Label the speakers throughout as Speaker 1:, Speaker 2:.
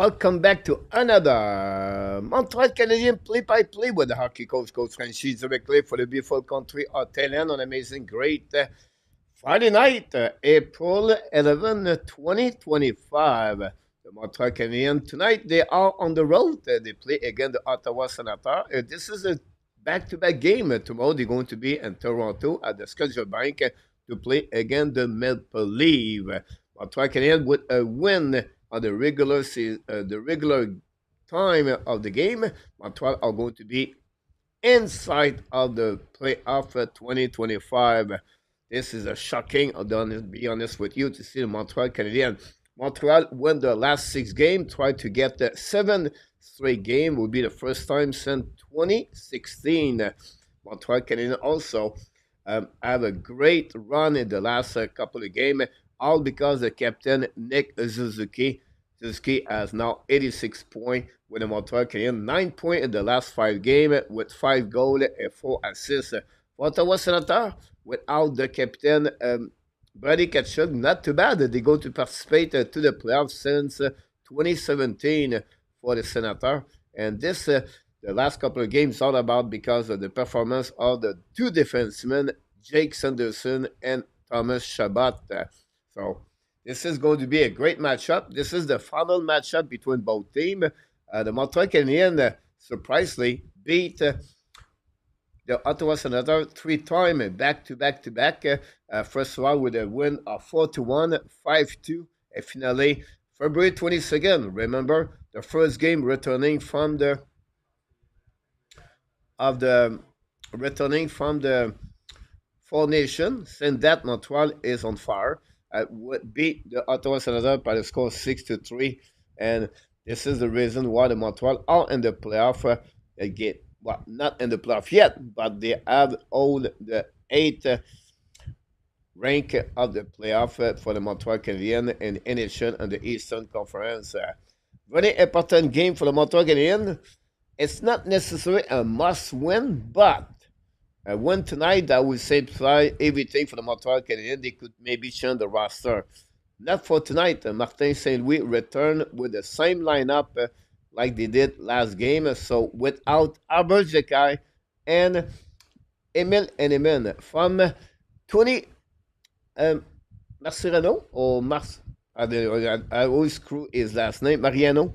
Speaker 1: Welcome back to another Montreal Canadian play-by-play with the hockey coach, Frenchy, directly for the beautiful country of Thailand on amazing, great Friday night, April 11, 2025. The Montreal Canadiens tonight, they are on the road. They play against the Ottawa Senators. This is a back-to-back game. Tomorrow they're going to be in Toronto at the Scotiabank to play against the Maple Leaf. Montreal Canadiens with a win on the regular time of the game. Montreal are going to be inside of the playoff 2025. This is a shocking, I'll be honest with you, to see the Montreal Canadiens. Montreal won the last 6 games, tried to get the 7th straight game. Will be the first time since 2016. Montreal Canadiens also have a great run in the last couple of games, all because the captain, Nick Suzuki. Suzuki has now 86 points with the Montreal Canadiens, 9 points in the last 5 games with 5 goals and 4 assists. For Ottawa Senators, without the captain, Brady Tkachuk, not too bad. They go to participate to the playoffs since 2017 for the Senators. And this, the last couple of games, all about because of the performance of the 2 defensemen, Jake Sanderson and Thomas Chabot. So this is going to be a great matchup. This is the final matchup between both teams. The Montreal Canadiens, surprisingly, beat the Ottawa Senators 3 times, back-to-back. First of all, with a win of 4-1, 5-2, and finally, February 22nd. Remember, the first game returning from the Four Nations. Since that, Montreal is on fire. Beat the Ottawa Senators by the score 6-3, and this is the reason why the Montreal are in the playoff again. Well, not in the playoff yet, but they have all the 8th rank of the playoff for the Montreal Canadiens in Intermission and the Eastern Conference. Very important game for the Montreal Canadiens. It's not necessarily a must-win, but a win tonight, I would say, try everything for the Montreal Canadiens. They could maybe change the roster. Not for tonight. Martin St. Louis returned with the same lineup like they did last game. So without Albert Jekai and Emil Henneman from Tony Marciano or Mars. I always screw his last name, Mariano.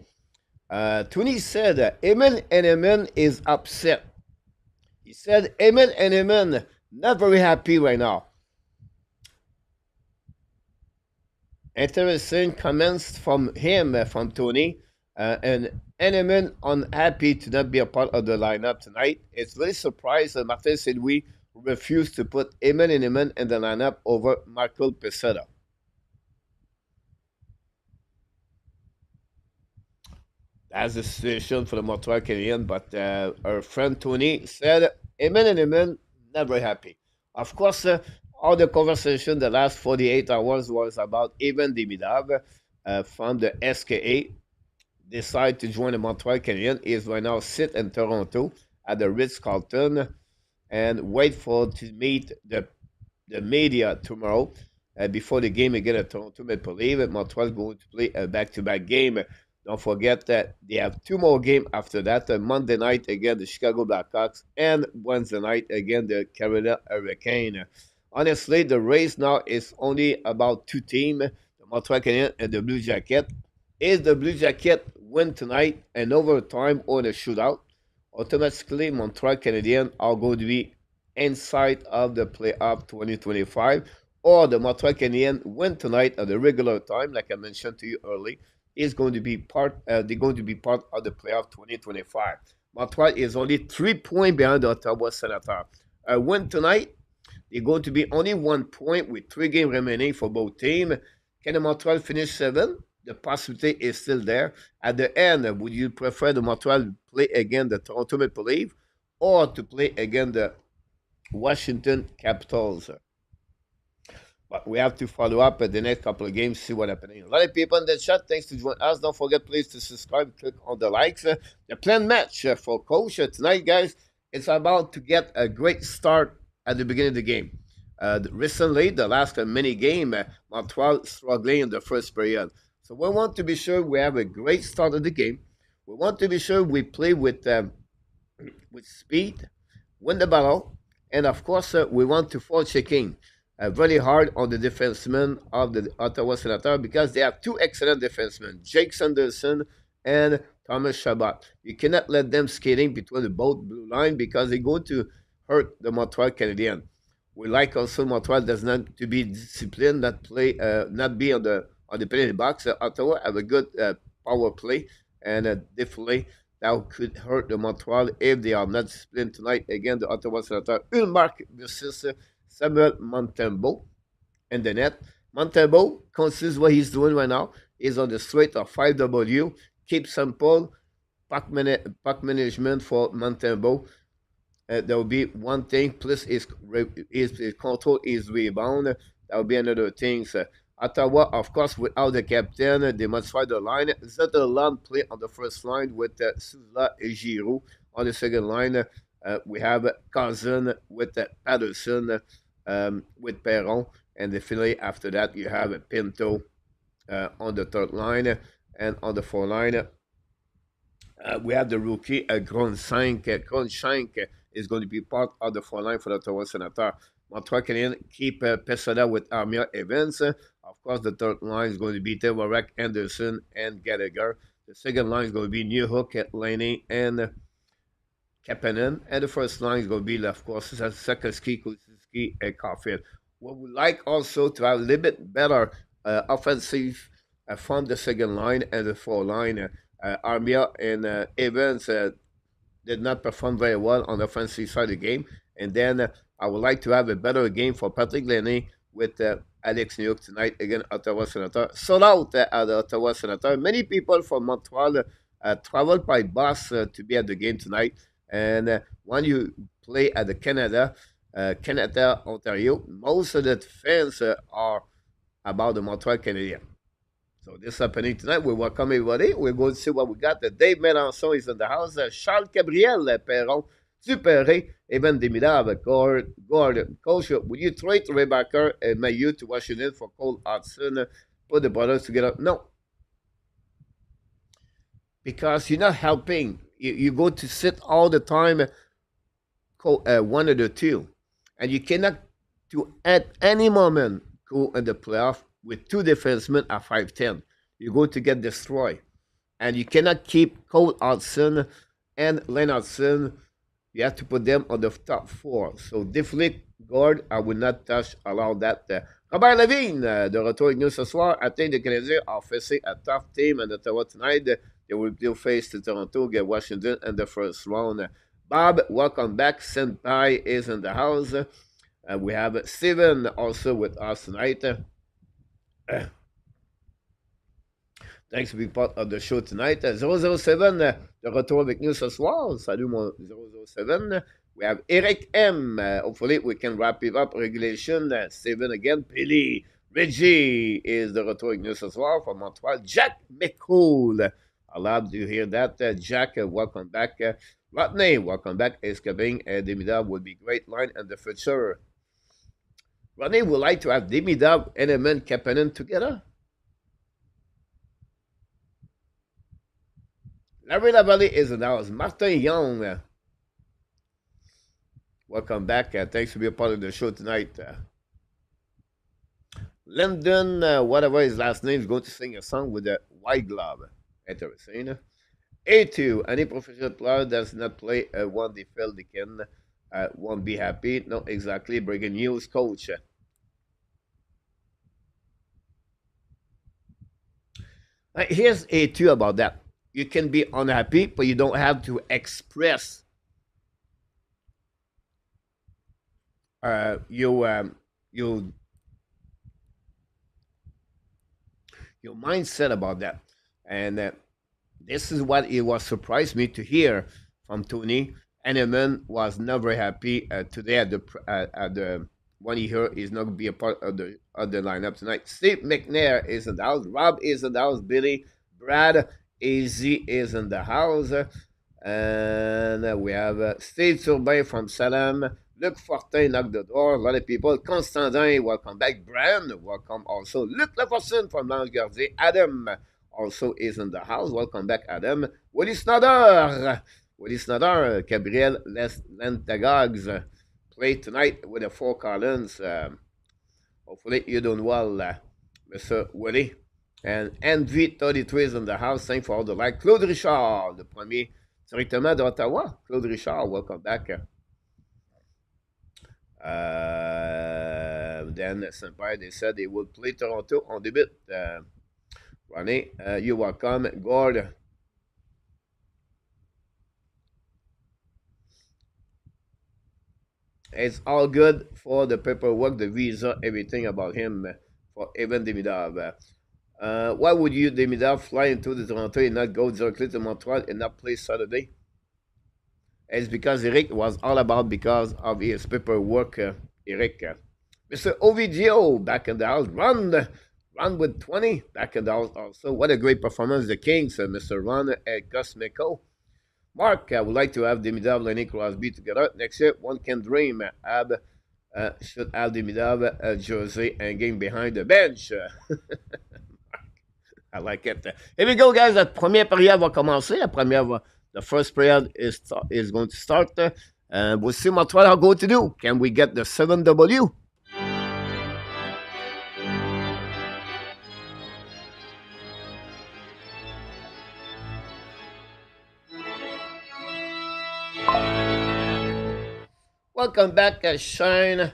Speaker 1: Tony said Emil Henneman is upset. He said Emil Henneman not very happy right now. Interesting comments from him, from Tony. And Henneman unhappy to not be a part of the lineup tonight. It's very surprised that Martin St. Louis refused to put Emil Henneman in the lineup over Michael Pesetta. That's the situation for the Montreal Canadiens, but our friend Tony said Emil Henneman not very happy. Of course, all the conversation the last 48 hours was about Evan Demidov from the SKA. Decide to join the Montreal Canadiens. He is right now sit in Toronto at the Ritz-Carlton and wait to meet the media tomorrow before the game again at Toronto Maple Leaf. Montreal is going to play a back-to-back game. Don't forget that they have 2 more games after that. Monday night against the Chicago Blackhawks and Wednesday night against the Carolina Hurricanes. Honestly, the race now is only about 2 teams, the Montreal Canadiens and the Blue Jackets. Is the Blue Jacket win tonight and overtime or in a shootout, automatically Montreal Canadiens are going to be inside of the playoff 2025. Or the Montreal Canadiens win tonight at the regular time, like I mentioned to you earlier, is going to be they're going to be part of the playoff 2025. Montreal is only 3 points behind the Ottawa Senators. A win tonight, they're going to be only 1 point with 3 games remaining for both teams. Can the Montreal finish 7? The possibility is still there. At the end, would you prefer the Montreal play against the Toronto Maple Leaf or to play against the Washington Capitals? But we have to follow up at the next couple of games, see what's happening. A lot of people in the chat, thanks to join us. Don't forget, please, to subscribe, click on the likes. The planned match for Coach tonight, guys, it's about to get a great start at the beginning of the game. Recently, the last mini game, Montreal struggling in the first period. So we want to be sure we have a great start of the game. We want to be sure we play with speed, win the battle, and of course, we want to force checking very hard on the defensemen of the Ottawa Senators because they have two excellent defensemen, Jake Sanderson and Thomas Chabot. You cannot let them skating between the both blue line because they're going to hurt the Montreal Canadiens. We like also Montreal does not to be disciplined, not be on the penalty box. Ottawa have a good power play, and definitely that could hurt the Montreal if they are not disciplined tonight. Again, the Ottawa Senators, Ulmark versus Samuel Montembeault in the net. Montembeault considers what he's doing right now. He's on the straight of 5W. Keep simple. Puck management for Montembeault. There will be one thing, plus his control, his rebound. That will be another thing. Ottawa, of course, without the captain, they must find the line. Zetterland play on the first line with Souza and Giroux. On the second line, we have Cousin with Patterson, with Perron. And finally, after that, you have Pinto on the third line. And on the fourth line, we have the rookie, Gronshank. Gronshank is going to be part of the fourth line for the Ottawa Senators. Montreal Canadiens keep Pesada with Armia Evans. Of course, the third line is going to be Tevorek, Anderson, and Gallagher. The second line is going to be Newhook, Laney, and Kapanen. And the first line is going to be, of course, Sakaski, Kuzinski, and Caulfield. We would like also to have a little bit better offensive from the second line and the fourth line. Armia and Evans did not perform very well on the offensive side of the game. And then I would like to have a better game for Patrick Laney with Alex Newhook tonight against Ottawa Senators. Sold out at the Ottawa Senators. Many people from Montreal traveled by bus to be at the game tonight. And when you play at the Canada, Ontario, most of the fans are about the Montreal Canadiens. So this is happening tonight. We welcome everybody. We're going to see what we got. Dave Melançon is in the house. Charles Gabriel Perron, Duperré, Evan Demidab, Gordon. Coach, will you trade Rebecca and Mayu to Washington for Cole Hudson? Put the brothers together? No. Because you're not helping. You go to sit all the time, one of the two. And you cannot, at any moment, go in the playoff with two defensemen at 5'10". You're going to get destroyed. And you cannot keep Cole Hudson and Leonardson. You have to put them on the top four. So definitely, Gord, I will not allow that. Robert Levine, de retour avec nous ce soir. I think the Canadiens are facing a tough team in Ottawa tonight. They will face to Toronto, get Washington in the first round. Bob, welcome back. Senpai is in the house. We have Steven also with us tonight. Thanks for being part of the show tonight. 007, de retour avec nous ce soir. Salut mon 007. We have Eric M. Hopefully we can wrap it up. Regulation. Steven again. Billy. Reggie is de retour avec nous ce soir from Montreal. Jack McCool. I love to hear that. Jack, welcome back. Rodney, welcome back. Escaping Demidab would be great line in the future. Rodney would like to have Demidab and Eman Kapanen together. Larry Lavalley is in the house. Martin Young. Welcome back. Thanks for being part of the show tonight. Lyndon, whatever his last name, is going to sing a song with a white glove. Interesting. A2, any professional player does not play one they feel they can won't be happy. Not exactly. Breaking news, coach. Here's A2 about that. You can be unhappy, but you don't have to express your mindset about that. And this is what it was surprised me to hear from Tony. Henneman was not very happy today at the when he heard he's not going to be a part of the lineup tonight. Steve McNair is in the house. Rob is in the house. Billy, Brad, AZ is in the house. And we have Steve Turbin from Salem. Luc Fortin knocked the door. A lot of people. Constantin, welcome back. Bran, welcome also. Luc Leverson from Lange Gardien. Adam also is in the house. Welcome back, Adam. Willie Snoder. Willie Snoder, Gabriel Lentagogs play tonight with the Four Collins. Hopefully you're doing well, Mr. Willie. And NV33 is in the house. Thanks for all the like. Claude Richard, le premier directement d'Ottawa. Claude Richard, welcome back. Then Saint-Pierre, they said they would play Toronto on debut. Ronnie, you're welcome. Gord. It's all good for the paperwork, the visa, everything about him for Evan Demidov. Why would you, Demidov, fly into the Toronto and not go directly to Montreal and not play Saturday? It's because Eric was all about because of his paperwork, Eric. Mr. Ovidio back in the house. Run with 20 back in the house also. What a great performance, the Kings, Mr. Ron Cosmico. Mark, I would like to have Demidov, Lenny Crosby together next year. One can dream. Should have Demidov, jersey, and game behind the bench. I like it. Here we go, guys. La première période va commencer. The first period is going to start. We'll see what I'm going to do. Can we get the 7W? Welcome back, Shine.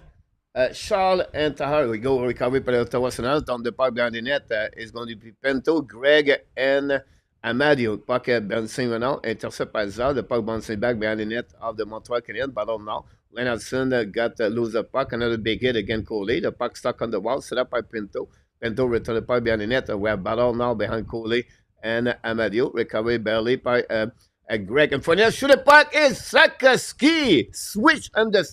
Speaker 1: Charles and Tahar. We go recovery par Ottawa Senators. Dans le départ behind the net is going to be Pinto, Greg, and Amadio. Puck Ben Saint-Venant. Intercept by Zard. The puck bouncing back behind the net of the Montreal Canadiens. Battle now. Leonardson got lose the puck. Another big hit again, Coley. The puck stuck on the wall. Set up by Pinto. Pinto return the puck behind the net. We have battle now behind Coley and Amadio. Recovery barely by Greg. And Fournier shoot the puck is Sakaski. Switch on the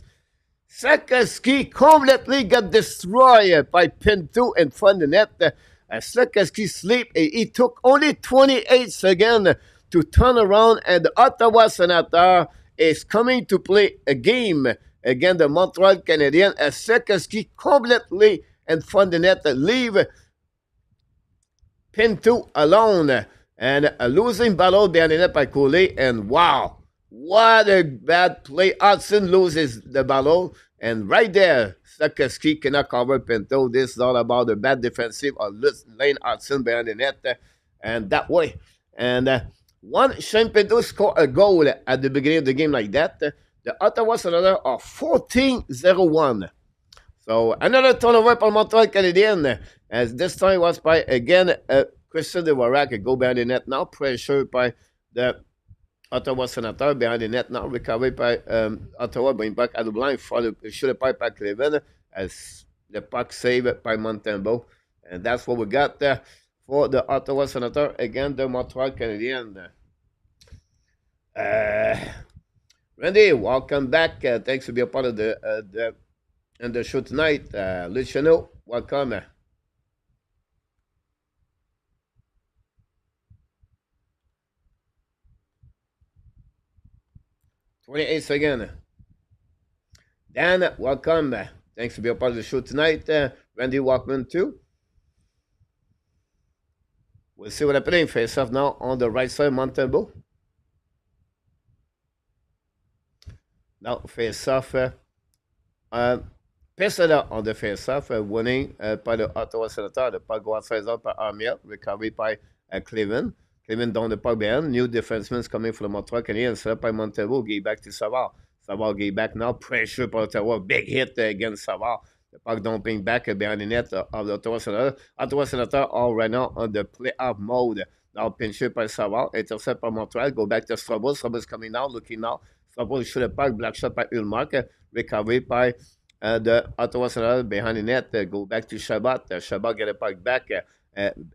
Speaker 1: Sakaski completely got destroyed by Pinto in front of the net. Sakaski sleep. He took only 28 seconds to turn around, and the Ottawa Senators is coming to play a game against the Montreal Canadiens. Sakaski completely in front of the net, leave Pinto alone, and a losing battle behind the net by Coley. And wow, what a bad play. Hudson loses the battle. And right there, Sakaski cannot cover Pinto. This is all about the bad defensive of Lane Hudson behind the net. And that way. And Shane Pinto scored a goal at the beginning of the game like that. The Ottawa Senators are 14-0-1. So another turnover for Montreal Canadiens. As this time was by, again, Christian Dvorak. Go behind the net now. Pressure by the Ottawa Senators behind the net now. Recovery by Ottawa, bring back at the blind. Shoot a pipe by Cleveland as the puck saved by Montembeault. And that's what we got there for the Ottawa Senators against the Montreal Canadiens. Randy, welcome back. Thanks for being a part of the show tonight. Luciano, welcome. 28 seconds. Dan, welcome. Thanks for being a part of the show tonight. Randy Walkman, too. We'll see what happening. Face off now on the right side, Montembeault. Now, face off. Pesada on the face off, winning by the Ottawa Senators. The puck go outside out by Armia, recovery by Cleveland. Cleveland down the puck behind. New defensemen coming from the Montreal Canadiens. Set up by Montembeault. Get back to Savard. Savard get back now. Pressure by Ottawa. Big hit against Savard. The puck dumping back behind the net of the Ottawa Senators. Ottawa Senators are right now on the playoff mode. Now pincher by Savard. Intercept by Montreal. Go back to Strobel. Strobel's coming now. Looking now. Strobel shoot the puck. Black shot by Ulmark. Recovery by the Ottawa Senators behind the net. Go back to Shabbat. Shabbat get the puck back.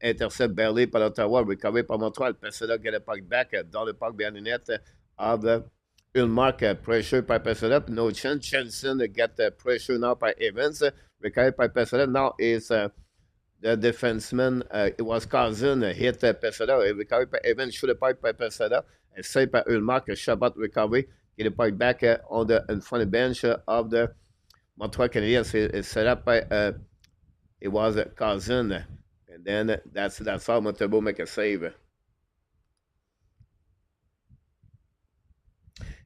Speaker 1: Intercept barely par Ottawa, recovery par Montreal. Pesada get the puck back dans le puck behind the net of Ulmark. Pressure by Pesada, no chance. Jensen get pressure now by Evans. Recovery by Pesada. Now is the defenseman, it was Cousin, hit Pesada. Recovery by Evans, shoot the puck by Pesada. Saved by Ulmark. Shabbat recovery. get the puck back on the in front of the bench of the Montreal Canadiens. It's set up by it was Cousin, and then that's how Montembeault make a save.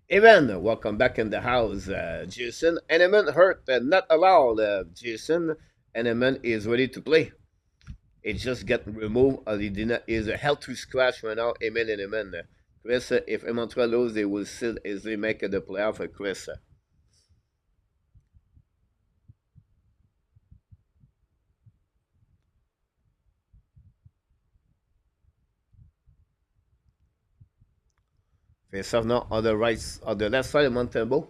Speaker 1: Evan, welcome back in the house. Jason Henneman hurt, not allowed. Jason Henneman is ready to play. It just got removed. He did not. Is a held to scratch right now. Amen and amen. Chris, if Montreal lose, they will still easily make the playoff. Chris. Face off now on the left side of Montembeault.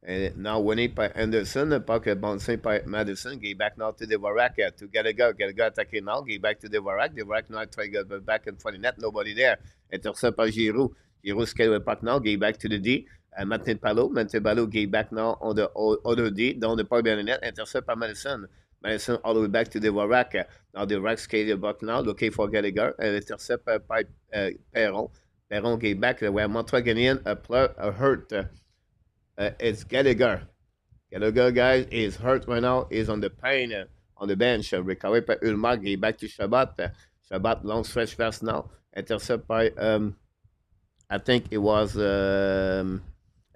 Speaker 1: And now winning by Anderson, the puck bouncing by Madison. Get back now to the Varak to Gallagher. Gallagher attacking now. Get back to the Varak. The Varak now try to get back in front of net. Nobody there. Intercept by Giroux. Giroux scale the puck now. Get back to the D. Martin Palot. Martin Palot get back now on the other D. Down the puck behind the net. Intercept by Madison. Madison all the way back to the Varak. Now the Varak scale the puck now. Looking for Gallagher. And intercept by Perron. Perron get back where Montreal Canadiens hurt. It's Gallagher. Gallagher, guys, is hurt right now. Is on the pain on the bench. Recovered by Ulmark. Get back to Shabbat. Shabbat, long stretch pass now. Intercept by, I think it was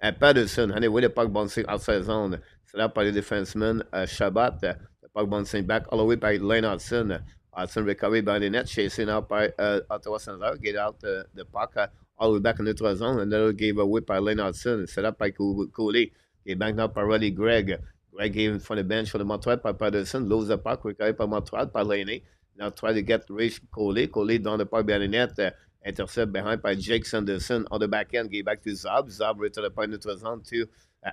Speaker 1: Patterson. Anyway, the puck bouncing outside zone. Set up by the defenseman, Shabbat. The puck bouncing back all the way by Lane Hudson. Hudson recovered by the net. Chasing out by Ottawa Senators. Get out the puck. All the way back in neutral zone, and then gave away by Lane Hudson, set up by Cooley. He banked up by Roddy Gregg. Gregg gave in front of the bench for the Montreal by Patterson, lose the puck, recovered by Montreal by Laney. Now try to get reach Cooley. Cooley down the puck behind the net, intercept behind by Jake Sanderson on the back end, gave back to Zab. Zab return the puck neutral zone to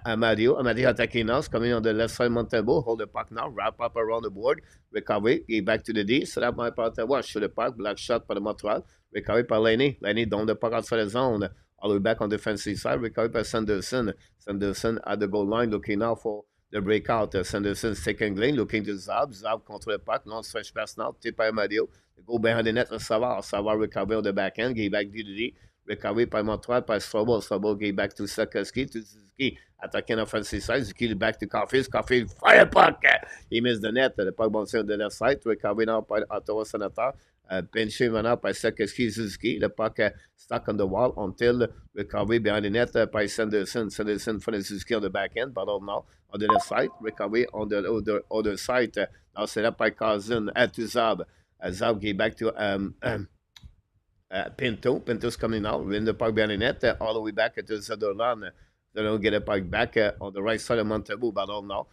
Speaker 1: Amadio. Amadio attacking now, coming on the left side, Montembeault, hold the puck now, wrap up around the board, recovery, gave back to the D, set up by Ottawa, shoot the puck, black shot by the Montreal. Recovered by Laney. Laney down the puck outside the zone. All the way back on the defensive side. Recovered by Sanderson. Sanderson at the goal line looking now for the breakout. Sanderson second lane looking to Zab. Zab control the puck. Long stretch pass now. Tip by Mario. They go behind the net to Savard. Savard recovered on the back end. Gave back to the recovered by Montreal by Strobel. Strobel gave back to Sakowski. To Suzuki. Attacking offensive side. Suzuki back to Caulfield. Caulfield fire puck. He missed the net. The puck bouncing on the left side. Recovered now by Ottawa Senators. Pinching run out by Sakowski Suzuki. The puck stuck on the wall until recovery behind the net by Sanderson. Sanderson for the Suzuki on the back end. Battle now on the left side. Recovery on the other side. Now set up by Cousin to Zab. Zab gave back to Pinto. Pinto's coming out. Win the puck behind the net. All the way back to Zederland. They don't get a puck back on the right side of Montembeault. Battle now.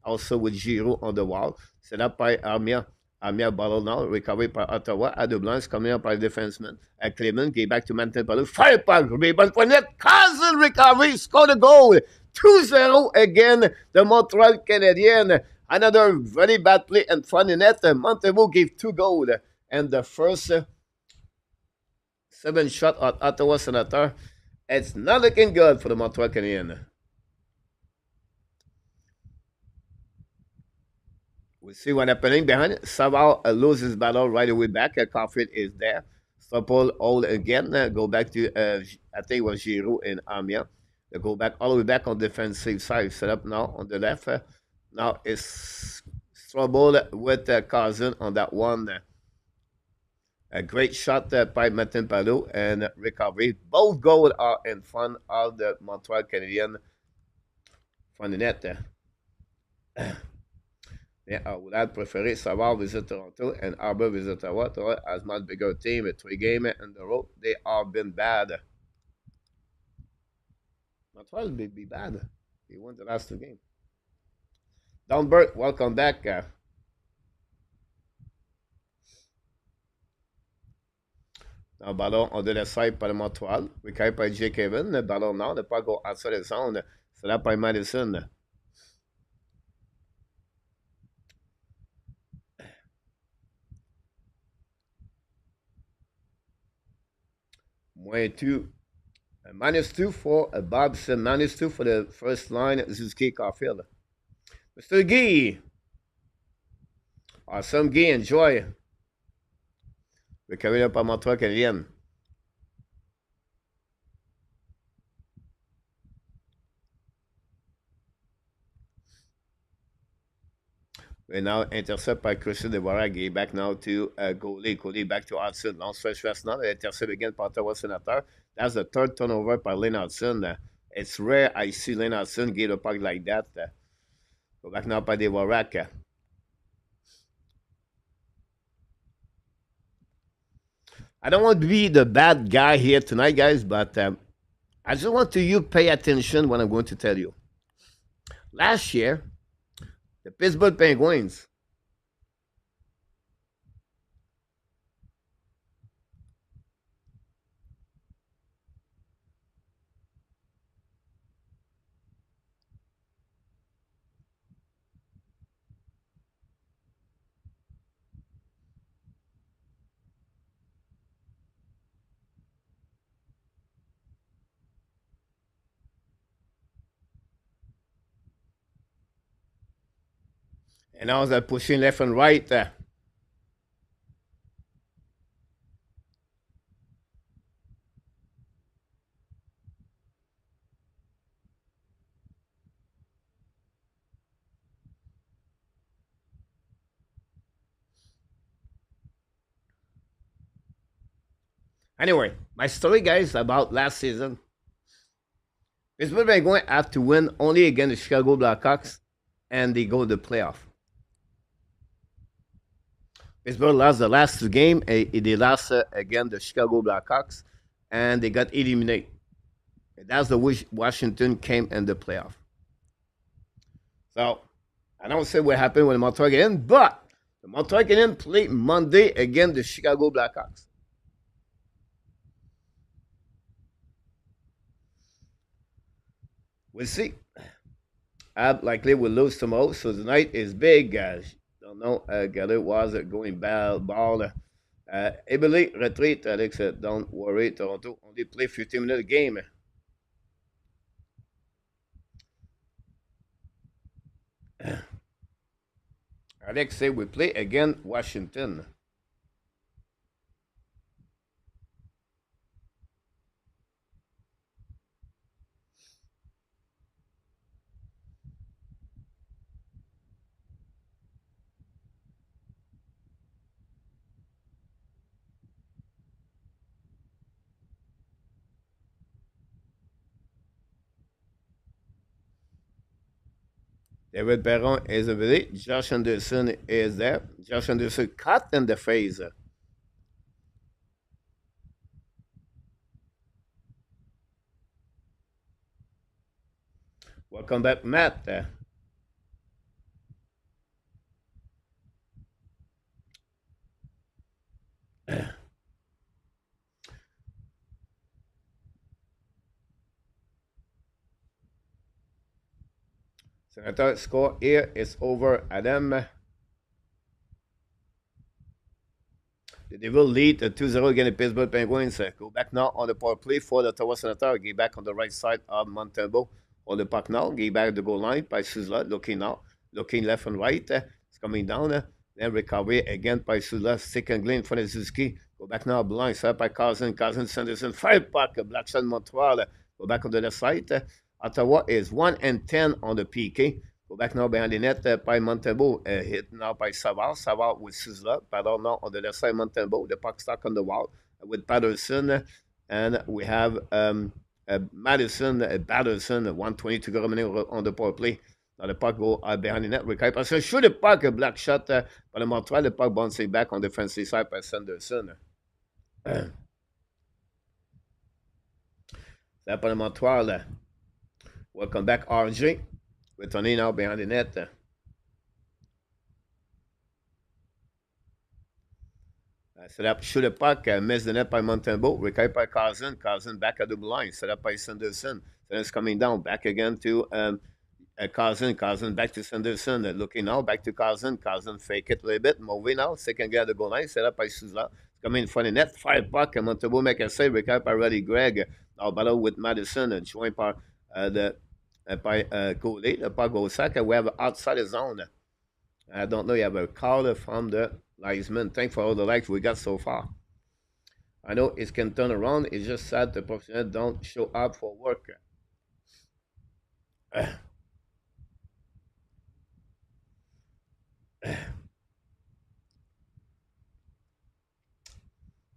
Speaker 1: Also with Giroux on the wall. Set up by Armia. Amir battle now, recovered by Ottawa. Adoblanc coming up by the defenseman. Clement gave back to Mantel Palou. Fire puck, rebound for net. Cousin recovery, scored a goal. 2-0 again, the Montreal Canadiens. Another very bad play in front of net. Montembeault gave 2 goals. And the first 7 shot at Ottawa Senators. It's not looking good for the Montreal Canadiens. We see what's happening behind it. Savard loses battle right away back. Caulfield is there. Stoppel all again. Go back to, I think it was Giroux and Amiens. They go back all the way back on defensive side. Set up now on the left. Now it's trouble with Cousin on that one. A great shot by Martin Palot and recovery. Both goals are in front of the Montreal Canadiens from the net. Yeah, I would have preferred Savard visit Toronto and Arbor visit Ottawa. Ottawa has much bigger team. 3 games in the row. They have been bad. Montreal will be bad. They won the last 2 games. Don Burke, welcome back. Now, ballon on the left side par Montreal. Recovered by Jake Evan. Le ballon now, ne pas go outside the zone. C'est là par Madison. -2 for Bob's, -2 for the first line, Suzuki Caulfield. Mr. Guy. Awesome, Guy, enjoy. We're coming up on Montreal Canadiens. And now intercept by Christian Devorak. Back now to goalie. Goalie back to Hudson. Long stretch pass now. Intercept again by Ottawa Senator. That's the third turnover by Lynn Hudson. It's rare I see Lynn Hudson get a puck like that. Go back now by Devorak. I don't want to be the bad guy here tonight, guys, but I just want you pay attention when I'm going to tell you. Last year, the Pittsburgh Penguins and I was pushing left and right. Anyway, my story, guys, about last season. Pittsburgh Penguins have to win only against the Chicago Blackhawks, and they go to the playoff. Pittsburgh lost the last two games. They lost against the Chicago Blackhawks, and they got eliminated. That's the way Washington came in the playoff. So, I don't say what happened with the Montreal Canadiens, but the Montreal Canadiens played Monday against the Chicago Blackhawks. We'll see. Ab likely will lose tomorrow, so tonight is big, guys. Don't know, Galley was going ball. Ebele retreat, Alex, don't worry, Toronto only play 15-minute game. Alex say we play again Washington. David Perron is available. Josh Anderson is there. Josh Anderson cut in the face. Welcome back, Matt. Senator score here is over Adam. The Devil lead 2-0 against the Pittsburgh Penguins. Go back now on the power play for the Ottawa Senators. Get back on the right side of Montembeault. On the puck now. Get back the goal line by Suzla. Looking now. Looking left and right. It's coming down. Then recovery again by Suzla. Second glint for the Suzuki. Go back now. Blind side by Cousin. Cousin Sanderson. 5 puck. Black Shot Montreal. Go back on the left side. Ottawa is 1-10 on the PK. Go back now behind the net by Montembeault. Hit now by Savard. Savard with Suzla. Paddle now on the left side, Montembeault. The puck stuck on the wall with Patterson. And we have Madison, Patterson, 120 to go remaining on the power play. Now the puck go behind the net. Recap. Parce que shoot the puck, a black shot by the Montreal. The puck bouncing back on the defensive side by Sanderson. That by the Montreal. Welcome back, RJ. Returning now behind the net. Set up, shoot a puck, miss the net by Montembeault. Recovered by Cousin. Cousin back at the line. Set up by Sanderson. Sanderson coming down. Back again to Cousin. Cousin back to Sanderson. Looking now. Back to Cousin. Cousin fake it a little bit. Moving now. Second guy at the goal line. Set up by Suzla. Coming in front of the net. 5 puck. Montembeault make a save. Recovered by Roddy Gregg. Now battle with Madison. Joined by by goalie. The puck goes back. We have outside the zone. I don't know. You have a call from the linesman. Thanks for all the likes we got so far. I know it can turn around. It's just sad the professionals don't show up for work.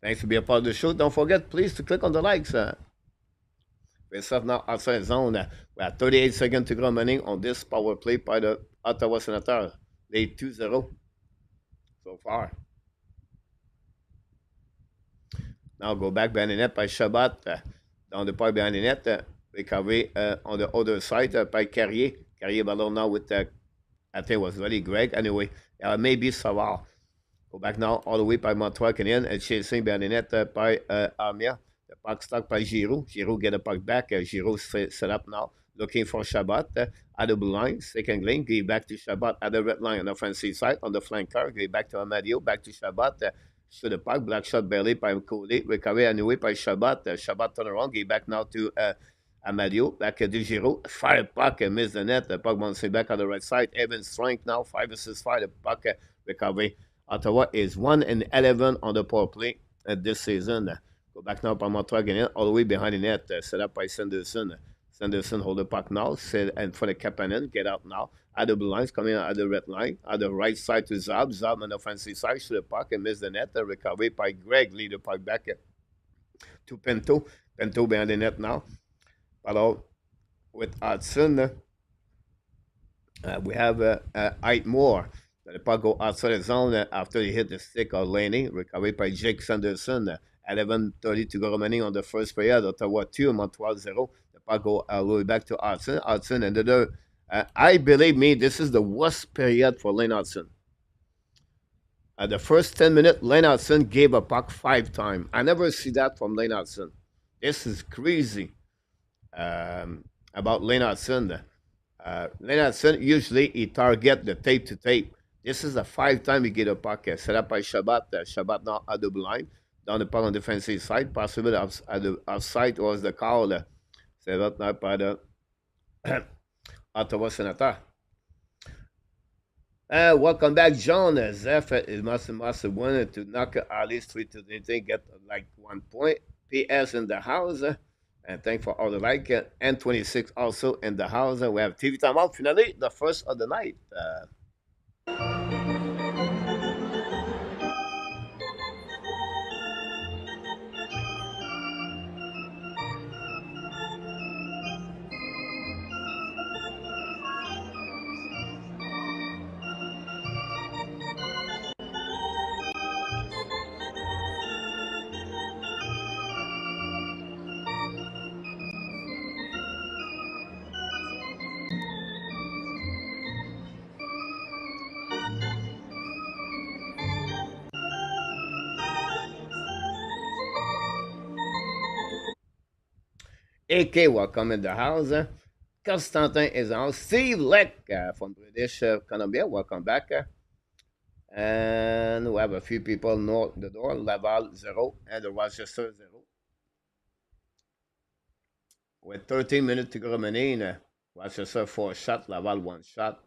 Speaker 1: Thanks for being a part of the show. Don't forget, please, to click on the likes. We're stuff now outside zone. We have 38 seconds to go remaining on this power play by the Ottawa Senators. Lead 2-0 so far. Now go back behind the net by Shabbat. Down the part behind the net. Recovery on the other side by Carrier. Carrier ballon now with, I think it was really Greg. Anyway, maybe Savard. Go back now all the way by Montreal Canadiens and chasing behind the net by Armia. The puck stuck by Giroux. Giroux get the puck back. Giroux set up now, looking for Shabbat at the blue line. Second lane, give back to Shabbat at the red line on the offensive side. On the flanker, give back to Amadio, back to Shabbat. To the puck, black shot barely by Cody. Recovery anyway by Shabbat. Shabbat turn around, give back now to Amadio, back to Giroux. Fire puck, miss the net. The puck bouncing back on the right side. Evan strength now, 5 versus 5. The puck recovery. Ottawa is 1-11 on the power play this season. Go back now by Montreal again, all the way behind the net, set up by Sanderson. Sanderson hold the puck now, and for the Kapanen, get out now. At the blue lines, coming out at the red line, at the right side to Zab. Zab on the offensive side, shoot the puck and miss the net. Recovery by Greg, lead the puck back to Pinto. Pinto behind the net now. Follow with Hudson. We have Eitmore. The puck go outside the zone after he hit the stick of Laney. Recovered by Jake Sanderson. 11:30 to go remaining on the first period. Ottawa 2, Montreal 0. The puck go all the way back to Hudson. Hudson and I believe me, this is the worst period for Lane Hudson. The first 10 minutes, Lane Hudson gave a puck 5 times. I never see that from Lane Hudson. This is crazy about Lane Hudson. Lane Hudson, usually he target the tape to tape. This is the 5 time he get a puck set up by Shabbat. Shabbat now at the blind. Down the puck on the defensive side. Possibly at the outside was the call. Set up now by the Ottawa Senators. Welcome back, John. Zeph must have wanted to knock at least 3 to anything, get like 1 point. PS in the house. And thanks for all the like. And 26 also in the house. We have TV time out. Finally, the first of the night. AK, welcome in the house. Constantin is on. Steve Leck from British Columbia, welcome back. And we have a few people north the door. Laval 0 and the Rochester 0. With 13 minutes to go remaining. Rochester 4 shot, Laval 1 shot.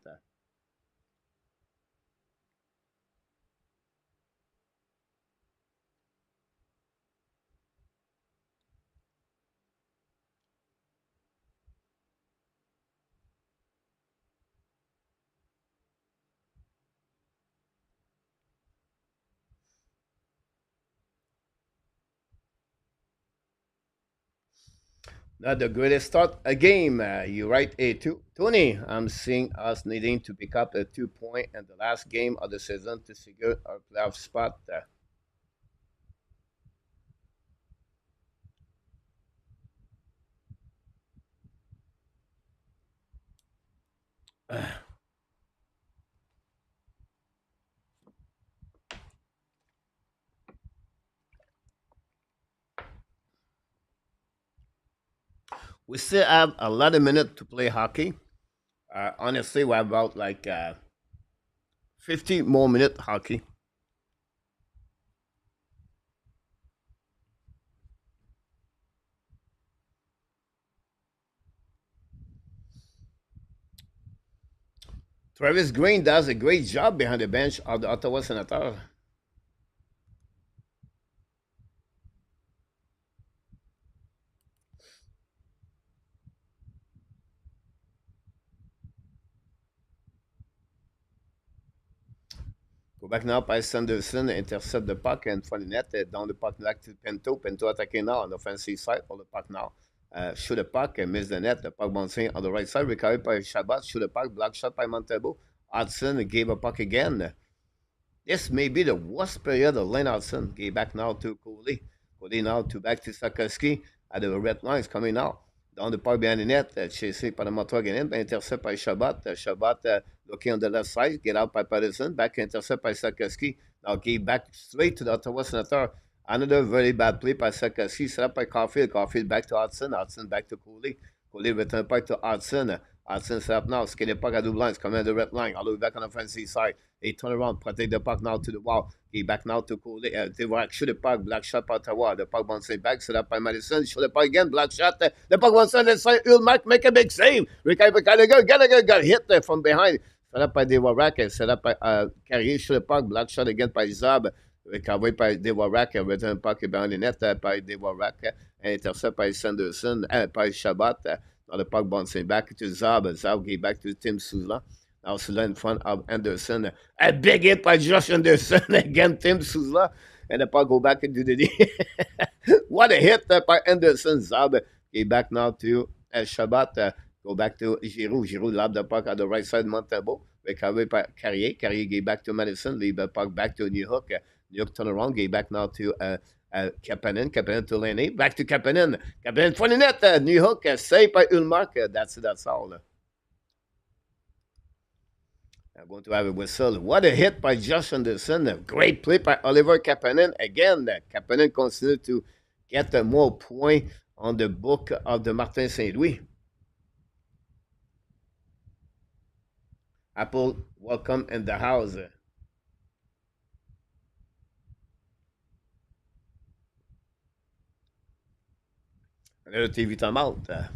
Speaker 1: Not the greatest start a game. You right, A2. Tony, I'm seeing us needing to pick up a 2 point in the last game of the season to secure our playoff spot. We still have a lot of minutes to play hockey. Honestly, we have about like 50 more minutes hockey. Travis Green does a great job behind the bench of the Ottawa Senators. Go back now by Sanderson, intercept the puck and front of net, down the puck back to Pinto. Pinto attacking now on the offensive side for the puck now. Shoot the puck and miss the net. The puck bouncing on the right side, recovered by Shabbat. Shoot the puck, block shot by Montebo. Hudson gave a puck again. This may be the worst period of Lane Hudson. Gave back now to Coley. Coley now to back to Sakoski at the red lines coming out. Down the puck behind the net, chasé par le Montreal Canadiens, intercept by Shabbat. Shabbat looking on the left side, get out by Patterson, back intercept by Sakoski. Now gave back straight to the Ottawa Senators. Another very bad play by Sakoski, set up by Caulfield. Caulfield back to Hudson. Hudson back to Coley. Coley return back to Hudson. Hudson set up now, skinny puck at double lines, coming at the red line, all the way back on the offensive side. He turn around, protect the puck now to the wall. He back now to Coley. They were shoot the puck, black shot by Ottawa. The puck bouncing back, set up by Madison. Shoot the puck again, black shot. The puck bouncing on the side. Ulmark make a big save. Got hit there from behind. Set up by Dewarak, set up by Carrier. Shoot the puck, black shot again by Zab. Recovered by Dewarak, return puck behind the net by Dewarak. Intercept by Sanderson, by Shabbat. Now the puck bouncing back to Zab. Zab gave back to Tim Souza. Now Souza in front of Anderson. A big hit by Josh Anderson. Again, Tim Souza. And the puck go back into the D. What a hit by Anderson. Zab gave back now to Shabbat. Go back to Giroud. Giroud lobbed the puck at the right side. Montebo. Recovered by Carrier. Carrier gave back to Madison. Leave the puck back to New Hook. New Hook turn around. Gave back now to Kapanen. Kapanen to Lenny. Back to Kapanen. Kapanen front of net. New Hook. Saved by Ulmark. That's all. I'm going to have a whistle. What a hit by Josh Anderson. A great play by Oliver Kapanen. Again, Kapanen continues to get more points on the book of the Martin St. Louis. Apple, welcome in the house. Another TV timeout.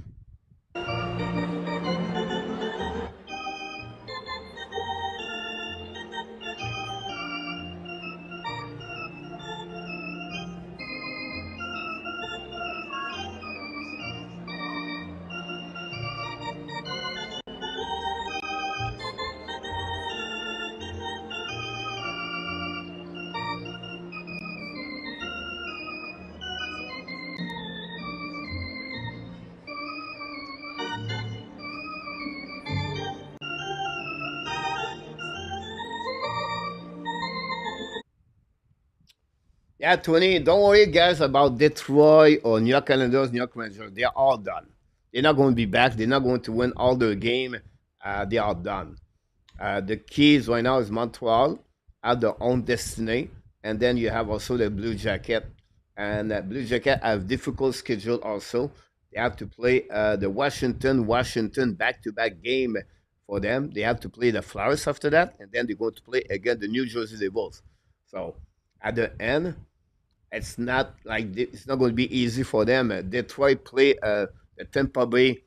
Speaker 1: Yeah, 20. Don't worry, guys, about Detroit or New York Islanders, New York Rangers. They're all done. They're not going to be back. They're not going to win all their game. They are done. The keys right now is Montreal have their own destiny, and then you have also the Blue Jacket, and Blue Jacket have difficult schedule also. They have to play the Washington back-to-back game for them. They have to play the Flyers after that, and then they're going to play again the New Jersey Devils. So at the end, it's not going to be easy for them. Detroit play the Tampa Bay,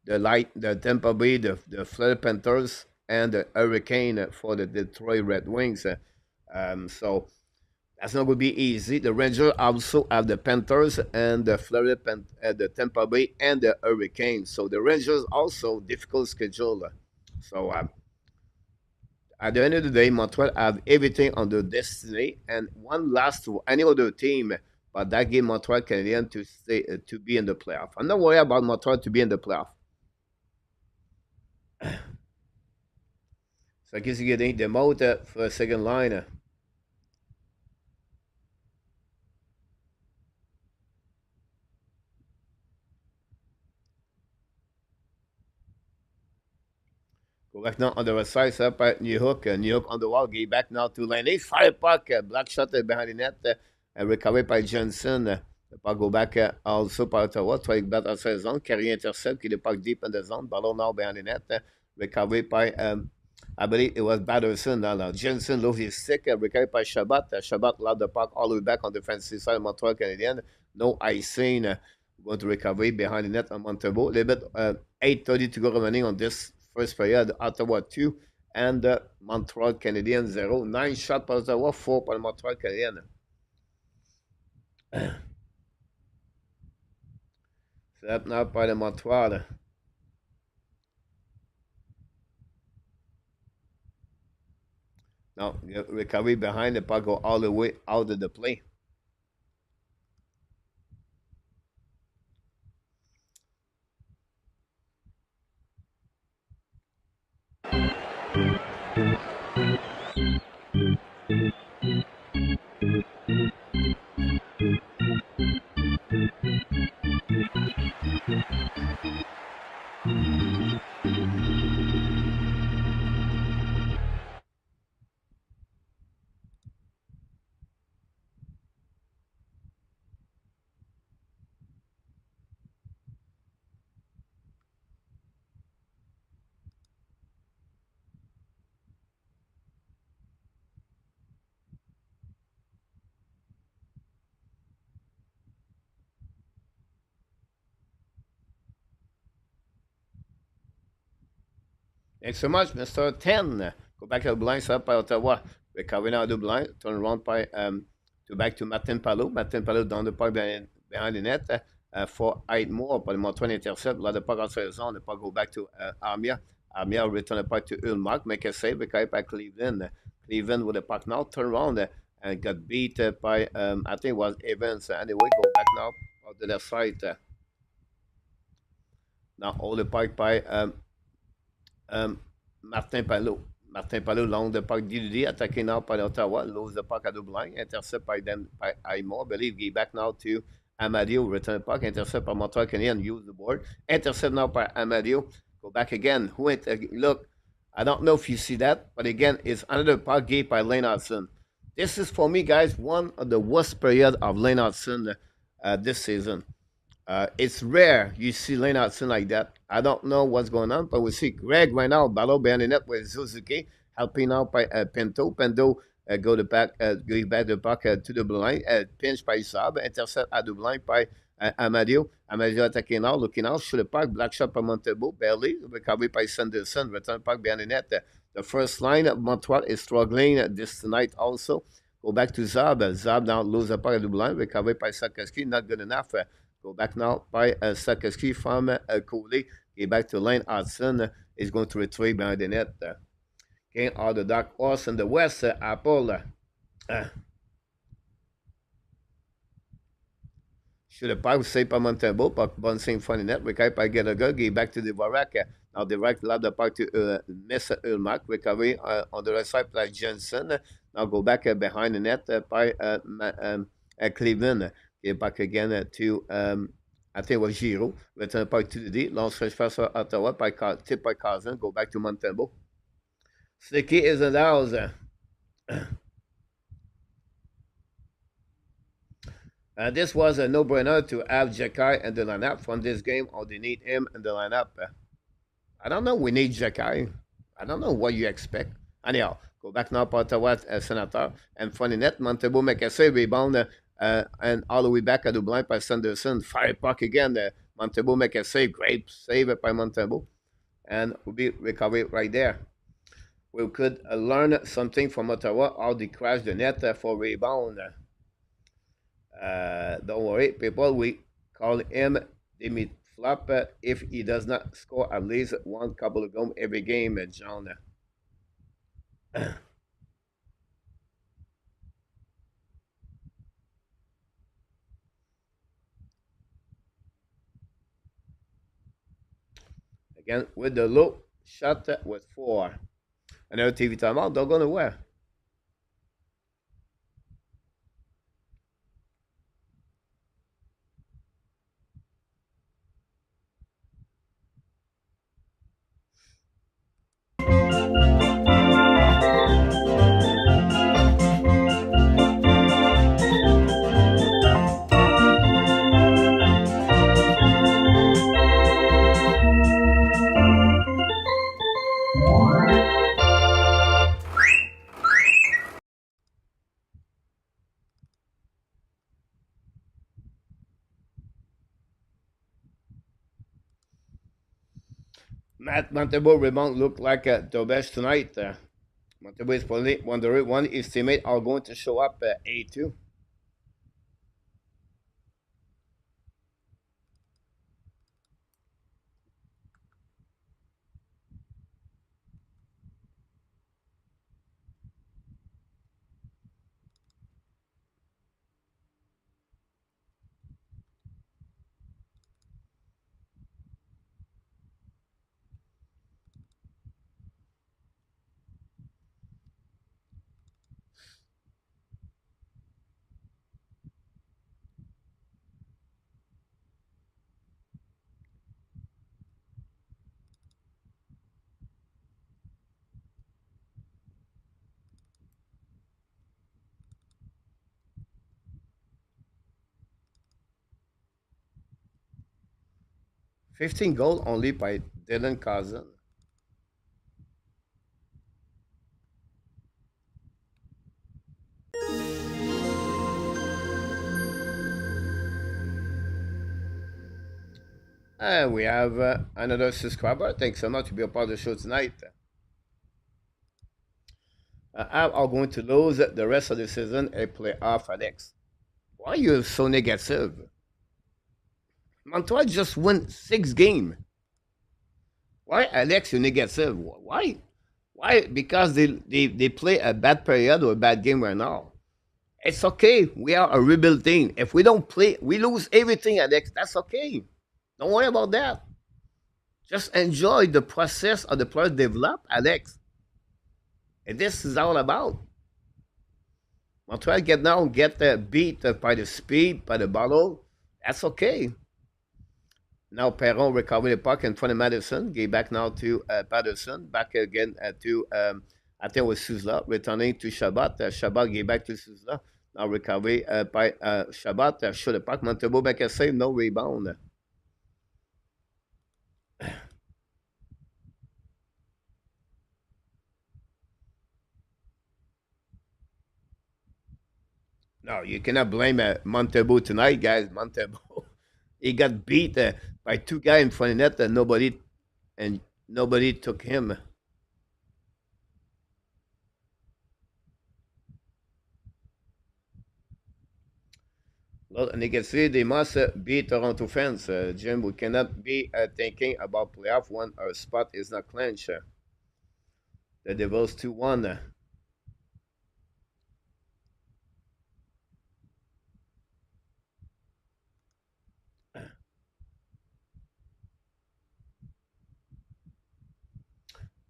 Speaker 1: the Tampa Bay, the Florida Panthers, and the Hurricane for the Detroit Red Wings. So that's not going to be easy. The Rangers also have the Panthers and the the Tampa Bay and the Hurricane. So the Rangers also difficult schedule. So at the end of the day, Montreal have everything on their destiny, and one last to any other team, but that give Montreal Canadiens to stay to be in the playoff. I'm not worried about Montreal to be in the playoff. So qu'est-ce qu'il y a des mots for a second line? Go back now on the right side, set up by New Hook. New Hook on the wall, get back now to Laney. Fire puck, black shot behind the net, recovered by Johnson. The puck go back also by Ottawa, try back outside the zone. Carrier intercept, get the puck deep in the zone. Ballon now behind the net, recovered by, I believe it was Batterson. Now Johnson loves his stick, recovered by Shabbat. Shabbat allowed the puck all the way back on the defensive side of Montreal Canadiens. No icing. Going to recover behind the net on Montebo. A little bit 8:30 to go remaining on this first period. Ottawa 2 and Montreal Canadiens 0. 9 shots by Ottawa, 4 by Montreal Canadiens. Set up now by the Montreal. No, recovery behind the puck, go all the way out of the play. Thanks so much, Mr. 10. Go back to the blind side by Ottawa. Recovery now the blind. Turn around by to back to Martin Palou. Martin Palou down the puck behind the net for 8 more. But Montreal intercept. Là, the puck outside the zone. The puck go back to Armia. Armia return the puck to Ulmark. Make a save. Recovery by Cleveland. Cleveland with the puck now. Turn around and got beat by, I think it was Evans. Anyway, go back now on the left side. Now, all the puck by um, Martin Palot. Martin Palot, long de puck d'Iludi, attaqué now par Ottawa, lose the puck à double line, intercept by Aymor, believe he back now to Amadio, return the puck, intercept by Montreal Canadiens, use the board, intercept now by Amadio, go back again, look, I don't know if you see that, but again, it's another puck gave by Lane Hudson. This is, for me, guys, one of the worst period of Lane Hudson this season. It's rare you see Lane Hudson like that. I don't know what's going on, but we see Greg right now battle behind the net with Suzuki, helping out by Pinto. Pinto go back the puck to the blue line, pinch by Saab, intercept at the blind by Amadio. Amadio attacking now, looking out, shoot the puck, black shot by Montebo, barely, recovered by Sanderson, return puck behind the net. The first line of Montreal is struggling this night also. Go back to Zab. Zab now lose the puck at the blue line, recovered by Sakaski, not good enough. Go back now by Sakaski from Coley. Get back to Lane Hudson. Is going to retrieve behind the net. Game out the dark horse in the west. Apple. Should have pas saved par Montembeau, but bonne signe funny net. Recovery by Gallagher. Get back to the Varak. Now the right love the puck to Miss Ulmark. Recovery on the right side by Jensen. Now go back behind the net by Cleveland. Get back again to, I think it was Giro. Return puck to the D. Long stretch pass for Ottawa by tip by Cousin. Go back to Montembeau. Sticky is in the house. This was a no-brainer to have Jakai in the lineup from this game, or they need him in the lineup. I don't know. We need Jakai. I don't know what you expect. Anyhow, go back now, Ottawa Senator. And funny net, Montebo make a save, rebound, and all the way back at the blind by Sanderson. Fire puck again. Montebo make a save. Great save by Montebo. And we'll be recovered right there. We could learn something from Ottawa, how they crash the net for rebound. Don't worry, people. We call him Demi Flop if he does not score at least one couple of goals every game, John. Again, with the low shot with 4. Another TV timeout. Don't go nowhere. Matt Montebo rebound looked like the best tonight. Montebo is probably wondering when his teammates are going to show up A2. 15 goal only by Dylan Cousin. And we have another subscriber. Thanks so much to be a part of the show tonight. How are going to lose the rest of the season and play off Alex? Why are you so negative? Montreal just won 6 games. Why Alex you negative? Why? Why? Because they play a bad period or a bad game right now. It's okay. We are a rebuild team. If we don't play, we lose everything, Alex. That's okay. Don't worry about that. Just enjoy the process of the players develop, Alex. And this is all about. Montreal get beat by the speed, by the bottle. That's okay. Now Perron recover the puck in front of Madison. Get back now to Patterson. Back again to I think it was Suzla. Returning to Shabbat. Shabbat get back to Suzla. Now recovery by Shabbat. Shoot the puck. Montebo back a save. No rebound. No, you cannot blame Montebo tonight, guys. Montebo, he got beat by 2 guys in front of net, and nobody took him. Well, and you can see they must beat Toronto fans. Jim, we cannot be thinking about playoff when our spot is not clinched. The Devils 2-1.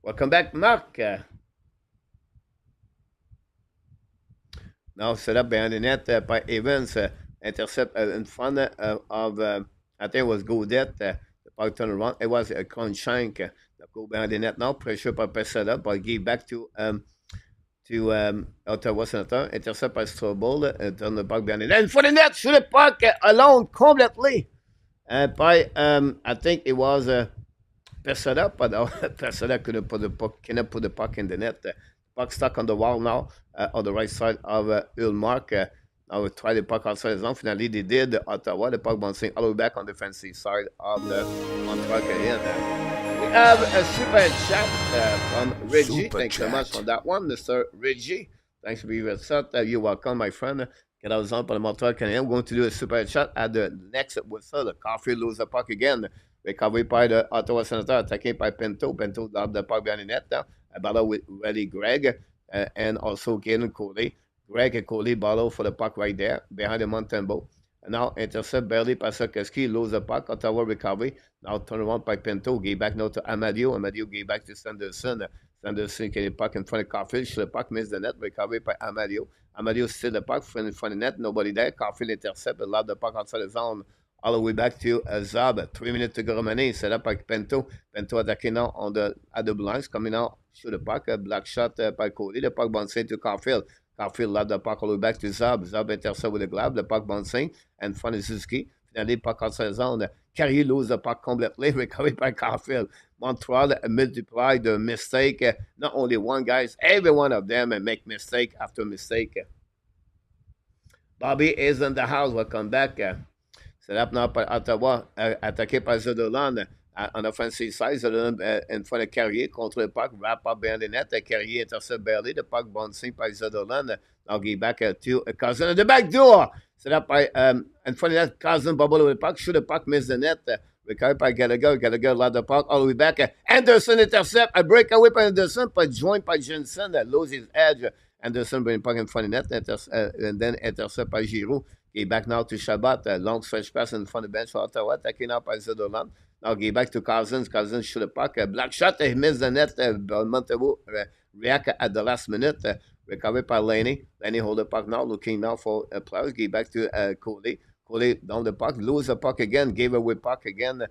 Speaker 1: Welcome back, Mark. Now set up behind the net by Evans. Intercept in front of, I think it was Godet. The puck turned around. It was a Cronshank. Go behind the net now. Pressure by Pesada, but give back to Ottawa Senators. Intercept by Strobel. Turn the puck behind the net. For the net, shoot the puck alone completely. By, I think it was Pesada, but Pesada cannot put the puck in the net. Puck stuck on the wall now on the right side of Ulmark. Now we try the puck outside the zone. Finally, they did. Ottawa, the puck bouncing all the way back on the defensive side of the Montreal Canadiens. We have a super chat from Reggie. Thanks so much for that one, Mr. Reggie. Thanks for being with us. You're welcome, my friend. Get out on the Montreal Canadiens. We're going to do a super chat at the next whistle. The Caulfield lose the puck again. Recovery by the Ottawa Senators, attacked by Pinto. Pinto down the puck behind the net now. A battle with Reddy Gregg and also Caden Coley. Greg and Coley battle for the puck right there behind the Montembeau. And now intercept barely by Sakeski, lose the puck. Ottawa recovery. Now turn around by Pinto. Give back now to Amadio. Amadio gave back to Sanderson. Sanderson get the puck in front of Caulfield. The puck missed the net. Recovery by Amadio. Amadio still the puck in front of the net. Nobody there. Caulfield intercept. Allowed the puck outside the zone. All the way back to Zab. 3 minutes to go remaining. Set up by Pinto. Pinto attacking now at the blinds. Coming out. Shoot the puck. Black shot by Cody. The puck bouncing to Caulfield. Caulfield led the puck all the way back to Zab. Zab intercept with the glove. The puck bouncing. And front of Suzuki. Finally, puck outside the zone. Carrier lose the puck completely. Recovered by Caulfield. Montreal multiply the mistake. Not only one, guys. Every one of them make mistake after mistake. Bobby is in the house. Welcome back. Set up now par Ottawa, attaqué par Zodolan en offensive side. Zodolan in front of Carrier contre le puck, wrap up behind the net. Carrier intercept barely. The puck bouncing by Zodolan. Now give back to Cousin at the back door. Set up by in front of that Cousin bubble with the puck. Shoot the puck, miss the net. Recovered by Gallagher. Gallagher led the puck all the way back. Anderson intercept. A breakaway by Anderson, but joined by Jensen. Loses his edge. Anderson bring the puck in front of the net. And then intercept by Giroux. Get back now to Shabbat. Long stretch pass in front of the bench for Ottawa. Attacking up by Zodolan. Now get back to Cousins. Cousins shoot the puck. Black shot. He missed the net. Montebo react at the last minute. Recovered by Laney. Laney hold the puck now. Looking now for players. Get back to Coley. Coley down the puck. Lose the puck again. Gave away puck again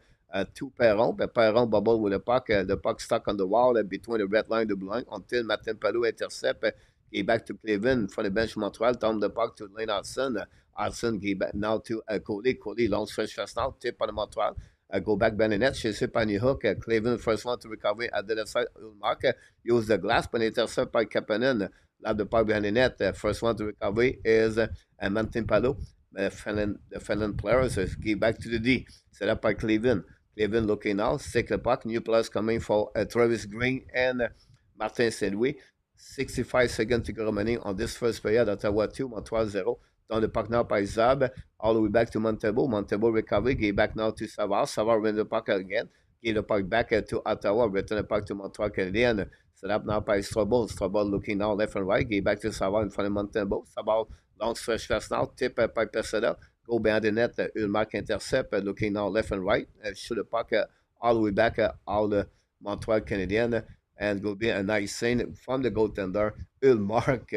Speaker 1: to Perron. Perron bubble with the puck. The puck stuck on the wall between the red line and the blue line until Martin Palou intercept. Get back to Cleveland for the bench Montreal. Down the puck to Lane Hudson. Hudson gave back now to Cody. Cody long stretch pass now. Tip on the Montreal. Go back Bennett, chasé par Hook. Cleveland, first one to recover at the left side. Ulmark use the glass, but intercept by Kapanen. Là, de part behind the net. First one to recover is Martin Palo. The Finland players give back to the D. Set up by Cleveland. Cleveland looking now. Stick the puck. New players coming for Travis Green and Martin Saint-Louis. 65 seconds to go remaining on this first period. Ottawa 2, Montreal 0. Down the puck now by Zab. All the way back to Montebo. Montebo recovery. Give back now to Savard. Savard win the puck again. Give the puck back to Ottawa. Return the puck to Montreal Canadiens. Set up now by Strobel. Strobel looking now left and right. Give back to Savard in front of Montebo. Savard long stretch pass now. Tip by Peseda. Go behind the net. Ulmark intercept. Looking now left and right. Shoot the puck all the way back. All the Montreal Canadiens. And will be a nice scene from the goaltender, Ulmark,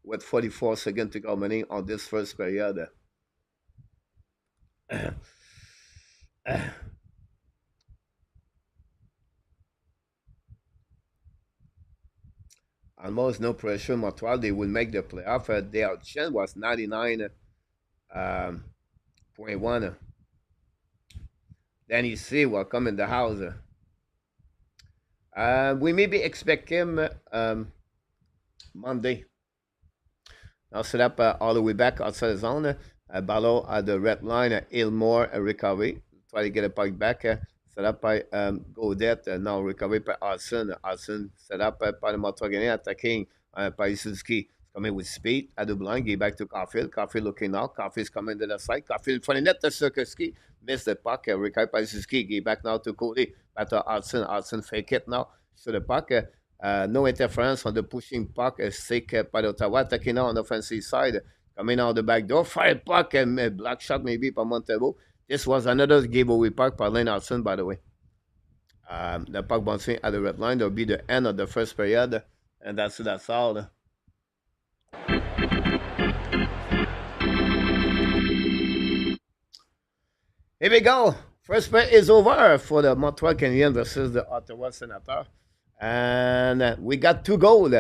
Speaker 1: with 44 seconds to go remaining on this first period. Almost no pressure. Montreal, they will make the playoff. Their chance was 99.1. Then you see what come in the house. We maybe expect him Monday. Now set up all the way back outside the zone. Ballo at the red line. Ilmore recovery. Try to get a puck back. Set up by Godet. Now recovery by Hudson. Hudson set up by the Montreal Canadiens attacking by Suzuki. Coming with speed at the blind. Give back to Caulfield. Caulfield looking now. Caulfield's coming to the side. Caulfield in front of net. Suzuki missed the puck. Recovered by Suzuki. Give back now to Cody. Back to Hudson. Hudson fake it now. So the puck. No interference on the pushing puck. Sick by the Ottawa. Attacking now on the offensive side. Coming out the back door. Fire puck. And black shot maybe by Montebo. This was another giveaway puck by Lane Hudson, by the way. The puck bouncing at the red line. That'll be the end of the first period. And that's all. Here we go. First play is over for the Montreal Canadiens versus the Ottawa Senators. And we got 2 goals.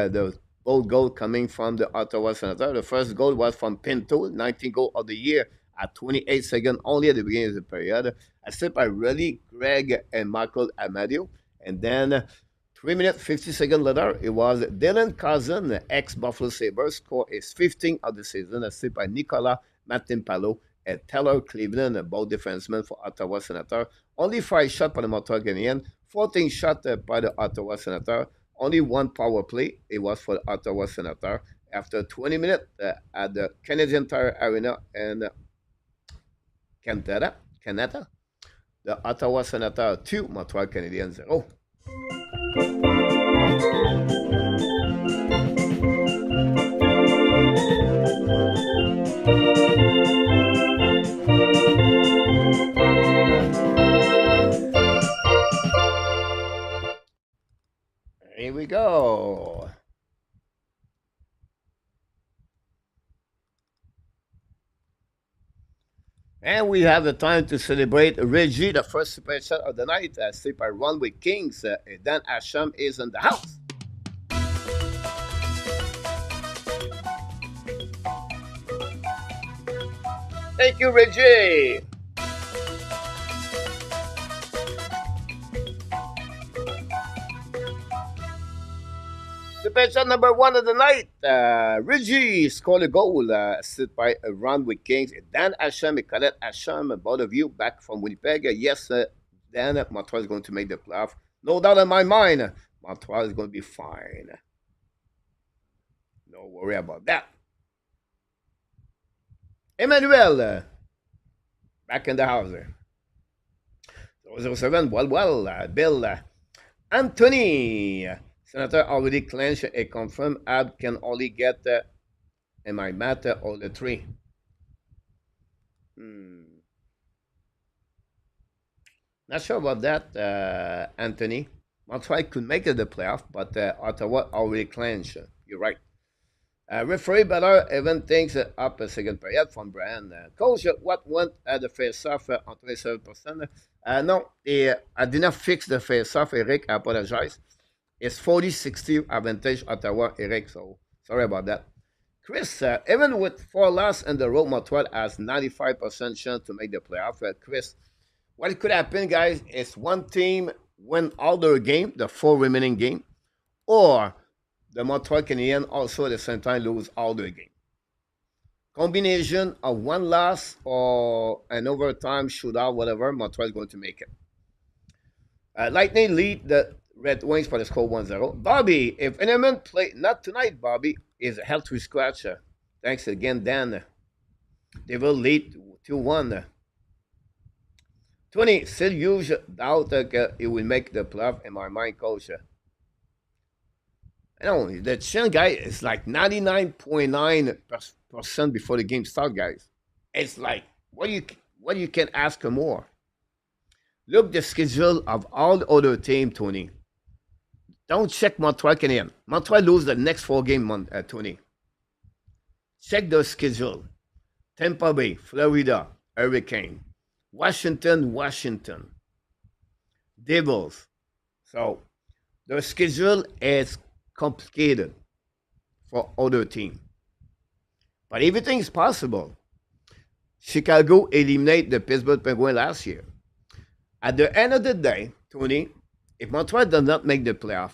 Speaker 1: Both goals coming from the Ottawa Senators. The first goal was from Pinto, 19th goal of the year at 28 seconds only at the beginning of the period. Assisted by Relly, Greg, and Michael Amadio. And then 3 minutes, 50 seconds later, it was Dylan Cousin, ex-Buffalo Sabres, scored his 15th of the season, assisted by Nicolas Martin Palo and Taylor Cleveland, both defensemen for Ottawa Senators. Only 5 shots by the Montreal Canadiens, 14 shots by the Ottawa Senators. Only 1 power play. It was for the Ottawa Senators. After 20 minutes at the Canadian Tire Arena in Canada, the Ottawa Senators 2, Montreal Canadiens 0. Here we go. And we have the time to celebrate Reggie, the first super chat of the night. Sleep by Run with Kings. Dan Asham is in the house. Thank you, Reggie. Super chat number 1 of the night. Reggie scored a goal. Assisted by a Run with Kings. Dan Asham and Colette Asham, both of you back from Winnipeg. Yes, Dan, Montreal is going to make the playoff. No doubt in my mind. Montreal is going to be fine. No worry about that. Emmanuel, back in the house. 007, well, Bill. Anthony, Senator already clinched a confirmed Ab can only get, am I matter, all the 3? Not sure about that, Anthony. Montreal could make it the playoff, but Ottawa already clinched. You're right. Referee better even thinks up a second period from Brian. Coach, what went at the face-off on 27%? No, I did not fix the face-off, Eric. I apologize. It's 40-60 advantage Ottawa, Eric. So sorry about that. Chris, even with 4 losses in the row, Montreal has 95% chance to make the playoff. Chris, What could happen, guys, is one team win all their game, the four remaining game, or the Montreal Canadiens also at the same time lose all their game. Combination of one loss or an overtime shootout, whatever, Montreal is going to make it. Lightning lead the Red Wings for the score 1-0. Bobby, if anyone play, not tonight, Bobby, is a healthy scratcher. Thanks again, Dan. They will lead 2-1. 20, still use doubt that it will make the playoff in my mind, coach. You know, the Chen guy is like 99.9% before the game starts, guys. It's like, what you can ask for more? Look the schedule of all the other team, Tony. Don't check Montreal Canadiens. Montreal lose the next four games, Tony. Check the schedule. Tampa Bay, Florida, Hurricane. Washington. Devils. So, the schedule is complicated for other team. But everything is possible. Chicago eliminated the Pittsburgh Penguins last year. At the end of the day, Tony, if Montreal does not make the playoff,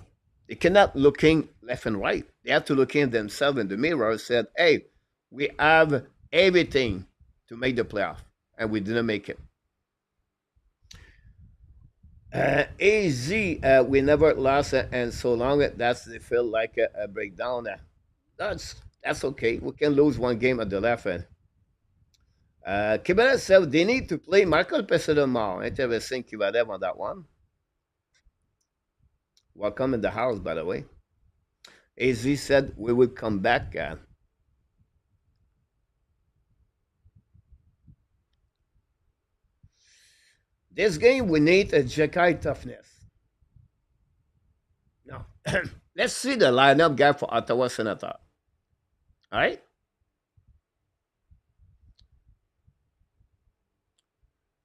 Speaker 1: they cannot looking left and right. They have to look in themselves in the mirror and said, hey, we have everything to make the playoff, and we didn't make it. AZ, we never lost and so long. That's they feel like a breakdown. That's okay. We can lose one game at the left end. Kibalev said they need to play Michael Pessoa. Interesting, Kibalev on that one. Welcome in the house, by the way. AZ said we will come back. This game, we need a Jekai toughness. Now, let's see the lineup guy for Ottawa Senators. All right?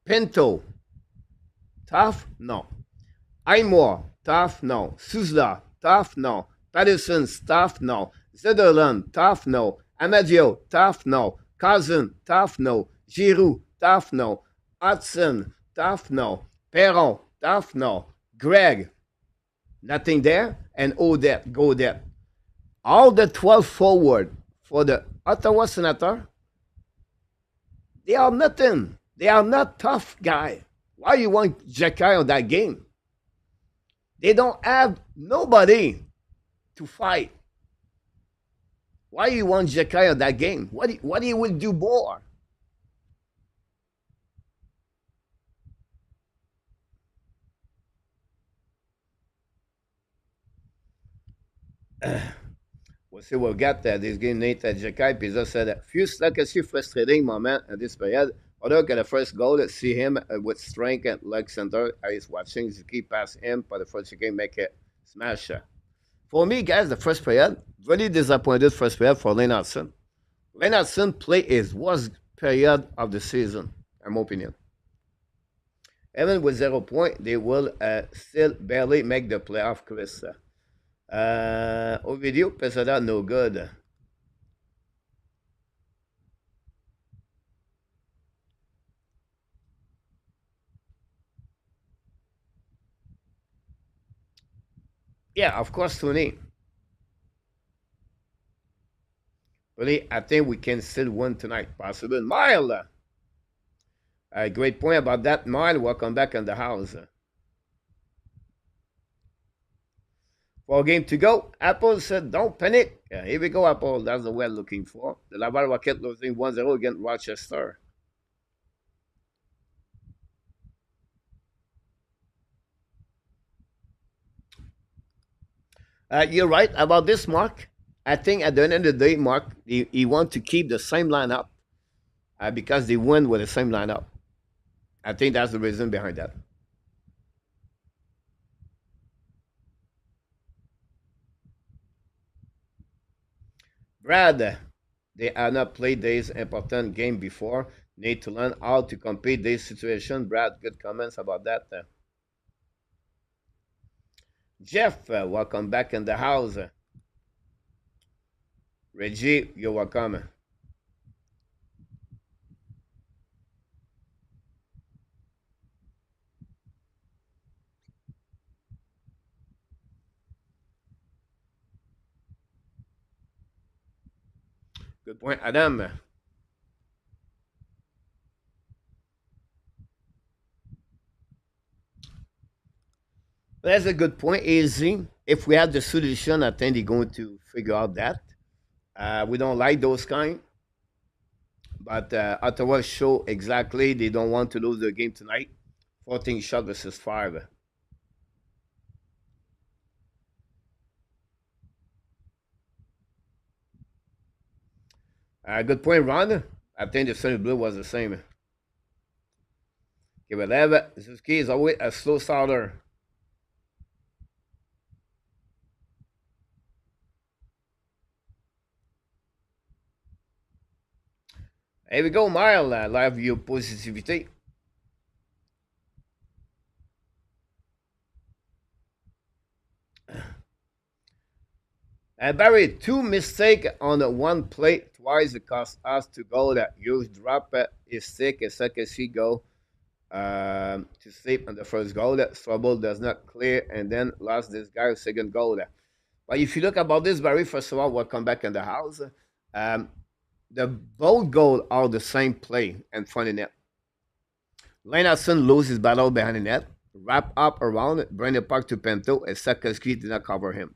Speaker 1: Pinto, tough? No. Aymor, tough? No. Souza, tough? No. Patterson, tough? No. Zederland, tough? No. Amadio, tough? No. Cousin, tough? No. Giroux, tough? No. Hudson, tough? No. Perron, tough? No. Greg, nothing there. And Odette, Godet. All the 12 forward for the Ottawa Senators, they are nothing. They are not tough guy. Why you want Jekai on that game? They don't have nobody to fight. Why you want Jekai on that game? What he will do more? We'll see we'll get this game Nate Jekai. Puis ça, c'est là que c'est frustrating moment at this period. Although the first goal, see him with strength at leg center. I was watching Suzuki pass him, but the first game make it smash. For me, guys, the first period, really disappointed first period for Lane Hudson. Lane Hudson play his worst period of the season, in my opinion. Even with 0 point, they will still barely make the playoff, Chris. Ovidio, Pesada, no good. Yeah, of course, Tony. Really, I think we can still win tonight. Possible. Mile. Great point about that, Mile. Welcome back in the house. 4 game to go. Apple said, don't panic. Here we go, Apple. That's the word looking for. The Laval Rocket losing 1-0 against Rochester. You're right about this, Mark. I think at the end of the day, Mark, he want to keep the same lineup because they win with the same lineup. I think that's the reason behind that. Brad, they have not played this important game before. Need to learn how to compete this situation. Brad, good comments about that. Jeff, welcome back in the house. Reggie, you're welcome. Good point, Adam. That's a good point, Easy. If we have the solution, I think they're going to figure out that. We don't like those kind, but Ottawa show exactly they don't want to lose the game tonight. 14 shot versus 5. Good point, Ron. I think the Sunny Blue was the same. Give it 11. Suzuki is always a slow starter. Here we go, Mile. Live view positivity. Barry, two mistake on one play twice it cost us to go. That huge drop is sick. A second she go to sleep on the first goal. That trouble does not clear and then lost this guy second goal. But if you look about this, Barry, first of all, we'll come back in the house. Um, the both goals are the same play in front of net. Lennartson loses battle behind the net, wrap up around, bring the puck to Pinto, and Sakoski did not cover him.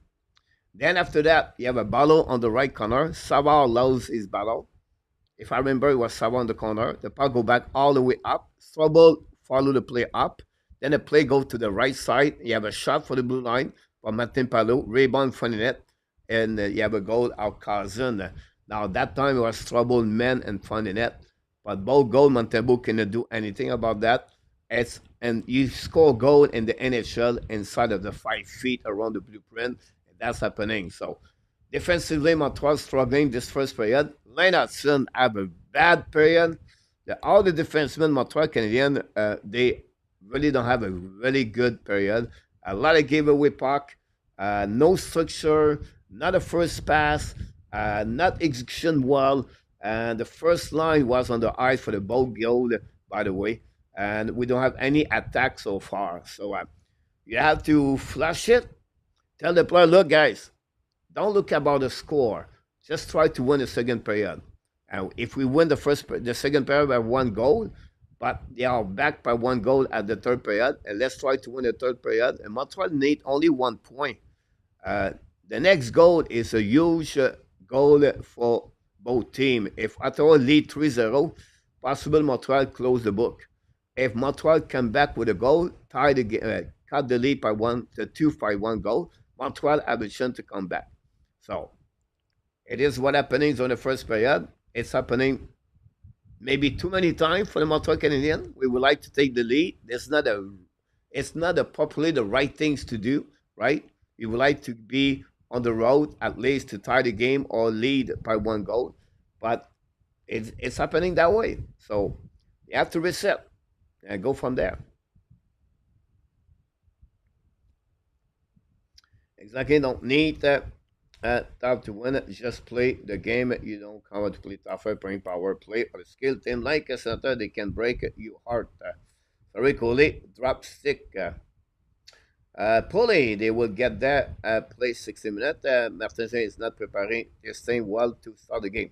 Speaker 1: Then after that, you have a battle on the right corner. Savard loses his battle. If I remember, it was Savard on the corner. The puck go back all the way up. Trouble follow the play up. Then the play go to the right side. You have a shot for the blue line from Martin Palou. Rebound front of net. And you have a goal out Cousin. Now, that time it was trouble men in front of net. But both goal, Montebo cannot do anything about that. And you score goal in the NHL inside of the 5 feet around the blueprint. That's happening. So defensively, Montreal struggling this first period. Lennartson have a bad period. All the defensemen, Montreal Canadiens, they really don't have a really good period. A lot of giveaway puck, no structure, not a first pass, not execution well. And the first line was on the ice for the boat goal, by the way. And we don't have any attack so far. So you have to flush it. Tell the player, look, guys, don't look about the score. Just try to win the second period. And if we win the second period by 1 goal, but they are back by 1 goal at the third period, and let's try to win the third period. And Montreal need only 1 point. The next goal is a huge goal for both teams. If Ottawa lead 3-0, possible Montreal close the book. If Montreal come back with a goal, cut the lead by 2 by 1 goal, Montreal have a chance to come back. So it is what happening on the first period. It's happening maybe too many times for the Montreal Canadiens. We would like to take the lead. It's not properly the right things to do, right? We would like to be on the road at least to tie the game or lead by 1 goal, but it's happening that way. So you have to reset and go from there. Exactly. Don't need that top to win it. Just play the game. You don't come to play tougher, playing power play or a skill team like a center. They can break you heart. Sorry, Coley. Drop stick. Pulley, they will get that. Play 60 minutes. Martin is not preparing his team well to start the game.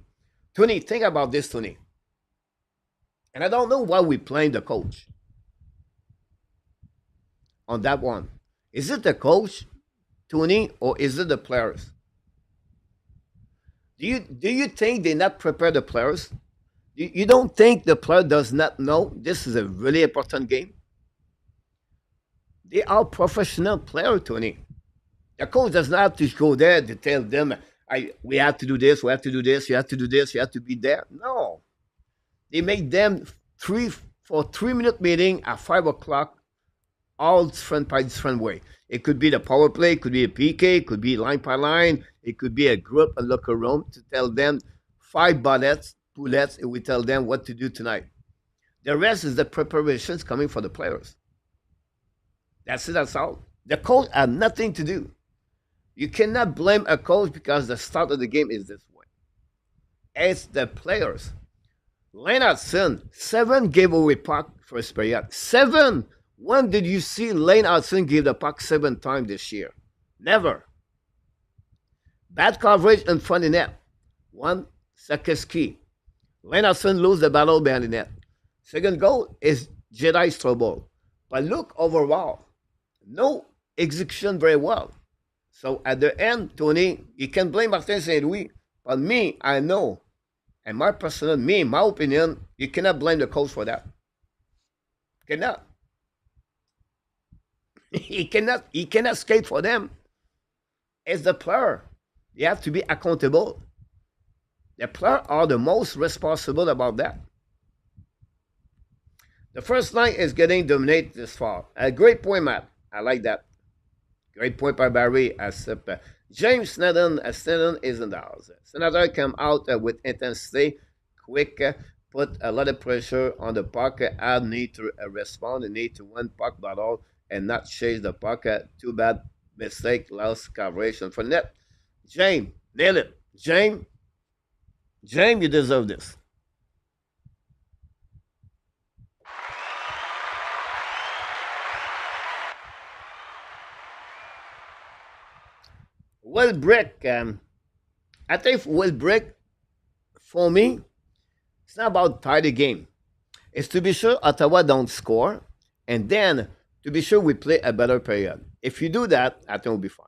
Speaker 1: Tony, think about this, Tony. And I don't know why we playing the coach on that one. Is it the coach, Tony, or is it the players? Do you think they not prepare the players? You don't think the player does not know this is a really important game? They are professional players, Tony. The coach does not have to go there to tell them, we have to do this, we have to do this, you have to do this, you have to be there. No. They make them 3-minute meeting at 5 o'clock, all different by different way. It could be the power play, it could be a PK, it could be line by line, it could be a group, a locker room to tell them 5 bullets, and we tell them what to do tonight. The rest is the preparations coming for the players. That's it, that's all. The coach had nothing to do. You cannot blame a coach because the start of the game is this way. It's the players. Lennartson, 7 gave away puck first period. 7! When did you see Lennartson give the puck 7 times this year? Never. Bad coverage in front of net. One, Sakiski. Lenarson lose the battle behind the net. Second goal is Jedi's trouble. But look overall, no execution very well. So at the end, Tony, you can blame Martin St. Louis. But me, I know, and my personal, me, my opinion, you cannot blame the coach for that. Cannot. He cannot skate for them. It's the player. They have to be accountable. The players are the most responsible about that. The first line is getting dominated this far. A great point, Matt. I like that. Great point by Barry. James Snedden is in the house. Senator come out with intensity, quick, put a lot of pressure on the puck. Add need to respond. They need to win puck battle and not chase the puck. Too bad mistake, lost coverage for net. James, nail it. James, you deserve this. Well, break. I think well break for me. It's not about tie the game. It's to be sure Ottawa don't score, and then to be sure we play a better period. If you do that, I think we'll be fine.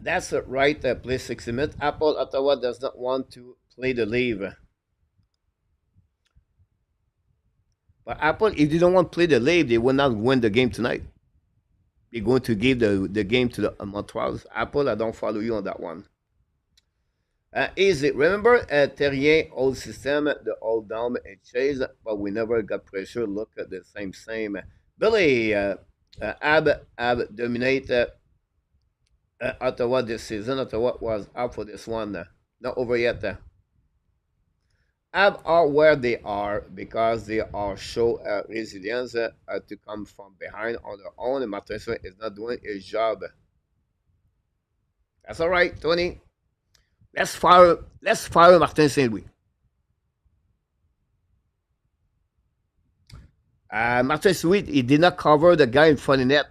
Speaker 1: That's it, right. Play 60 minutes. Apple Ottawa does not want to play the leave. But Apple, if they don't want to play the leave, they will not win the game tonight. They're going to give the game to the Montreal. Apple, I don't follow you on that one. Easy. Remember Terrien old system, the old down and chase, but we never got pressure. Look at the same. Billy, Ab dominate Ottawa this season. Ottawa was up for this one. Not over yet. Ab are where they are because they are show resilience to come from behind on their own. And Martinson is not doing his job. That's all right, Tony. Let's fire Martin Saint Louis. Martin Saint Louis, he did not cover the guy in front of the net.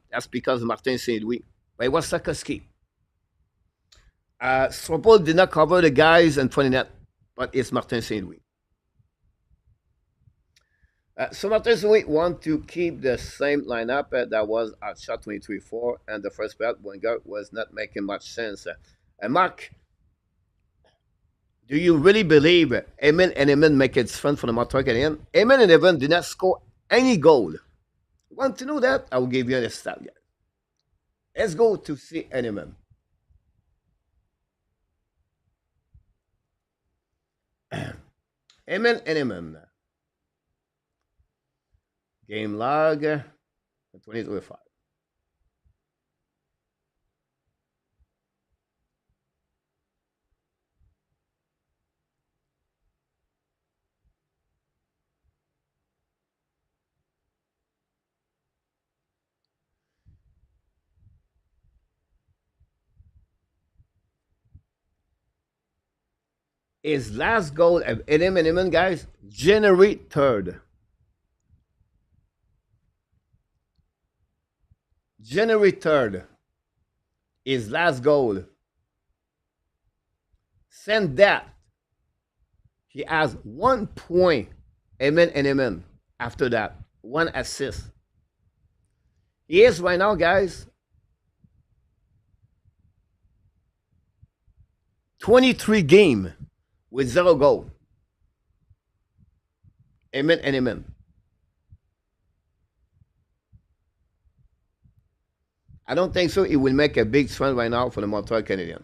Speaker 1: That's because of Martin Saint Louis. But it was Sakoski. Stropol did not cover the guys in front of the net, but it's Martin Saint Louis. So Martin Saint Louis want to keep the same lineup that was at shot 23-4, and the first bet Wenger was not making much sense. Mark, do you really believe Eamon and Eamon make it fun for the Montreal Canadiens? Eamon and Evan did not score any goal. Want to know that? I will give you a stat. Let's go to see Eamon. Eamon and Eamon. Game log 2025. His last goal of Eamon, guys, January 3rd. January 3rd. His last goal. Send that. He has 1 point. Amen and amen. After that, 1 assist. He is right now, guys, 23 game with 0 goal. Amen and amen. I don't think so. It will make a big trend right now for the Montreal Canadiens.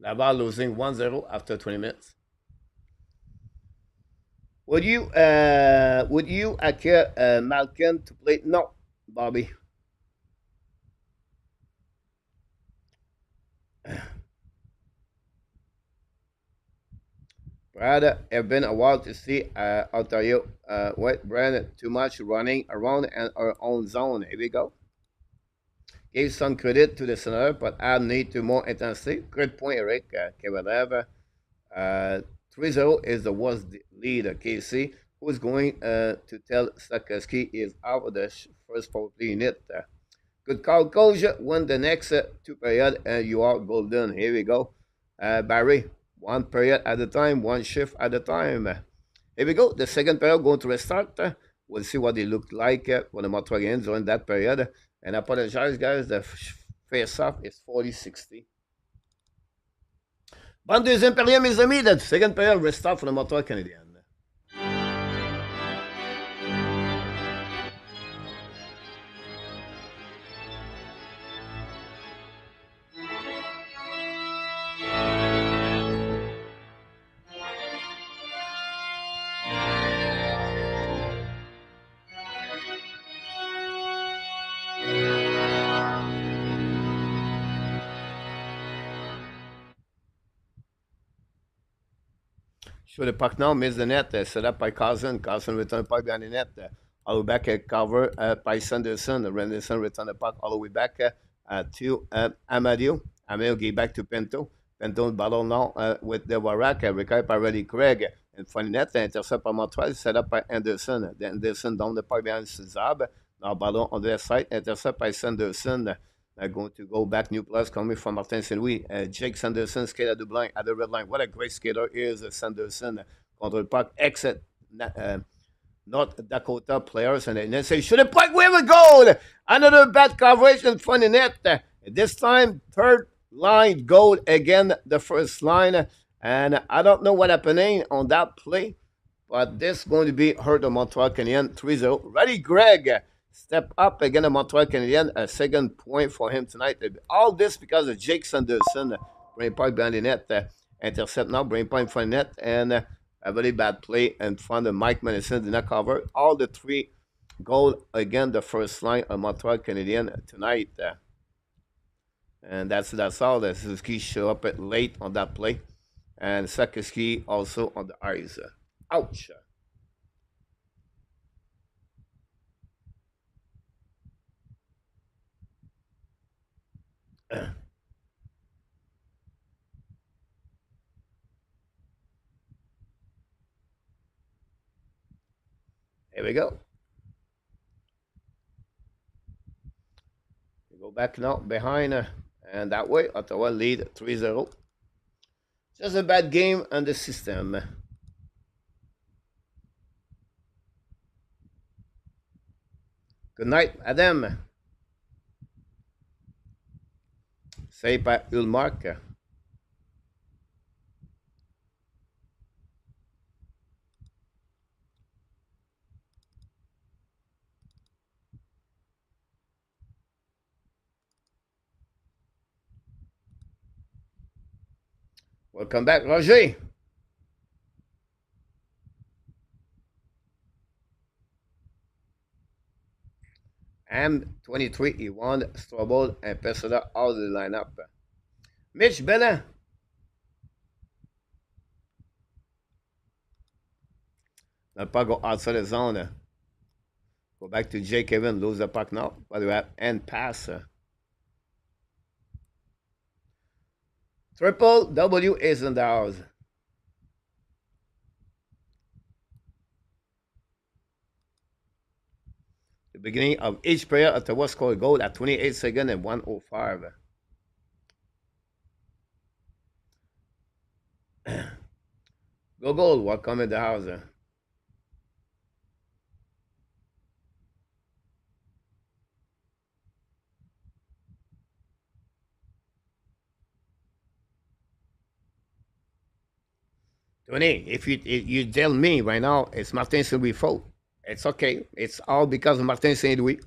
Speaker 1: Laval losing 1-0 after 20 minutes. Would you acquire Malkin to play? No, Bobby. Brad, it's been a while to see Ontario. What, Brad? Too much running around in our own zone. Here we go. Gave some credit to the Senator, but add need to more intensity. Good point, Eric. Kevalev. 3-0 is the worst lead. KC, who is going to tell Sakaski is out of the first power play unit. Good call, coach. Win the next two period, and you are golden. Here we go. Barry, one period at a time, one shift at a time. Here we go. The second period going to restart. We'll see what they look like when the Montreal Canadiens during that period. And I apologize, guys. The face-off is 40-60. Bonne deuxième période, mes amis. The second period restart for the Montreal Canadiens. Show the puck now, miss the net, set up by Carson. Carson return the puck behind the net. All the way back, cover by Sanderson. Sanderson return the puck all the way back to Amadio. Amadio gave back to Pinto. Pinto battle now with the Warak, recovered by Reddy Craig. In front of the net, intercept by Montreal, set up by Anderson. Then Anderson down the puck behind Zab. Now ballon on their side, intercept by Sanderson. Going to go back, new plus coming from Martin St. Louis. Jake Sanderson skate at the red line. What a great skater is Sanderson. Contre le puck, exit North Dakota players. And then say, shoot the puck, we have a goal. Another bad coverage in front of the net. This time, third line goal again, the first line. And I don't know what happening on that play, but this is going to be hurt the Montreal Canadiens 3-0. Ready, Greg. Step up again, the Montreal Canadiens. A second point for him tonight. All this because of Jake Sanderson. Brain point behind the net. Intercept now. Brain point in front of the net. And a very bad play in front of Mike Madison. Did not cover. All the three goals again, the first line of Montreal Canadiens tonight. And that's all. The Suzuki show up late on that play. And Sakaski also on the ice. Ouch. Here we go. We go back now behind, and that way Ottawa lead 3-0. Just a bad game on the system. Good night, Adam. Saved by Ulmark. Welcome back, Roger. M23, Iwan, Strobel, and Pessoda out of the lineup. Mitch Bella. Not puck go outside the zone. Go back to Jake Kevin, lose the puck now. But we have end pass. Triple W is in the house. The beginning of each player at the West score a goal at 28 seconds and 1:05. Go goal, welcome in the house. Tony, if you tell me right now it's Martin St. Louis' fault, it's okay. It's all because of Martin St. Louis.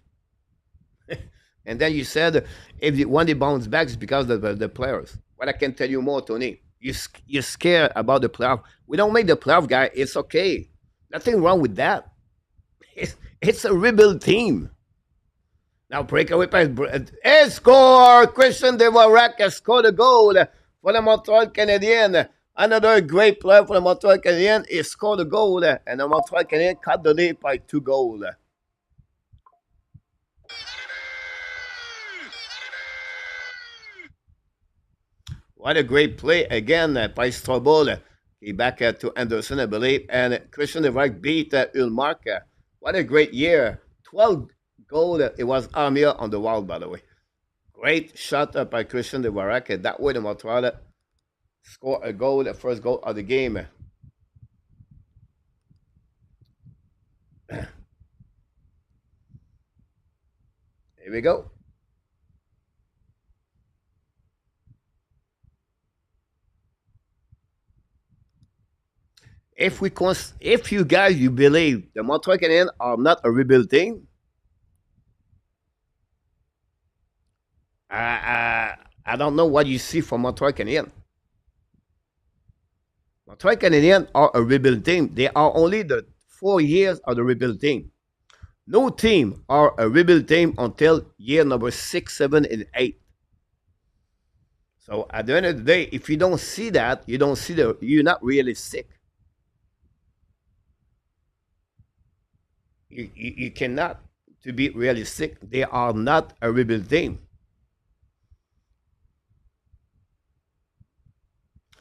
Speaker 1: And then you said if when they bounce back, it's because of the players. What I can tell you more, Tony, you're scared about the playoff. We don't make the playoff, guy. It's okay. Nothing wrong with that. It's a rebuild team. Now breakaway pass. Score! Christian Devorak has scored a goal for the Montreal Canadiens. Another great player for the Montreal Canadiens. He scored a goal, and the Montreal Canadiens cut the lead by 2 goals. What a great play again by Strobel. He back to Anderson, I believe, and Christian Devrak beat Ulmark. What a great year. 12 goal. It was Armia on the wall, by the way. Great shot by Christian Devrak. That way the Montreal score a goal, the first goal of the game. Here we go. If you guys you believe the Montreal Canadiens are not a rebuild team, I don't know what you see from Montreal Canadiens. Montreal Canadiens are a rebuild team. They are only the 4 years of the rebuild team. No team are a rebuild team until year number 6, 7, and 8. So at the end of the day, if you don't see that, you don't see you're not realistic. You cannot to be realistic. They are not a rebuild team.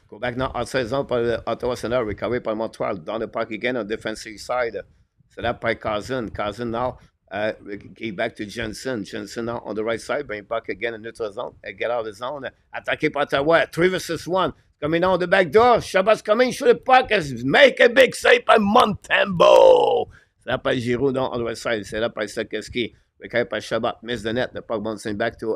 Speaker 1: Go back now outside zone par le Ottawa Senators, recovery par Montreal. Dans le parc again on defensive side. Set up by Cousin. Cousin now get back to Jensen. Jensen now on the right side. Bring back again in neutral zone. Get out of the zone. Attaqué par Ottawa. 3 versus 1. Coming down the back door. Shabbat's coming through the puck. Make a big save by Montembeault. Set up by Giroud on the right side. Set up by Sakeski. Recovery by Shabbat. Miss the net. The puck bouncing back to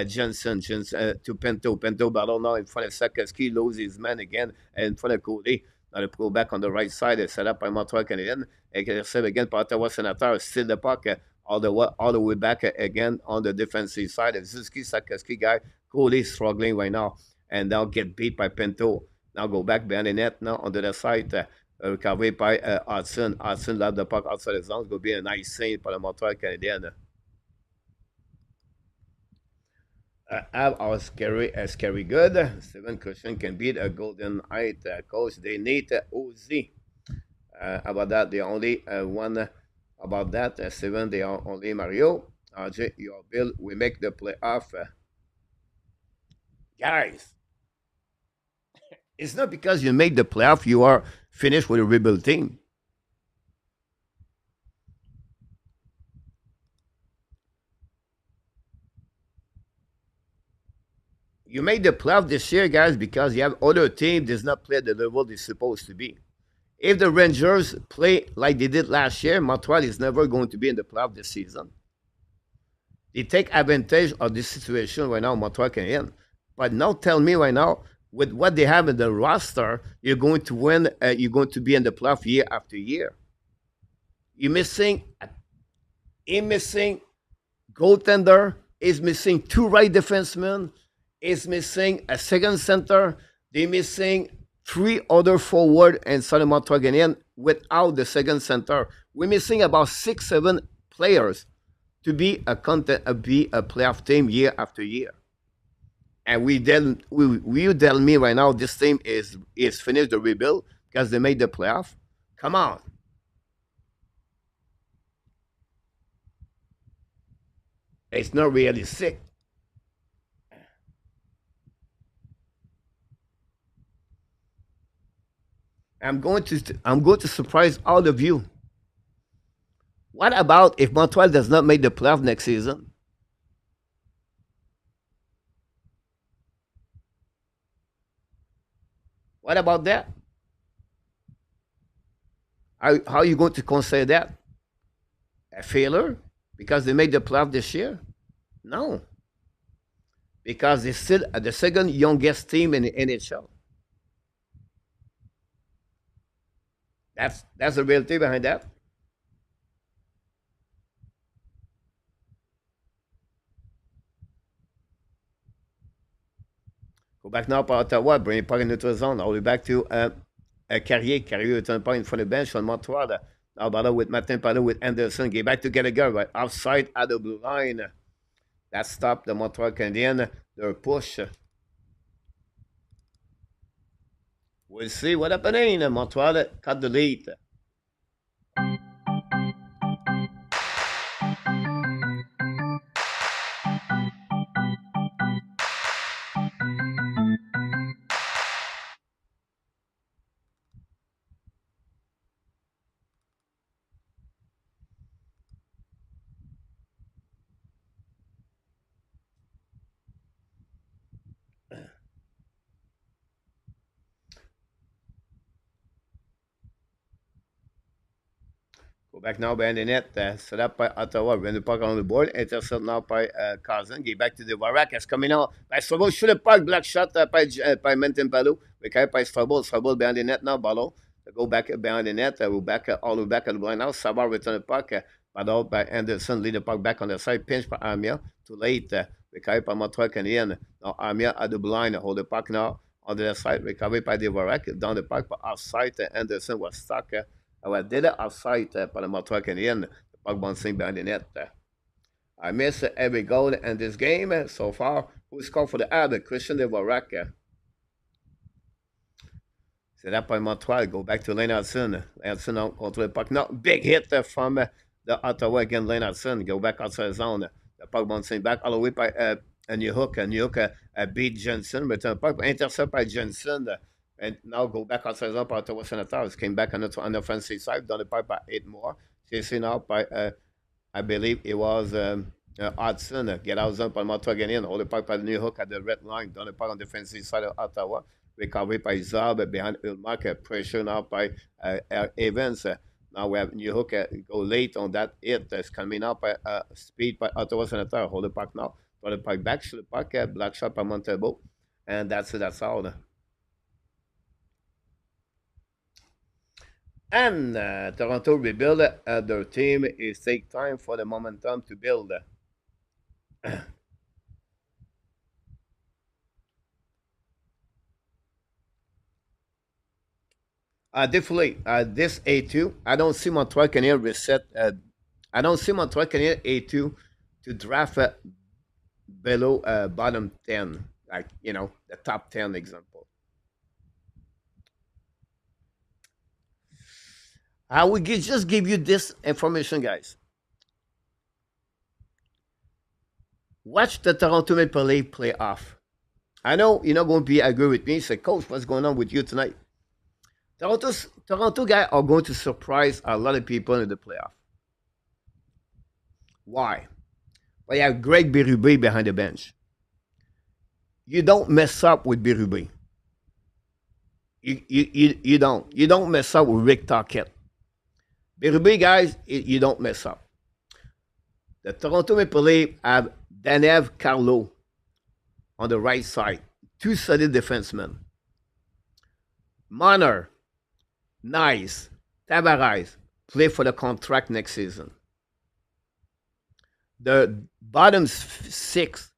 Speaker 1: Jensen to Pinto. Pinto battle now in front of Sakeski. Loses his man again in front of Cody. Now they pull back on the right side. Set up by Montreal Canadiens. Intercept again by Ottawa Senators. Still the puck all the way back again on the defensive side. Suzuki, Sakeski guy. Cody struggling right now. And now get beat by Pinto. Now go back behind the net now on the other side. Recovery by Hudson. Hudson left the puck outside the zone. It's going to be a nice save for the Montreal Canadiens. Have our scary good. 7 cushion can beat a golden height. Coach, they need OZ. About that, they only one about that. 7, they are only Mario. RJ, your bill, we make the playoff. Guys, it's not because you make the playoff, you are finished with a rebuild team. You made the playoff this year, guys, because you have other team does not play at the level they're supposed to be. If the Rangers play like they did last year, Montreal is never going to be in the playoff this season. They take advantage of this situation right now, Montreal Canadiens. But now tell me right now, with what they have in the roster, you're going to win. You're going to be in the playoff year after year. You're missing. He's missing goaltender. Is missing 2 right defensemen. Is missing a second center. They're missing 3 other forward and Southern Montreal Canadiens without the second center. We're missing about 6, 7 players to be a playoff team year after year. And you tell me right now this team is finished the rebuild because they made the playoff? Come on. It's not realistic. I'm going to surprise all of you. What about if Montreal does not make the playoff next season? What about that? How are you going to consider that? A failure? Because they made the playoff this year? No. Because they're still the second youngest team in the NHL. That's the reality behind that. Go back now par Ottawa, bring pas une autre zone. All the way back to Carrier. Carrier est un pas in front of the bench on Montreal. Now battle with Martin Pardo with Anderson. Get back to Gallagher, right? Outside at the blue line. That stopped the Montreal Canadiens. Their push. We'll see what happening. Montreal cut the lead. Go back now behind the net. Set up by Ottawa. When the puck on the board. Intercept now by Cousin. Get back to the Varacas. Coming out by Strobel. Shoot the puck. Black shot by Menton Palo. We carry by Strobel. Strobel behind the net now. Ballon. Go back behind the net. We're back all the way back at the blind now. Savard return the puck. Ballon by Anderson. Lead the puck back on the side. Pinch by Armia. Too late. We carry by Montreal Canadiens. Now Armia at the blind. Hold the puck now on the side. Recovered by the Varak. Down the puck. But offside. Anderson was stuck. I did it outside par le Montreal Canadiens. The puck bouncing behind the net. I miss every goal in this game so far. Who scored for the Habs? Christian Dvorak. C'est là par Montreal. Go back to Leonardson. Leonardson on contre le puck. No, big hit from the Ottawa against Leonardson. Go back outside the zone. The puck bouncing back all the way by a New Hook. A New Hook beat Jensen. Return the puck. Intercept by Jensen. And now go back outside the zone by Ottawa Senators. Came back on the offensive side. Done the puck by 8 more. Chasing out by, I believe it was Hudson. Get out zone by Montreal again. Hold the puck by the New Hook at the red line. Done the puck on the defensive side of Ottawa. Recovery by Zab behind Ulmark. Pressure now by Evans. Now we have New Hook go late on that hit. It's coming up by speed by Ottawa Senators. Hold the puck now. Throw the puck back. Shoot the puck. Black shot by Montebo. And that's it. That's all. And Toronto rebuild their team. It take time for the momentum to build. Definitely, this A2, I don't see Montreal Canadiens reset. I don't see Montreal Canadiens A2 to draft below bottom 10, like, the top 10 example. I will just give you this information, guys. Watch the Toronto Maple Leafs playoff. I know you're not going to be agree with me. Say, Coach, what's going on with you tonight? Toronto guys are going to surprise a lot of people in the playoff. Why? Well, you have Greg Berube behind the bench. You don't mess up with Berube. You don't. You don't mess up with Rick Tocchet. Berube, guys, you don't mess up. The Toronto Maple Leafs have Danev Carlo on the right side. 2 solid defensemen. Marner, Nice, Tavares play for the contract next season. The bottom 6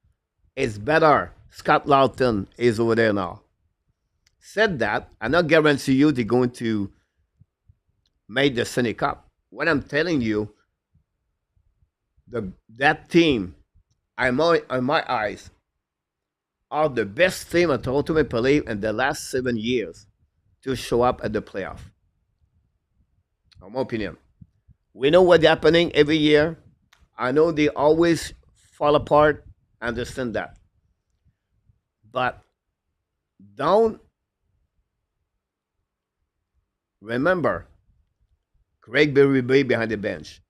Speaker 1: is better. Scott Laughton is over there now. Said that, I not guarantee you they're going to make the Stanley Cup. What I'm telling you, that team, in my eyes, are the best team at Toronto Maple Leafs in the last 7 years to show up at the playoff. In my opinion. We know what's happening every year. I know they always fall apart. I understand that. But don't remember Craig Berube behind the bench.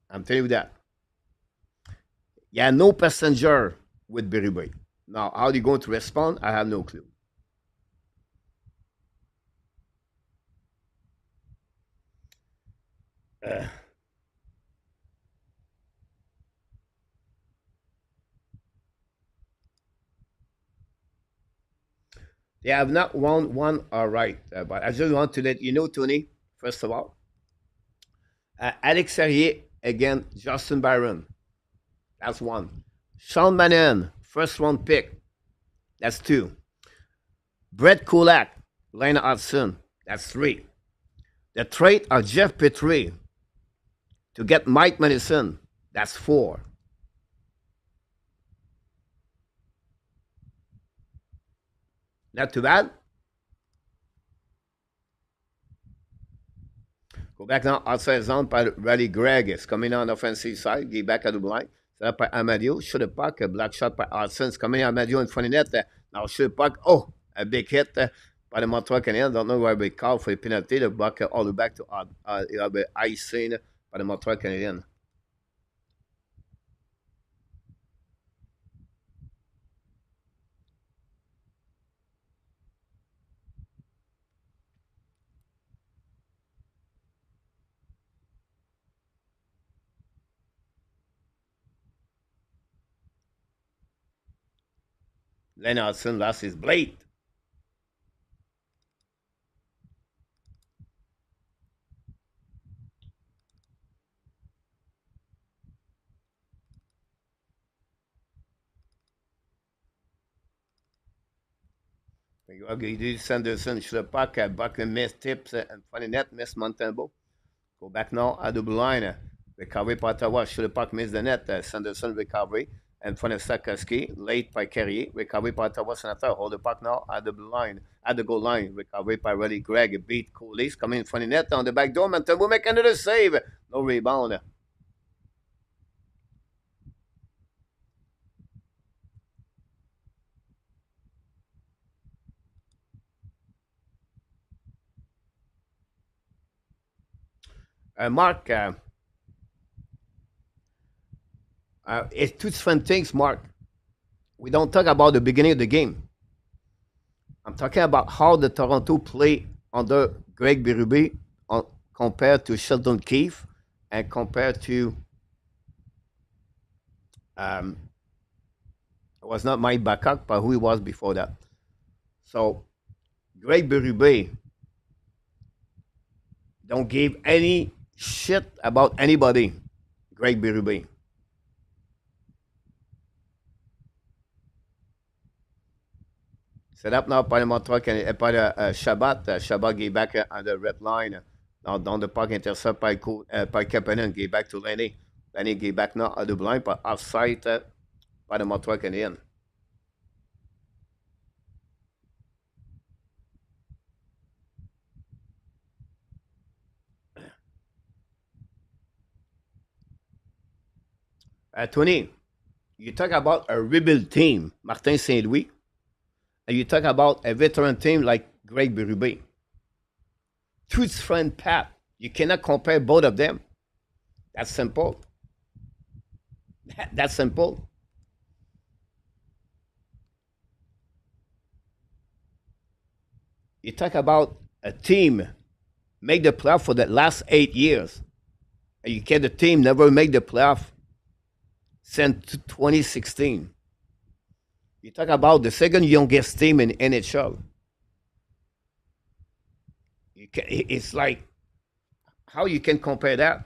Speaker 1: I'm telling you that. Yeah, no passenger with Berube. Now, how are you going to respond? I have no clue. They have not won one, all right. But I just want to let you know, Tony, first of all, Alex Serrier against Justin Byron. That's 1. Sean Mannion, first round pick. That's 2. Brett Kulak, Lena Hudson. That's 3. The trade of Jeff Petrie to get Mike Madison. That's 4. Not too bad. Go back now, outside zone par Rally Greg. C'est coming on offensive side. Get back à double line. C'est là par Amadio. Shoot the puck. Black shot par Hudson. C'est coming Amadio in front of net. Now shoot the puck. Oh, a big hit by the Montreal Canadiens. Don't know why we call for the penalty. The puck all the way back to icing by the Montreal Canadiens. Len Hudson lost his blade. Il dit Sanderson, je ne sais pas que Buck miss tips in front of net, miss Montembeau. Go back now à double line. Recovery par Ottawa, je ne sais pas que miss the net. Sanderson recovery. In front of Sakaski, late by Carrier. Recovery by Ottawa Senators. Hold the puck now at the line, at the goal line. Recovery by Reddy Greg. Beat Coolies. Coming in front of net on the back door. Montembeau make another save. No rebound. Mark, it's two different things, Mark. We don't talk about the beginning of the game. I'm talking about how the Toronto play under Greg Berube compared to Sheldon Keefe and compared to it was not Mike Babcock, but who he was before that. So Greg Berube don't give any shit about anybody. Greg Berube. Set up now par le Montreal Canadien, par Shabbat. Shabbat gave back on the red line. Dans le puck intercept par Kapanen, gave back to Lenny. Lenny gave back now à double line par offside par le Montreal Canadien. Tony, you talk about a rebuild team, Martin Saint Louis, and you talk about a veteran team like Greg Berube. Two different paths. You cannot compare both of them. That's simple. That's simple. You talk about a team make the playoff for the last 8 years, and you get the team never make the playoff since 2016. You talk about the second youngest team in NHL. It's like how you can compare that.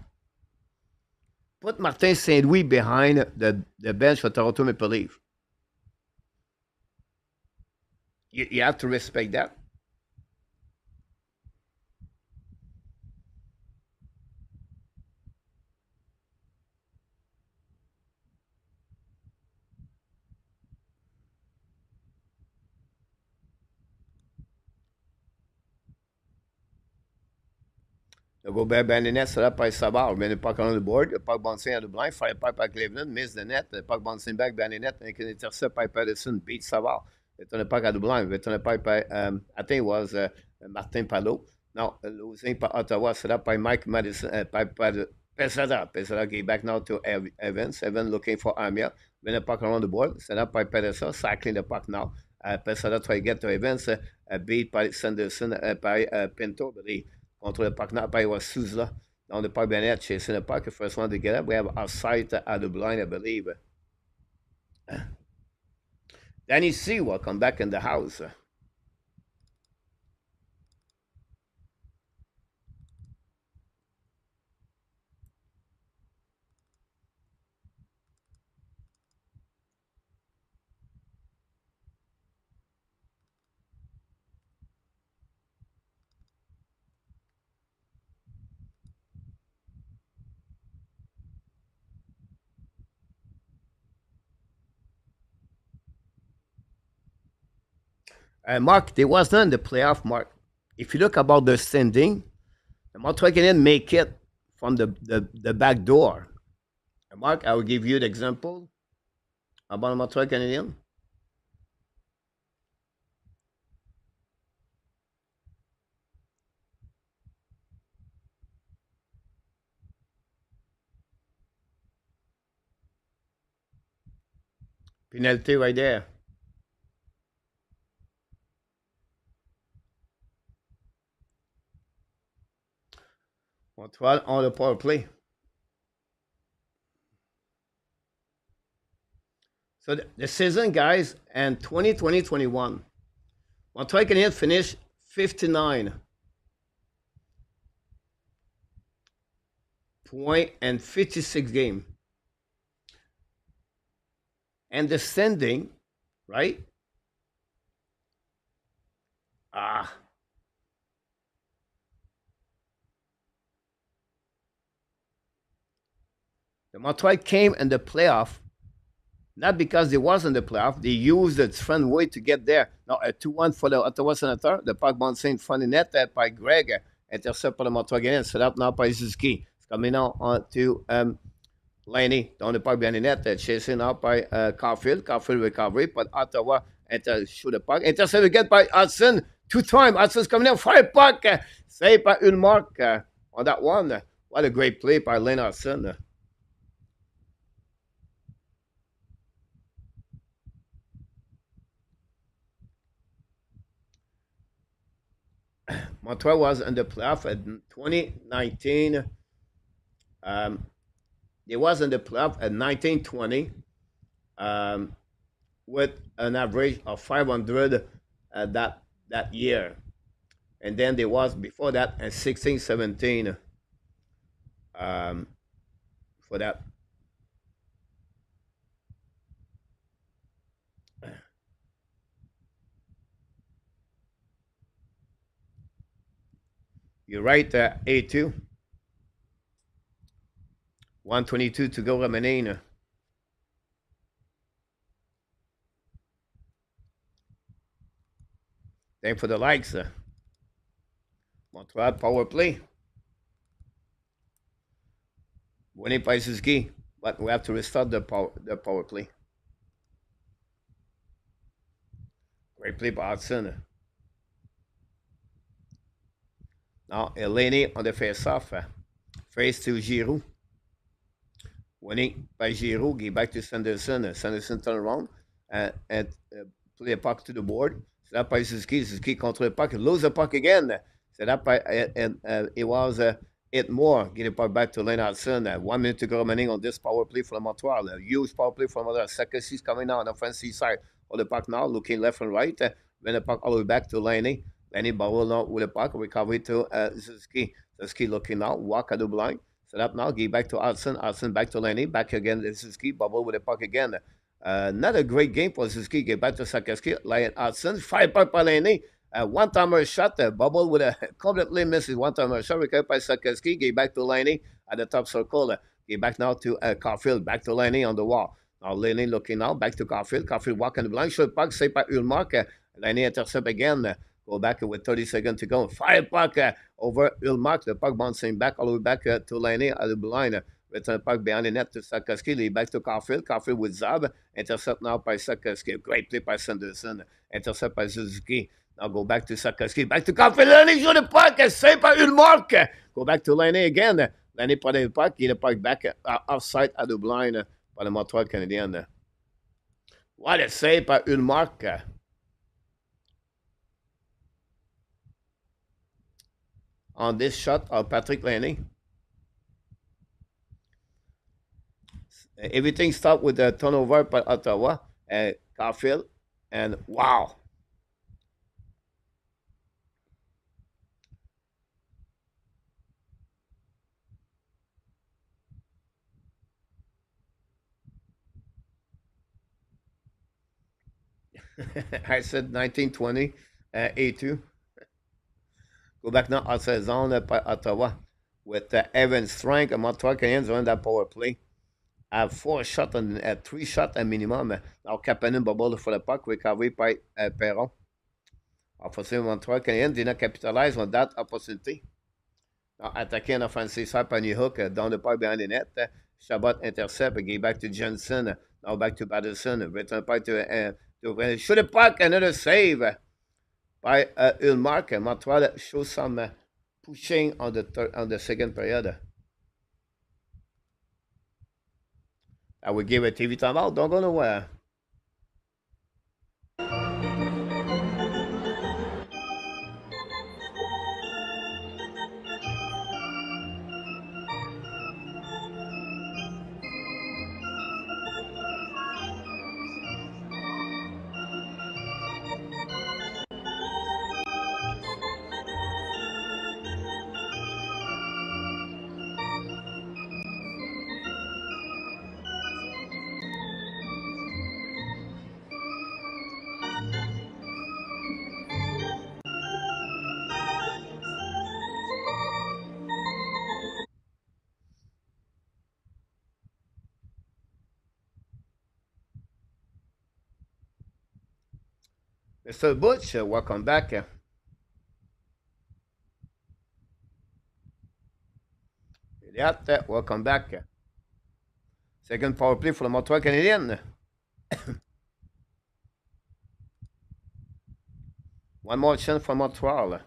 Speaker 1: Put Martin Saint Louis behind the bench for Toronto Maple Leafs. You have to respect that. Le Gobert Bandinette sera par Savard, mais le puck on the board, le puck bouncing à the blind, fire pipe par Cleveland, miss the net, le puck bouncing back Bandinette, avec un intercept par Patterson, beat Savard. Return the puck à the blind, return the puck by, I think it was Martin Palot. No, losing par Ottawa, sera by Mike Madison, by Pesada. Pesada gave back now to Evans. Evans looking for Amir. When the puck around the board, set up by Pedersen, cycling the puck now. Pesada try to get to Evans, beat by Sanderson, by Pinto, but he contre le puck now by was Souza. Dans le puck Bennett chasing the puck. The first one to get up. We have outside at the blind, I believe. Danny C will come back in the house. Mark, there was not in the playoff, Mark. If you look about the standing, The Montreal Canadiens make it from the back door. And Mark, I will give you the example about the Montreal Canadiens. Penalty right there. Montreal on the power play. So the season, guys, and 2020-21, Montreal Canadiens finished 59 point and 56 game. And the standing, right? Ah, the Montreal came in the playoff, not because they was in the playoff. They used a different way to get there. Now, a 2-1 for the Ottawa Senators. The puck bouncing in front of net by Greg. Intercept par le Montreal Canadiens. Set up now by Suzuki. C'est coming now on to Laney. Dans le puck bien les net. Chasing out by Caulfield. Caulfield recovery. But Ottawa shoot the puck. Intercept again by Hudson. Two-time. Hudson's coming out. Fire puck. Saved by Ulmark on that one. What a great play by Lane Hudson. Montreal was in the playoff in 2019. They was in the playoff at 1920 with an average of 500 that year. And then there was before that in 16-17 for that. You're right, A2. 122 to go remaining. Thank for the likes. Montreal power play. Winning by Suzuki, but we have to restart the power play. Great play by Hudson. Now, Eleni on the face-off. Face to Giroux. Winning by Giroux. Give back to Sanderson. Sanderson turn around and play the puck to the board. Set up by Suzuki. Suzuki contre the puck. Lose the puck again. Set up by, it was it more. Get the puck back to Lane Hudson. 1 minute to go remaining on this power play from Montreal. A huge power play from the second. She's coming now on the offensive side of the puck now. Looking left and right. When the puck all the way back to Laney. Lenny Bowell now with the puck, recovery to Suzuki. Suzuki looking now, walk at the blind. Set up now, give back to Hudson. Hudson back to Lenny, back again to Suzuki. Bubble with the puck again. Not a great game for Suzuki. Get back to Sakaski. Lion Hudson, 5 puck by Lenny. One-timer shot. Bubble with a completely misses one-timer shot. Recovered by Sakaski. Get back to Lenny at the top circle. Get back now to Caulfield. Back to Lenny on the wall. Now Lenny looking now, back to Caulfield. Caulfield walking the blind. Short puck, saved by Ulmark. Lenny intercept again. Go back with 30 seconds to go. Fire puck over Ulmark. The puck bouncing back all the way back to Laney at the blind. Return puck behind the net to Sakaski. Lead back to Caulfield. Caulfield with Zab. Intercept now by Sakaski. Great play by Sanderson. Intercept by Suzuki. Now go back to Sakaski. Back to Caulfield. Laney shoot the puck. Saved by Ulmark. Go back to Laney again. Laney prend the puck. Get the puck back offside at the blind by the Montreal Canadiens. What a save by Ulmark. On this shot of Patrick Laney. Everything stopped with the turnover by Ottawa, Caulfield, and wow. I said 1920, A2. Go back now outside zone by Ottawa with Evans, Frank, and Montreal Canadiens on that power play. Have 4 shots and 3 shots at minimum. Now Kapanen bubble for the puck, recovery by Perron. Unfortunately, Montreal Canadiens did not capitalize on that opportunity. Attaqué en offensive side par Hook down the park behind the net. Chabot intercept, gave back to Johnson. Now back to Patterson. Return back to shoot the puck. Another save by Ulmark. Montreal show some pushing on the second period. I will give a TV timeout. Don't go nowhere. Mr. Butch, welcome back. Elliot, welcome back. Second power play for the Montreal Canadiens. One more chance for Montreal.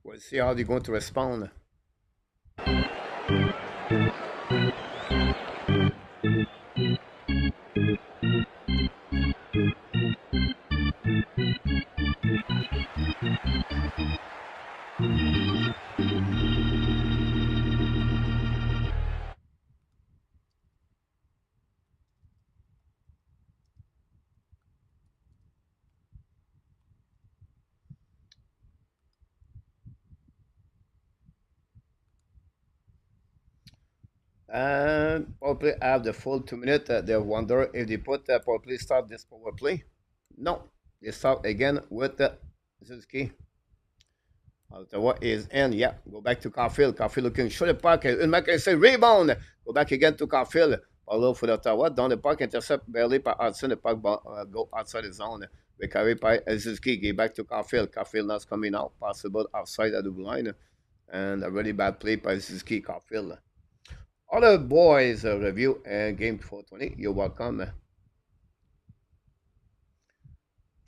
Speaker 1: We'll see how they're going to respond. And power play have the full 2 minutes. They wonder if they put power play start this power play. No, they start again with Suzuki. Ottawa is in. Yeah, go back to Caulfield. Caulfield looking short the puck. Ulmark say rebound. Go back again to Caulfield. Follow for Ottawa. Down the puck. Intercept barely by Hudson. The puck go outside the zone. Recovery by Suzuki. Get back to Caulfield. Caulfield now coming out. Possible outside of the line. And a really bad play by Suzuki. Caulfield. Other boys review game 420. You're welcome.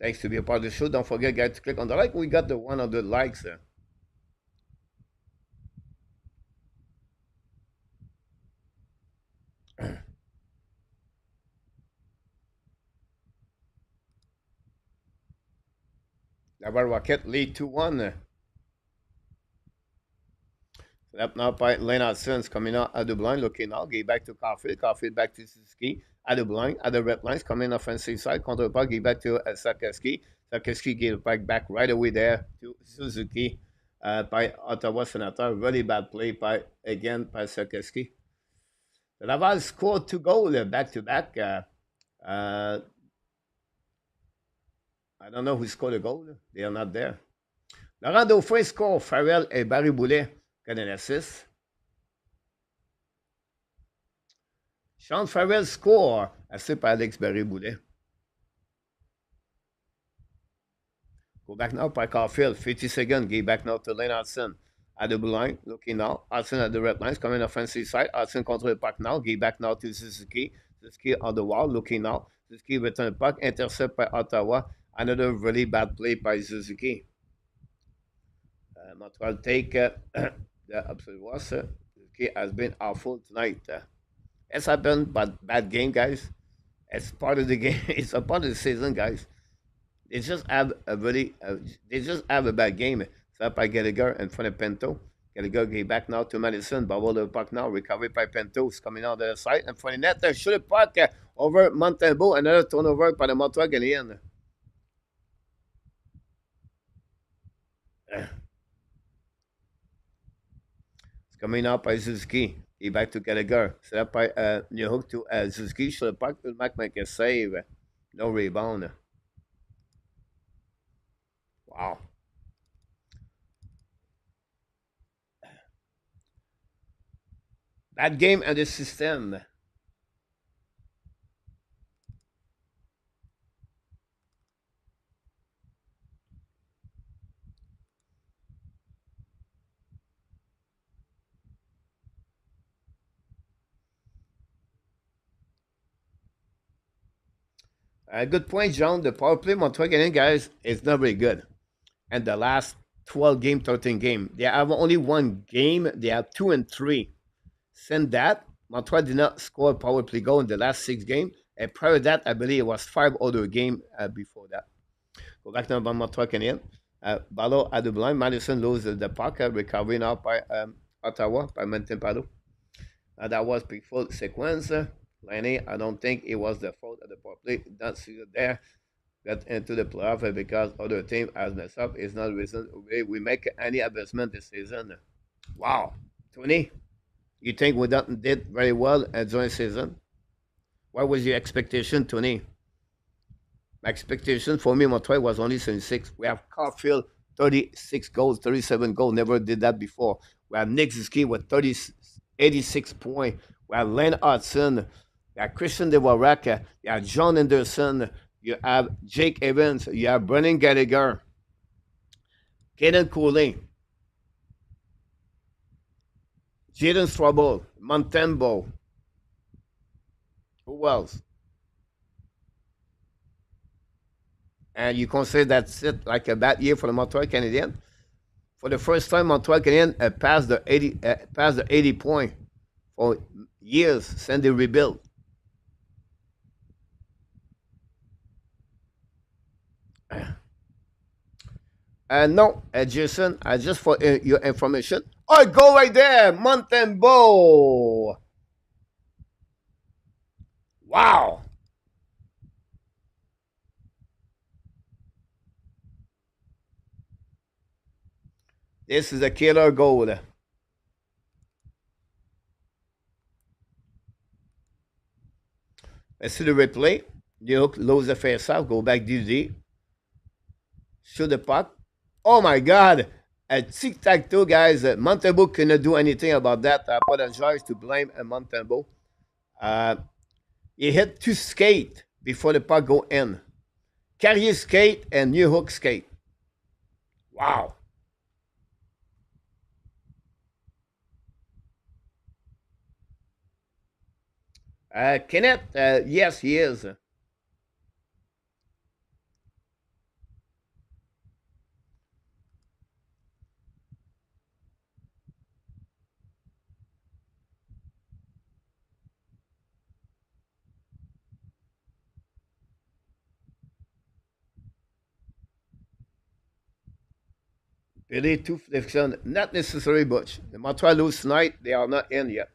Speaker 1: Thanks to be a part of the show. Don't forget, guys, to click on the like. We got the 100 likes. Laval Rocket lead 2-1. Up now by Leonard Sens coming out at the blind, looking out, get back to Caulfield, Caulfield back to Suzuki, at the blind, at the red lines, coming offensive side, counter puck, get back to Sakeski, Sakeski get back right away there to Suzuki by Ottawa Senators, really bad play again by Sakeski. Laval scored 2 goals back to back. I don't know who scored the goal, they are not there. Laurent Dauphin score, Farrell et Barry Boulet. Got an assist. Sean Farrell score. Assist par Alex Barré-Boulet. Go back now by Caulfield. 50 seconds. Get back now to Lane Hudson. At the blue line. Looking now. Hudson at the red lines. Coming offensive side. Hudson control the puck now. Get back now to Suzuki. Suzuki on the wall. Looking now. Suzuki return the puck. Intercept by Ottawa. Another really bad play by Suzuki. Montreal take the Observer Suzuki has been awful tonight. It's happened, but bad game, guys. It's part of the game. It's a part of the season, guys. They just have a bad game. Set by Gallagher in front of Pinto. Gallagher get back now to Madison. Bubble the puck now. Recovered by Pinto. It's coming out the other side. In front of net. Shoot the puck over Montembeau. Another turnover by the Montreal Canadiens. Coming up by Suzuki. He back to Gallagher. Set up by new hook to Suzuki. Sur le puck, le Mac make a save. No rebound. Wow. That game and the system. Good point, John. The power play Montreal Canadiens, guys, is not very good. And the last 12 game, 13 game, they have only one game. They have 2-3. Since that, Montreal did not score a power play goal in the last 6 games. And prior to that, I believe it was 5 other games before that. Go back to Montreal Canadiens. Ballot at the blind. Madison loses the puck. Recovery now by Ottawa, by Montempado. That was big full sequence. Lenny, I don't think it was the fault of the power play. Not see it there. Got into the playoff because other team has messed up. It's not the reason we make any investment this season. Wow. Tony, you think we did very well during the season? What was your expectation, Tony? My expectation for me, Montreal was only 76. We have Caulfield, 36 goals, 37 goals. Never did that before. We have Nick Suzuki with 86 points. We have Len Hudson. You have Christian DeWaraka. You have John Anderson. You have Jake Evans. You have Brennan Gallagher. Caden Cooley. Jaden Strobel. Montembo. Who else? And you consider that's it, like a bad year for the Montreal Canadiens. For the first time, Montreal Canadiens passed the 80 point for years since they rebuilt. No, Jason, just for your information. Oh, go right there, Montembeau. Wow. This is a killer goal. Let's see the replay. New Hook loses the face off, go back DD. Shoot the puck. Oh my God! A tic-tac-toe, guys. Montembeau couldn't do anything about that. I apologize to blame Montembeau. He hit 2 skate before the puck go in. Carrier skate and New Hook skate. Wow. Kenneth, yes, he is. Really, 2 flexion, not necessary, but the Montreal lose tonight. They are not in yet.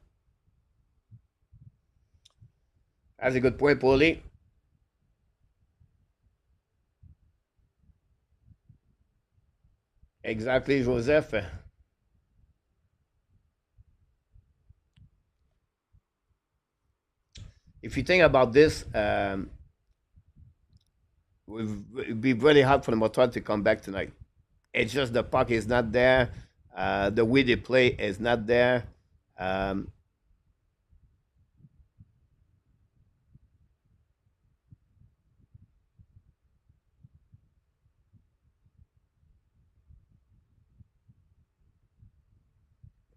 Speaker 1: That's a good point, Paulie. Exactly, Joseph. If you think about this, it would be really hard for the Montreal to come back tonight. It's just the puck is not there. The way they play is not there.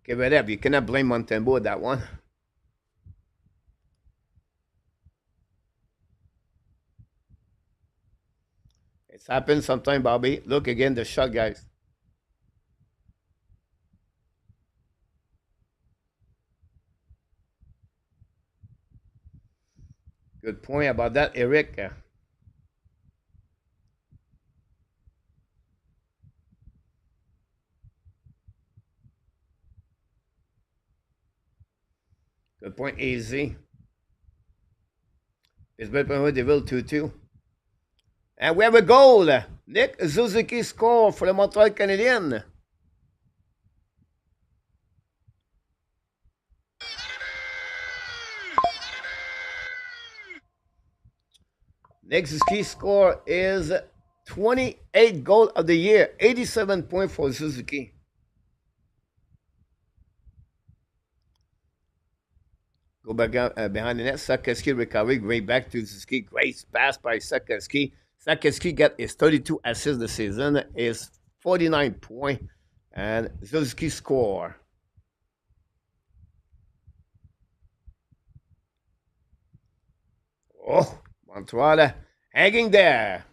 Speaker 1: Okay, whatever. You cannot blame Montembeau at that one. It's happened sometime, Bobby. Look again, the shot, guys. Good point about that, Eric. Good point, easy. Pittsburgh Penguins Devil 2-2. And we have a goal. Nick Suzuki score for the Montreal Canadiens. Next Suzuki score is 28 goal of the year, 87 points for Suzuki. Go back behind the net. Sakeski recovery. Great back to Suzuki. Great pass by Sakeski. Sakeski got his 32 assists this season. Is 49 points. And Suzuki score. Oh, Montreal hanging there.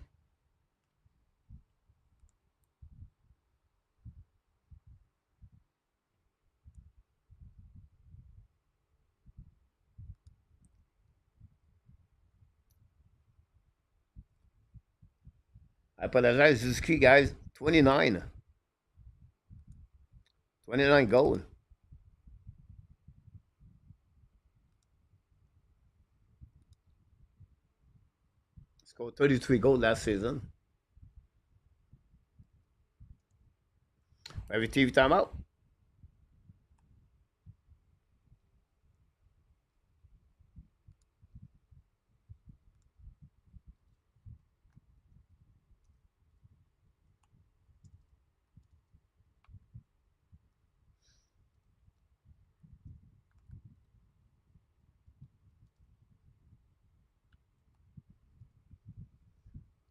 Speaker 1: I apologize, Suzuki guys. 29. 29 goal. Scored 33 goals last season. Every TV timeout.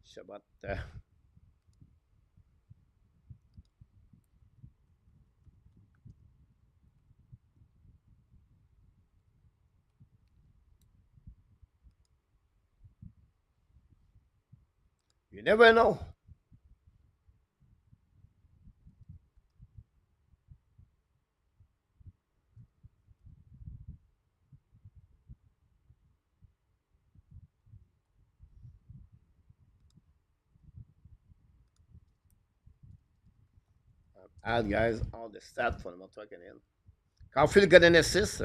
Speaker 1: Shabbat. You never know. Add guys all the stats for the Montreal Canadiens. Caulfield got an assist.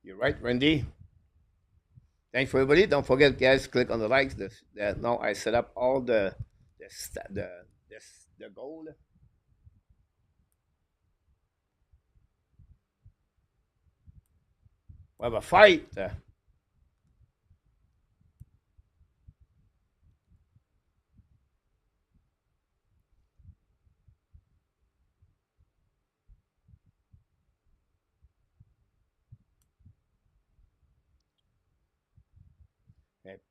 Speaker 1: You're right, Randy. Thanks for everybody. Don't forget, guys, click on the likes. Now I set up all the goal. We have a fight.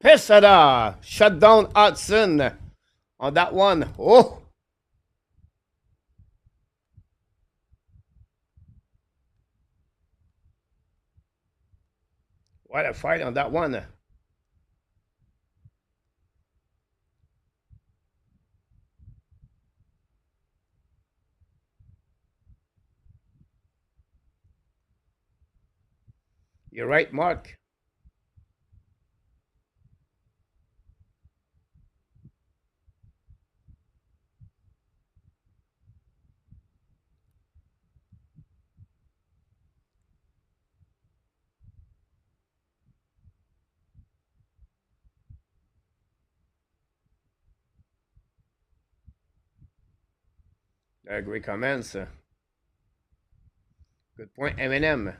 Speaker 1: Pesada shut down Hudson on that one. Oh, what a fight on that one. You're right, Mark. Great comments. Good point, Eminem.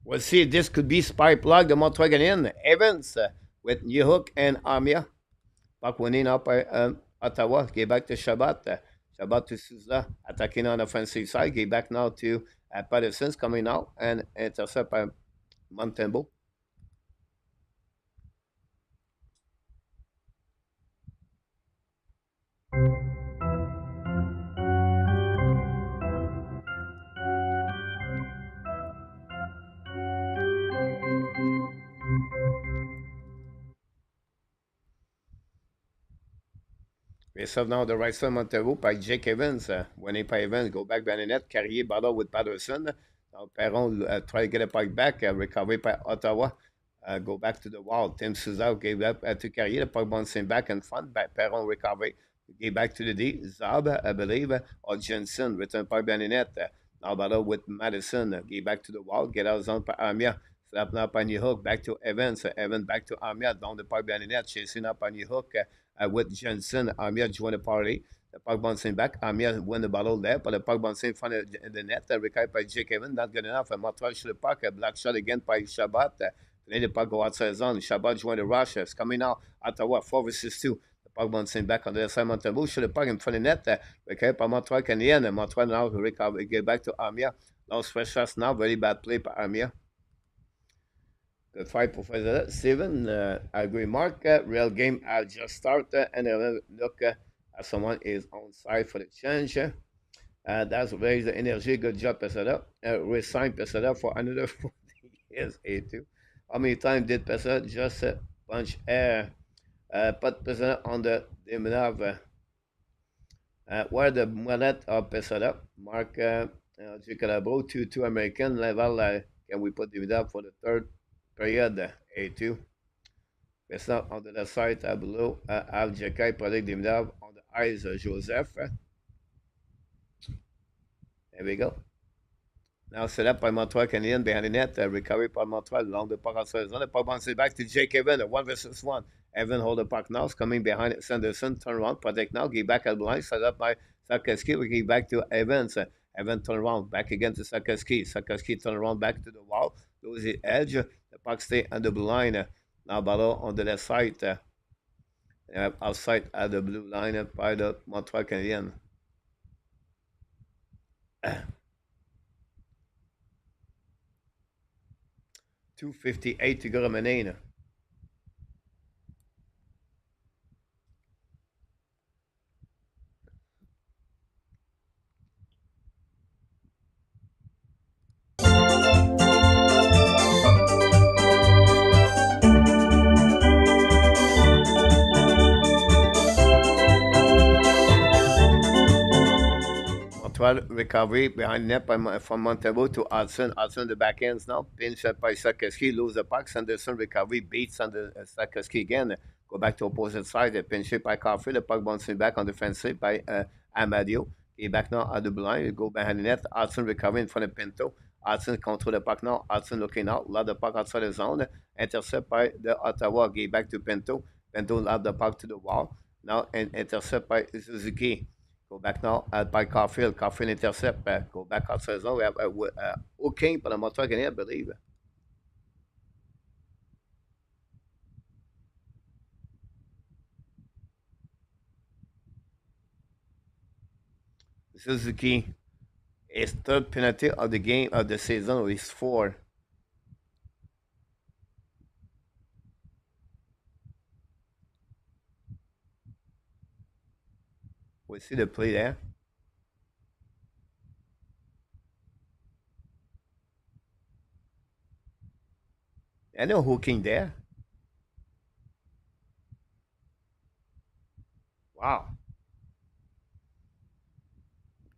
Speaker 1: We'll see if this could be spy plug the Montreal Canadiens. Evans with Newhook and Amia. Puck winning up by Ottawa. Get back to Shabbat. Shabbat to Souza. Attacking on the offensive side. Get back now to Patterson's coming out and intercept by Montembeau. Face off now the right side Montreal by Jake Evans. Winning by Evans, go back behind the net. Carrier battle with Patterson. Now Perron try to get a puck back. Recovery by Ottawa. Go back to the wall. Tim Souza gave up to Carrier. The puck bouncing back in front. Perron recovery. Gave back to the D. Zab, I believe. Or Jensen. Return puck behind the net. Now battle with Madison. Gave back to the wall. Get out zone by Armia. Slap now by New Hook. Back to Evans. Evans back to Armia. Down the puck behind the net. Chasing up on New Hook. With Jensen. Armia join the party. The puck bouncing back. Armia win the battle there, but the puck bouncing in front of the net. Recovered by Jake Evans. Not good enough. Montreal shoot the puck. A black shot again by Shabbat. Play the puck go outside zone. Shabbat join the rush. It's coming now. Ottawa 4 versus 2. The puck bouncing back on the other side. Montreal shoot the puck in front of the net. Recovered by Montreal Canadiens. Montreal now recover. Get back to Armia. Lost fresh shots now. Very bad play by Armia. Good fight, Professor Steven. I agree, Mark. Real game I just started, and look as someone is on side for the change. That's very the energy. Good job, Pesada. Resign Pesada for another 40 years, A2. How many times did Pesada just punch air? Put Pesada on the Deminov. Where the mallet of Pesada? Mark Calabro, 2 American level. Can we put Deminov for the third period? A2. It's not on the left side below. Al Jekai protect Deminov on the eyes of Joseph. There we go. Now set up by Montreal Canadiens behind the net. Recovery by Montreal along the puck outside zone. The puck bounces back to Jake Evans. 1 versus 1. Evan hold the puck now. It's coming behind Sanderson. Turn around. Protect now. Give back at the line. Set up by Sakeski. We give back to Evans. Evans turn around. Back again to Sakeski. Sakeski turn around back to the wall. Lose the edge. The puck stay on the blue line. Now Ballon on the left side. Outside at the blue line by the Montreal Canadiens. 2:58 to go remaining. Montreal recovery behind net from Montego to Hudson. Hudson the back ends now. Pinch by Sakeski, lose the puck. Sanderson recovery beats under Sakeski again. Go back to opposite side. Pinch by Coffee. The puck bouncing back on defensive by Amadio. He back now at the blind. Go behind the net. Hudson recovery in front of Pinto. Hudson control the puck now. Hudson looking out. Loud the puck outside the zone. Intercept by the Ottawa. Get back to Pinto. Pinto loud the puck to the wall. Now and intercept by Suzuki. Go back now by Caulfield. Caulfield intercept. Go back outside zone. We have okay, but I'm not talking here, I believe. Suzuki, his third penalty of the game of the season is 4. We see the play there. And no hooking there. Wow.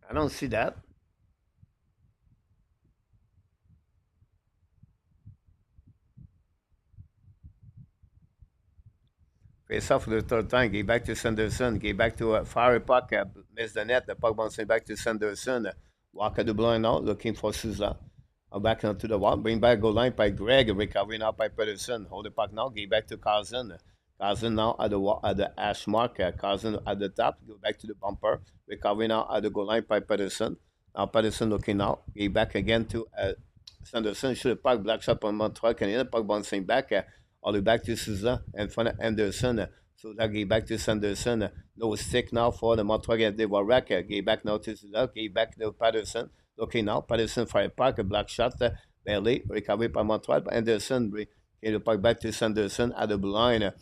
Speaker 1: I don't see that. Face off for the third time. Get back to Sanderson. Get back to fire puck. Miss the net. The puck bouncing back to Sanderson. Walk at the blind now. Looking for Souza. Back onto the wall. Bring back goal line by Greg. Recovery now by Pedersen. Hold the puck now. Get back to Carson. Carson now at the ash mark. Carson at the top. Go back to the bumper. Recovery now at the goal line by Pedersen. Now Pedersen looking now. Get back again to Sanderson. Shoot the puck. Black shot on Montreal Canadiens. Puck bouncing back. All the way back to Souza in front of Anderson. Souza get back to Sanderson. No stick now for the Montreal Canadiens. They were wrecked. Get back now to Souza. Get back to Patterson. Okay, now Patterson for a puck. A black shot. Barely. Recovery by Montreal. Anderson. Get the puck back to Sanderson at the blue line.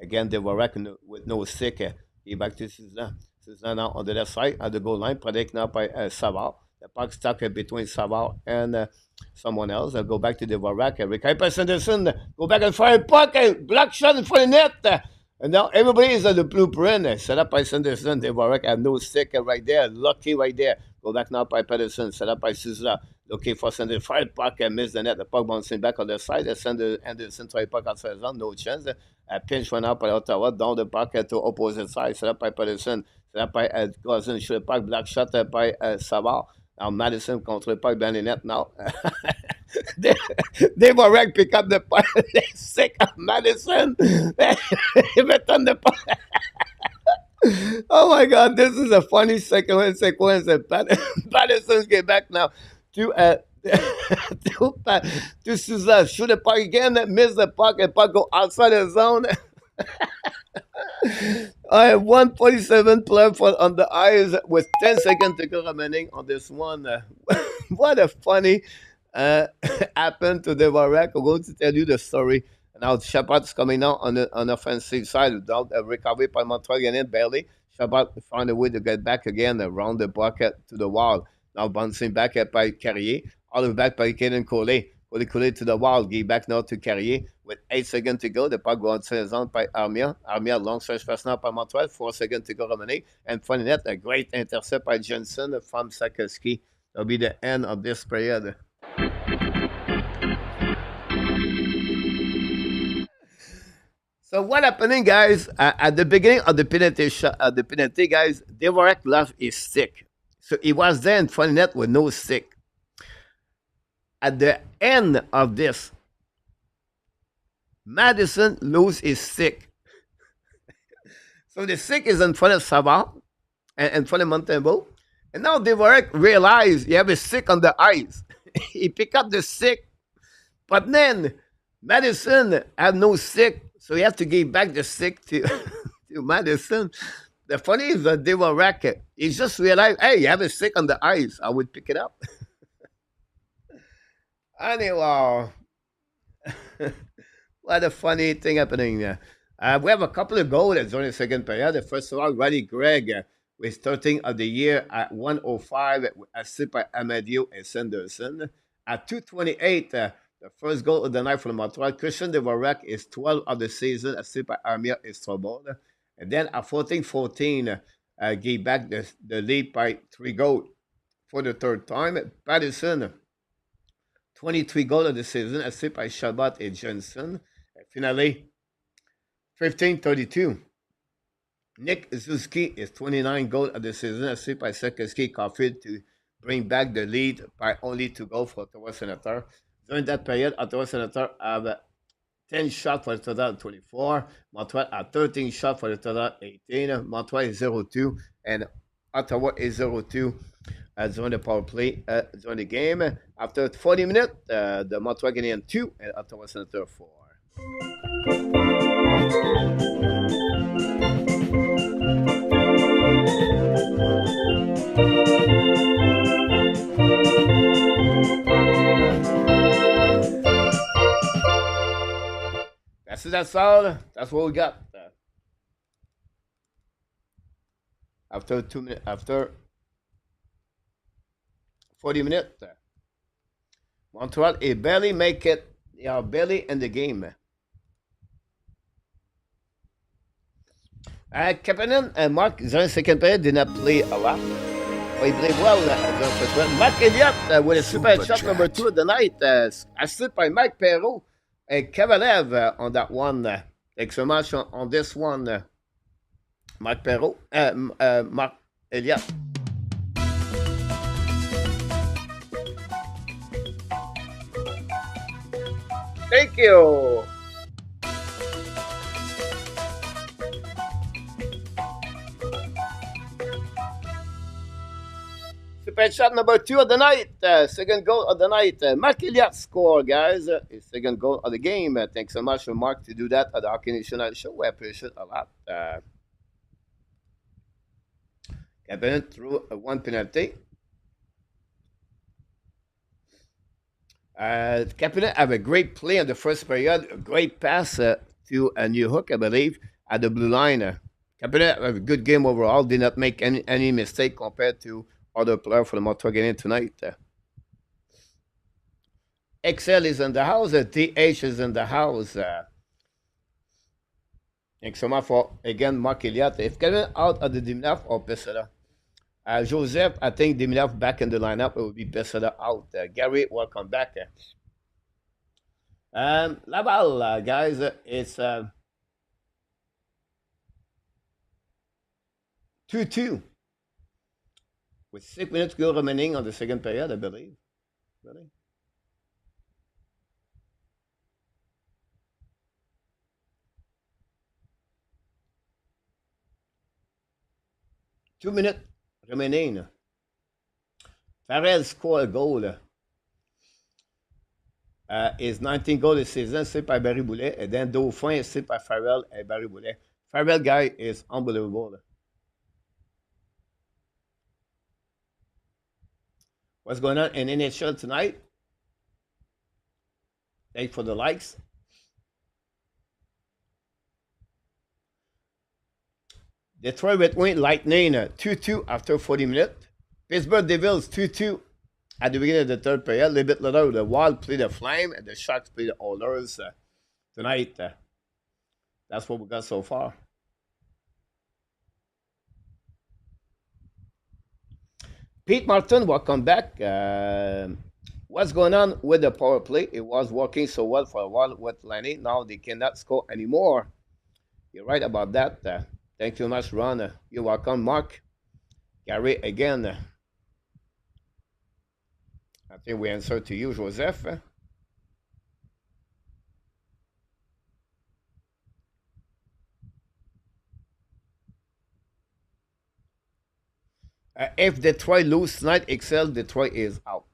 Speaker 1: Again, they were wrecked with no stick. Get back to Souza. Souza now on the left side at the goal line. Protect now by Savard. The puck stuck between Savard and someone else. I'll go back to the Varak. Recovery by Sanderson. Go back and fire puck. Black shot in front of the net. And now everybody is on the blueprint. Set up by Sanderson. Devorek have no stick right there. Lucky right there. Go back now by Pedersen. Set up by Suzuki. Looking for Sanderson. Fire puck and miss the net. The puck bouncing back on the side. Anderson try puck outside the zone. No chance. A pinch went out by Ottawa. Down the puck to opposite side. Set up by Pedersen. Set up by Gosden. Shoot the puck. Black shot by Savard. Now Madison contre le puck dans les nets now. Devorek pick up the puck. Sick of Madison. He returned the puck. Oh my God, this is a funny sequence. Patterson's get back now to to Suzuki. Shoot the puck again, miss the puck, and puck go outside the zone. I have 147 player on the ice with 10 seconds to go remaining on this one. What a funny happened to Devorek. I'm going to tell you the story. Now Shepard's coming out on the offensive side without a recovery by Montreal Canadiens barely. Shepard found a way to get back again around the bucket to the wall. Now bouncing back by Carrier. All the way back by Caden Collet. Collet to the wall. Give back now to Carrier. With 8 seconds to go, the puck goes outside the zone by Armia. Armia long stretch pass now by Montreal. 4 seconds to go remaining. And funny net, a great intercept by Jensen from Sakoski. That'll be the end of this period. So what happening, guys? At the beginning of the penalty, guys, Devorek lost his stick. So he was there in front of net with no stick. At the end of this, Madison lose his stick. So the stick is in front of Savard and in front of Montembeau. And now Devorek realized he have a stick on the ice. He pick up the stick. But then Madison had no stick. So he have to give back the stick to, to Madison. The funny is that Devorek, he just realized, hey, you have a stick on the ice. I would pick it up. Anyway, what a funny thing happening there. We have a couple of goals during the second period. First of all, Roddy Gregg with 13 of the year at 105, assisted by Amadio and Sanderson. At 228, the first goal of the night for the Montreal. Christian Devorek is 12 of the season, assisted by Armia Estrobol. And then at 14-14, gave back the lead by 3 goals for the third time. Patterson, 23 goals of the season, assisted by Chabot and Johnson. And finally, 15-32. Nick Suzuki is 29 goals of the season, assisted by Sakoski Caulfield to bring back the lead by only 2 goals for Ottawa Senators. During that period, Ottawa Senators have 10 shots for the total 24. Montreal have 13 shots for the total 18. Montreal is 0-2, and Ottawa is 0-2 during the power play during the game. After 40 minutes, the Montreal Canadiens 2 and Ottawa Senators 4. That's all. That's what we got. After 2 minutes, after 40 minutes, Montreal barely make it. They are barely in the game. Kapanen and Mark during the second period did not play a lot. But he played well. Mark Elliott with a super shot number 2 of the night, assisted by Mike Perreault. And Kovalev on that one. Thanks so much on this one, Marc Perreault. Mark Elliott. Thank you. Super shot number 2 of the night. Second goal of the night. Mark Elliott score, guys. His second goal of the game. Thanks so much for Mark to do that at the Hockey National Show. We appreciate it a lot. Kevin threw one penalty. Kapanen have a great play in the first period. A great pass to a new hook, I believe, at the blue line. Kapanen have a good game overall. Did not make any mistake compared to other player for the Montreal Canadiens tonight. XL is in the house. TH is in the house. Thanks so much for, again, Mark Elliott. If Kevin out of the Diminav or Pesada? Joseph, I think Diminav back in the lineup. It will be Pesada out. Gary, welcome back. Laval, guys, it's 2-2 with 6 minutes to go remaining on the second period, I believe. Really? 2 minutes remaining. Farrell scored a goal. His 19 goal this season, c'est par Barry Boulet. And then Dauphin, c'est par Farrell and Barry Boulet. Farrell guy is unbelievable. What's going on in NHL tonight? Thanks for the likes. Detroit Red Wings Lightning 2-2 after 40 minutes. Pittsburgh Devils 2-2 at the beginning of the third period. A little bit later, the Wild play the Flame and the Sharks play the Oilers tonight. That's what we got so far. Pete Martin, welcome back. What's going on with the power play? It was working so well for a while with Lenny. Now they cannot score anymore. You're right about that. Thank you very much, Ron. You're welcome, Mark. Gary, again. I think we answer to you, Joseph. If Detroit lose tonight, Excel, Detroit is out.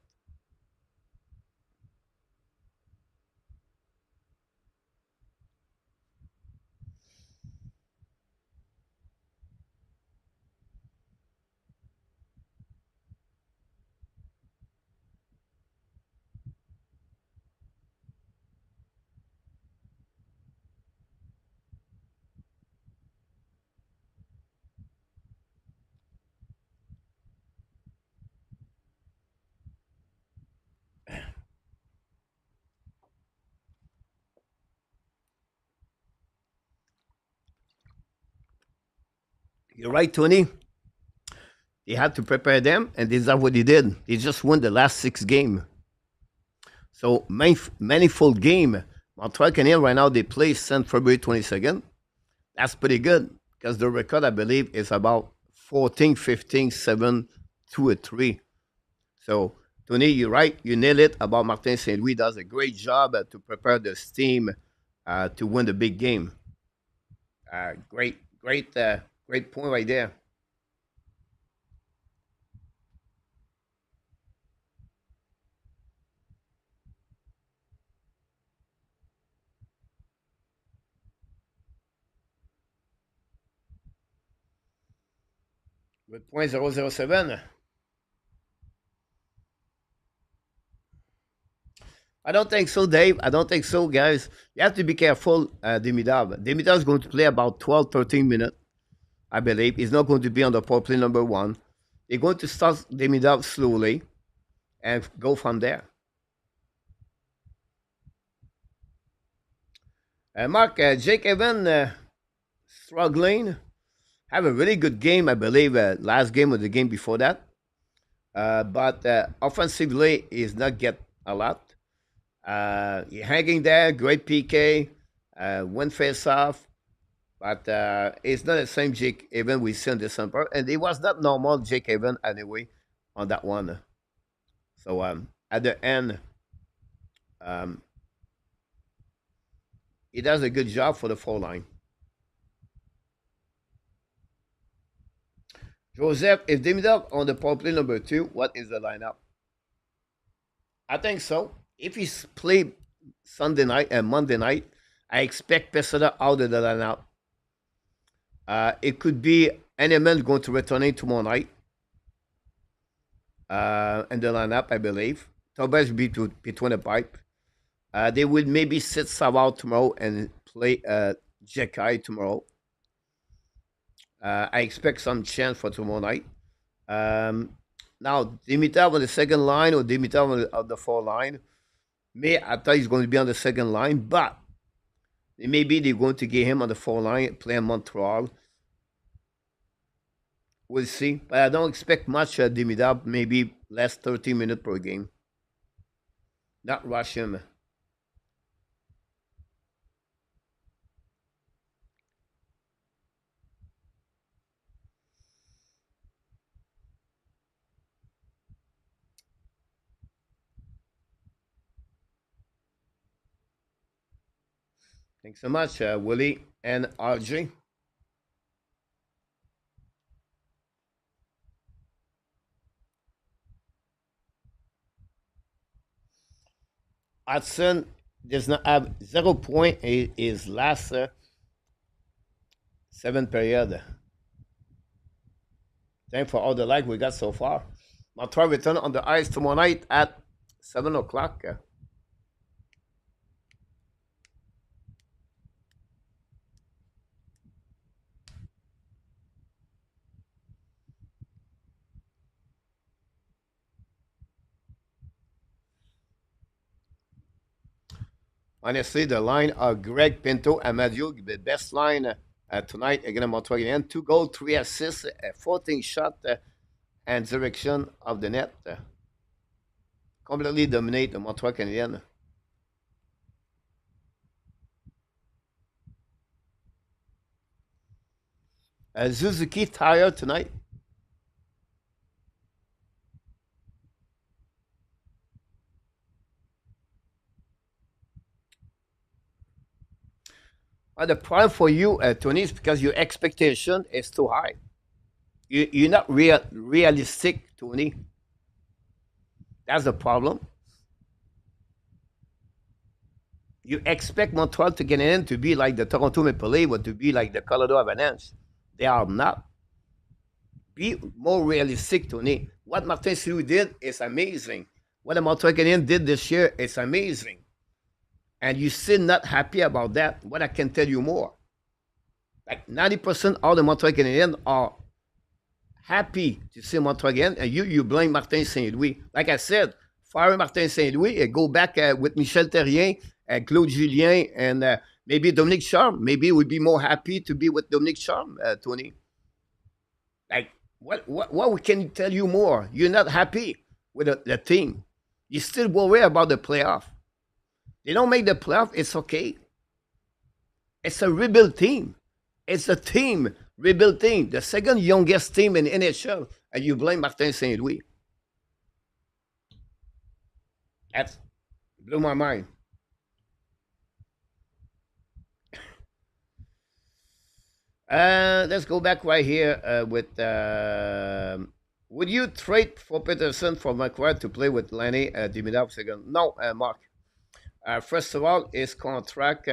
Speaker 1: You're right, Tony. They had to prepare them, and this is what they did. They just won the last 6 games. So, manifold game. Montreal Canadiens right now, they play since February 22nd. That's pretty good because the record, I believe, is about 14, 15, 7, 2, or 3. So, Tony, you're right. You nailed it about Martin St. Louis. Does a great job to prepare this team to win the big game. Great point right there. With point 007. I don't think so, Dave. I don't think so, guys. You have to be careful, Dimidav. Dimidav is going to play about 12, 13 minutes, I believe. He's not going to be on the power play number 1. They're going to start Dimidav slowly and go from there. Mark, Jake Evan struggling. Have a really good game, I believe. Last game or the game before that. But offensively, he's not get a lot. You're hanging there, great PK, win face off, but it's not the same Jake Evan we see in December, and it was not normal Jake Evan anyway on that one. So at the end, um, he does a good job for the 4 line. Joseph, if Demidov on the power play number 2, what is the lineup? I think so. If he's played Sunday night and Monday night, I expect Pesada out of the lineup. It could be Element going to return tomorrow night in the lineup, I believe. Tobias will be between the pipe. They will maybe sit Savard tomorrow and play Jekai tomorrow. I expect some chance for tomorrow night. Now, Dimitar on the second line or Dimitar on the 4 line. Me, I thought he's going to be on the second line, but Maybe they're going to get him on the four line, play in Montreal. We'll see. But I don't expect much Demidab, maybe less 30 minutes per game. Not rush him. Thanks so much, Willie and RJ. Hudson does not have 0 point in his last seven period. Thanks for all the like we got so far. Montreal return on the ice tomorrow night at 7 o'clock. Honestly, the line of Greg Pinto and Mathieu, the best line tonight against Montreal Canadiens. 2 goals, 3 assists, a 14 shot and direction of the net. Completely dominate the Montreal Canadiens. Suzuki tired tonight. The problem for you, Tony, is because your expectation is too high. You're not realistic, Tony. That's the problem. You expect Montreal to get in to be like the Toronto Maple Leafs or to be like the Colorado Avalanche. They are not. Be more realistic, Tony. What Martin St-Louis did is amazing. What the Montreal Canadiens did this year is amazing. And you're still not happy about that. What I can tell you more. Like 90% of the Montreal Canadiens are happy to see Montreal again, and you blame Martin Saint-Louis. Like I said, fire Martin Saint-Louis and go back with Michel Terrien and Claude Julien and maybe Dominique Charme. Maybe we'd be more happy to be with Dominique Charme, Tony. Like, what can you tell you more? You're not happy with the team. You still worry about the playoff. They don't make the playoff, it's okay. It's a rebuild team. It's a team, rebuild team, the second youngest team in NHL, and you blame Martin Saint-Louis. That blew my mind. Let's go back right here with. Would you trade for Peterson for McQuaid to play with Lenny Dimidov second? No, Mark. First of all, his contract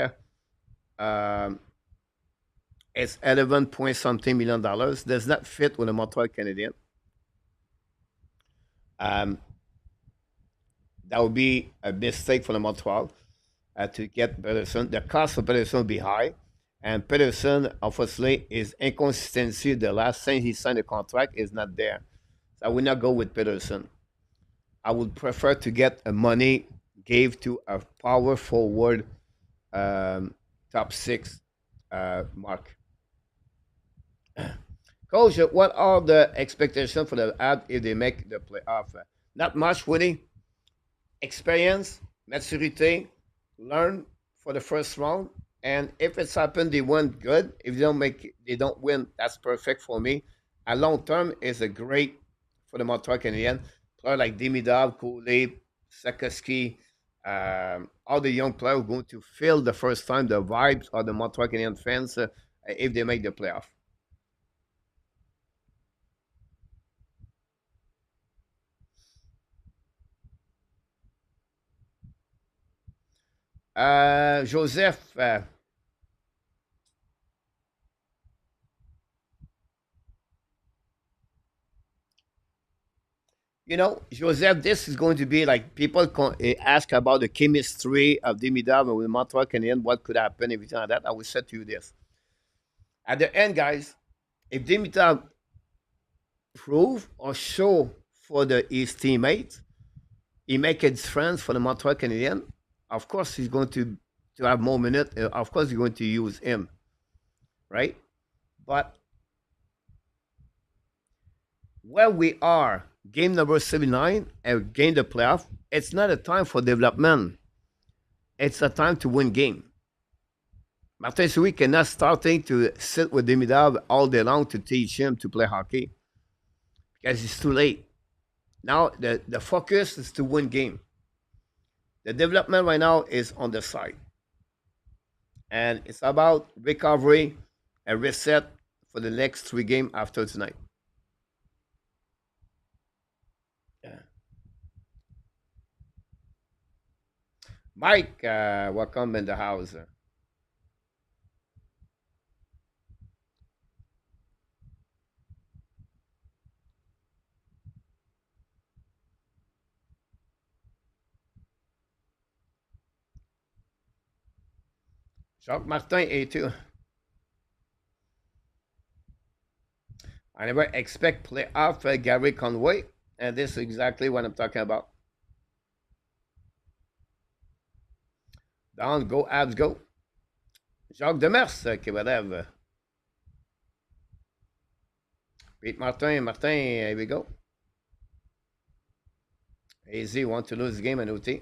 Speaker 1: is 11 point something million dollars. Does not fit with the Montreal Canadiens. Um, that would be a mistake for the Montreal to get Peterson. The cost for Peterson will be high. And Peterson, obviously, his inconsistency the last time he signed a contract is not there. So I would not go with Peterson. I would prefer to get money gave to a power forward top six mark. Coach, what are the expectations for the Habs if they make the playoff? Not much, Woody. Experience, maturity, learn for the first round. And if it's happened, they win good. If they don't make, they don't win. That's perfect for me. A long term is a great for the Montreal Canadiens. Players like Demidov, Cooley, Sakaski, all the young players going to feel the first time the vibes of the Montreal Canadiens fans if they make the playoff. Joseph, Joseph, this is going to be like people ask about the chemistry of Demidov with Montreal Canadiens, what could happen, everything like that. I will say to you this. At the end, guys, if Demidov prove or show for his teammates, he make a difference for the Montreal Canadiens, of course he's going to to have more minutes, of course, you're going to use him, right? But where we are, game number 79, and game the playoff, it's not a time for development. It's a time to win game. Martin Suzuki cannot starting to sit with Demidov all day long to teach him to play hockey because it's too late. Now the focus is to win game. The development right now is on the side. And it's about recovery and reset for the next 3 games after tonight. Yeah. Mike, welcome in the house. Jacques Martin est too. I never expect playoff Gary Conway, and this is exactly what I'm talking about. Down, go, Habs, go. Jacques Demers qui relève. Pete Martin, here we go. AZ want to lose the game and OT.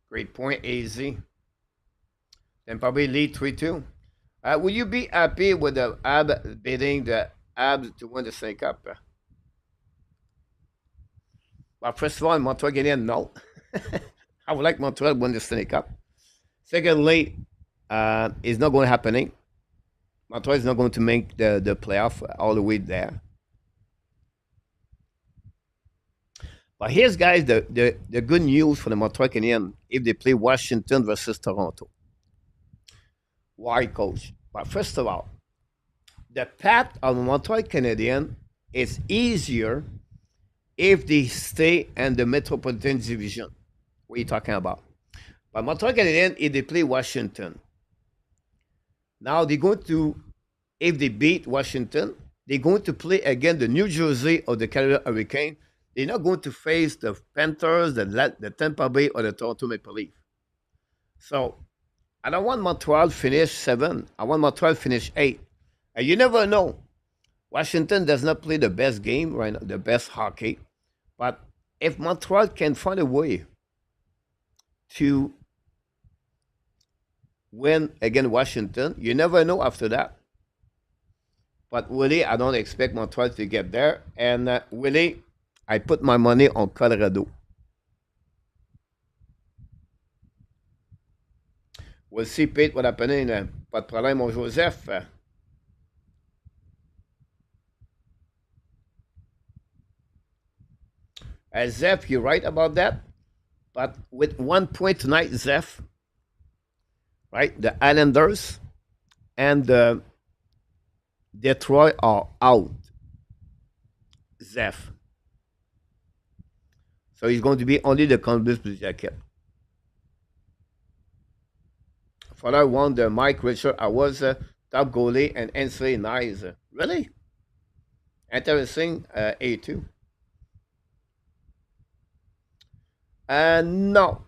Speaker 1: Great point, AZ. Then probably lead 3-2. Will you be happy with the Habs beating the Habs to win the Stanley Cup? Well, first of all, Montreal Canadiens, no. I would like Montreal to win the Stanley Cup. Secondly, it's not going to happen. Montreal is not going to make the playoff all the way there. But here's, guys, the good news for the Montreal Canadiens if they play Washington versus Toronto. Why, coach? But first of all, the path of the Montreal Canadiens is easier if they stay in the Metropolitan Division. What are you talking about? But Montreal Canadiens, if they play Washington, now they're going to, if they beat Washington, they're going to play again the New Jersey or the Canada Hurricane. They're not going to face the Panthers, the Tampa Bay, or the Toronto Maple Leaf. So I don't want Montreal finish 7. I want Montreal finish 8. And you never know. Washington does not play the best game right now, the best hockey. But if Montreal can find a way to win against Washington, you never know after that. But really, I don't expect Montreal to get there. And really, I put my money on Colorado. We'll see, Pete, what happening. Pas de problème, mon Joseph. Zeph, you're right about that. But with 1 point tonight, Zeph, right? The Islanders and the Detroit are out. Zeph. So he's going to be only the Columbus Blue Jacket. For I won the Mike Richard. I was top goalie and NCAA nice. Really? Interesting. A2. No.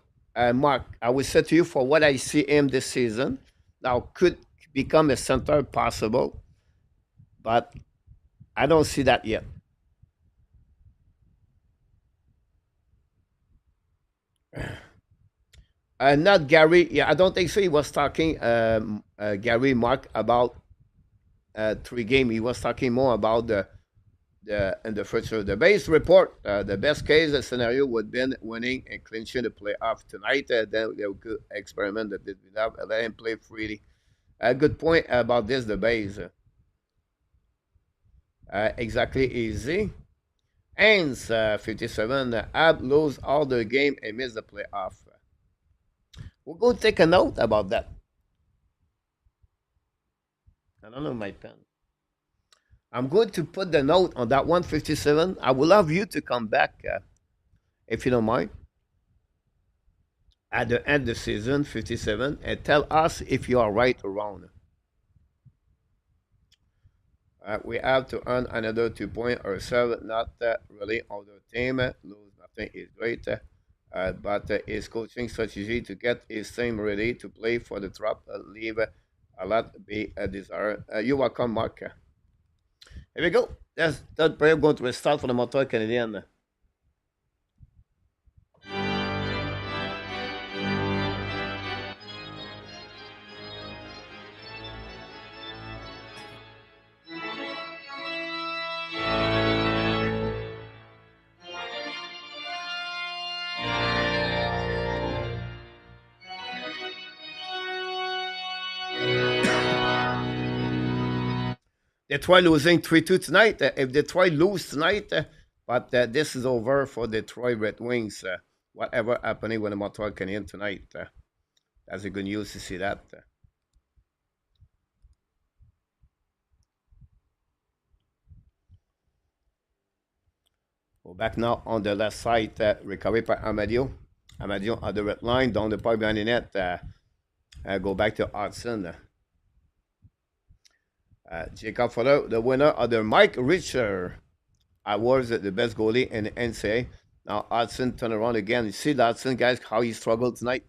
Speaker 1: Mark, I will say to you for what I see him this season. Now, could become a center possible. But I don't see that yet. Not Gary. Yeah, I don't think so. He was talking, Gary Mark, about 3 games. He was talking more about the in the future. The base report, the best case scenario would be winning and clinching the playoff tonight. Then they could experiment that did without let him play freely. A good point about this. The base. Exactly easy. Hens 57. Ab lose all the game and miss the playoff. We're going to take a note about that. I don't know my pen. I'm going to put the note on that 157. I would love you to come back, if you don't mind, at the end of the season, 57, and tell us if you are right or wrong. We have to earn another 2 points ourselves, not really on the team. Louis Martin is great, but his coaching strategy to get his team ready to play for the drop leave a lot be desired. You're welcome, Mark. Here we go. That's that player going to restart for the Montreal Canadiens. Detroit losing 3-2 tonight. If Detroit lose tonight, but this is over for Detroit Red Wings. Whatever happening with the Montreal Canadiens tonight. That's a good news to see that. Go back now on the left side. Recovery by Amadio. Amadio on the red line. Down the puck behind the net. Go back to Hudson. Jacob Fuller, the winner of the Mike Richter Awards, the best goalie in the NCAA. Now Hudson turn around again. You see Hudson, guys, how he struggled tonight.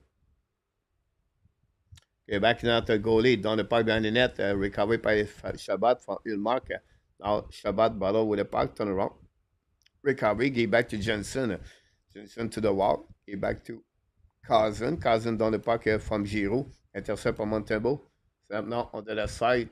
Speaker 1: Okay, back now to the goalie down the puck behind the net. Recovery by Shabbat from Ulmark. Now Shabbat battle with the puck, turn around. Recovery, give back to Jensen. Jensen to the wall. Give back to Cousin. Cousin down the puck from Giroux. Intercept from Montembeault. So now on the left side.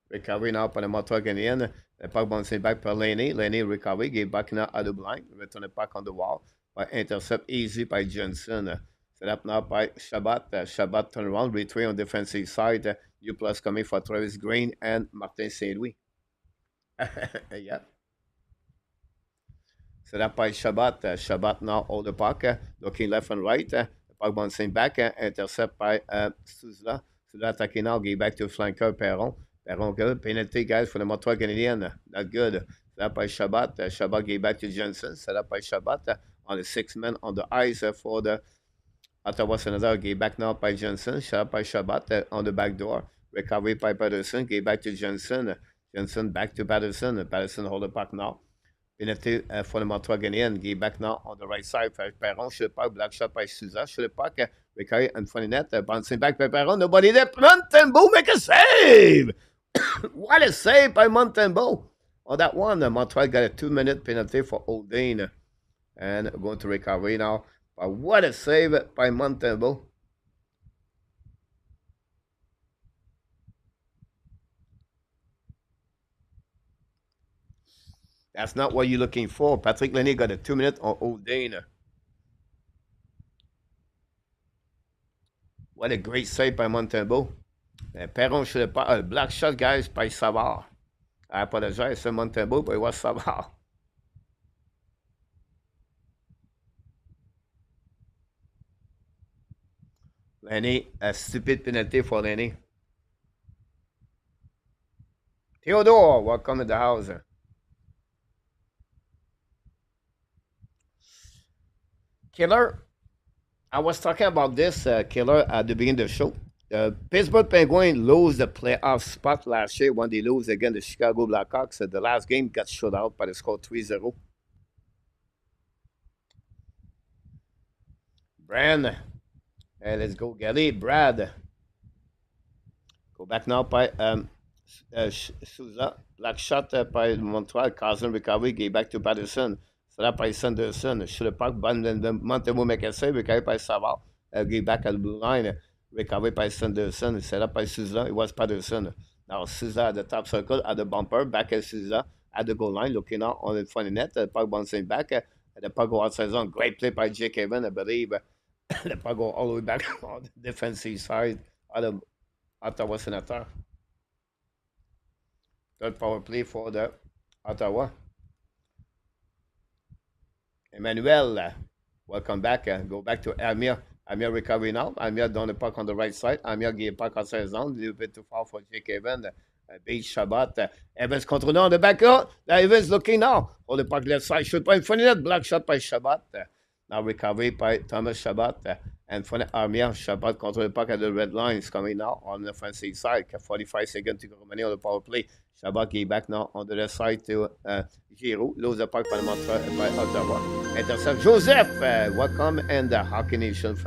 Speaker 1: Recovery now par le Montreal Canadiens. Le puck bouncing back par Laney. Laney recovery. Give back now at the blind. Return the puck on the wall. By intercept easy by Jensen. Set up now by Shabbat. Shabbat turn around. Retreat on defensive side. New plus coming for Travis Green and Martin Saint-Louis. Yeah. Set up by Shabbat. Shabbat now hold the puck. Looking left and right. The puck bouncing back. Intercept by Souza. Souza attacking now. Give back to flanker Perron. Perron good. Penalty, guys, for the Montreal Canadiens. Not good. Set up by Shabbat. Shabbat gave back to Jensen. Set up by Shabbat on the 6 men on the ice for the Ottawa Senators. Gave back now by Jensen. Set up by Shabbat on the back door. Recovery by Patterson. Gave back to Jensen. Jensen back to Patterson. Patterson hold the puck now. Penalty for the Montreal Canadiens. Gave back now on the right side. Perron should the puck. Black shot by Souza. Should the puck. Recovery in front of the net. Bouncing back by Perron. Nobody there. Montembeault make a save. What a save by Montembeault. On that one, Montreal got a 2-minute penalty for Oldane. And going to recovery now. But what a save by Montembeault. That's not what you're looking for. Patrick Lenny got a 2-minute on Oldane. What a great save by Montembeault. Perron should have pas. Black shot, guys, by Savard. I apologize, c'est Montembeault, but it was Savard. Lenny, a stupid penalty for Lenny. Theodore, welcome to the house. Killer, I was talking about this, Killer, at the beginning of the show. The Pittsburgh Penguins lose the playoff spot last year when they lose against the Chicago Blackhawks. The last game got shut out by the score 3-0. Brand. Hey, let's go, Gally. Brad. Go back now by Souza. Black shot by Montreal. Cousin recovery. Gave back to Patterson. Set up by Sanderson. Should have parked Montembeault make a save. Recovery by Savard. Gave back at the blue line. Recovery by Sanderson. Set up by Souza. It was Patterson. Now Souza at the top circle at the bumper. Back at Souza at the goal line. Looking out on the front of the net. The puck bouncing back. The puck go outside zone. Great play by Jake Evan. I believe the puck go all the way back on the defensive side of the Ottawa Senators. Third power play for the Ottawa. Emmanuel, welcome back. Go back to Amir. Amir recovery now. Amir down the puck on the right side. Amir gave puck outside zone. A little bit too far for Jake Evans. Beat Shabbat. Evans control on the back. Evans looking now. Hold the puck left side. Shoot by in front of that. Black shot by Shabbat. Now recovery by Thomas Shabbat. And for the Armia, Shabbat control the puck at the red line. It's coming now on the offensive side. 45 seconds to go remaining on the power play. Shabbat get back now on the left side to Giroux. Lose the puck by Ottawa. Intercept Joseph. Welcome and the Hockey Nation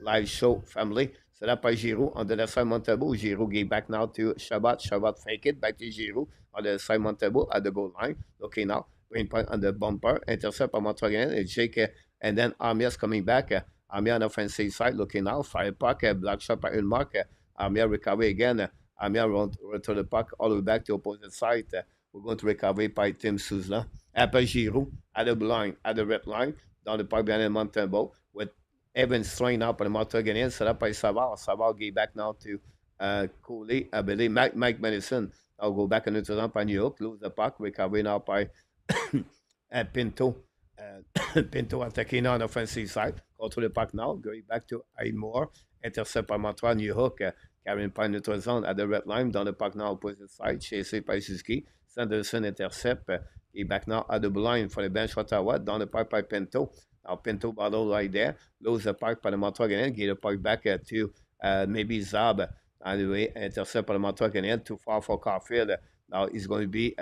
Speaker 1: live show family. So that by Giroux on the left side Montebo. Giroux get back now to Shabbat. Shabbat fake it back to Giroux on the side Montebo at the goal line. Okay now. Green point on the bumper. Intercept by Montreal again. Jake and then Armia's coming back. Armia on offensive side looking out. Fire puck. Black shot by Ulmark. Armia recover again. Armia return the puck all the way back to opposite side. We're going to recover by Tim Souza. Après Giroux at the line, at the red line, dans le parc behind Montebo, with Evans throwing up on the Montreal Canadiens, set up by Savard. Savard get back now to Cooley, I believe, Mike Madison. I'll go back on the ramp by New York, lose the puck, recovery now by Pinto. Pinto attacking on the offensive side, control the puck now, going back to Aymore, intercept by Montreal, New York, carrying by neutral zone at the red line, dans le puck now, opposite side, chasé by Suzuki. Sanderson intercept, get back now at the line for the bench Ottawa, dans le puck by Pinto. Now Pinto battle right there, lose the puck by the Montreal Canadiens, get the puck back to maybe Zab. Anyway, intercept by the Montreal Canadiens, too far for Caulfield. Now it's going to be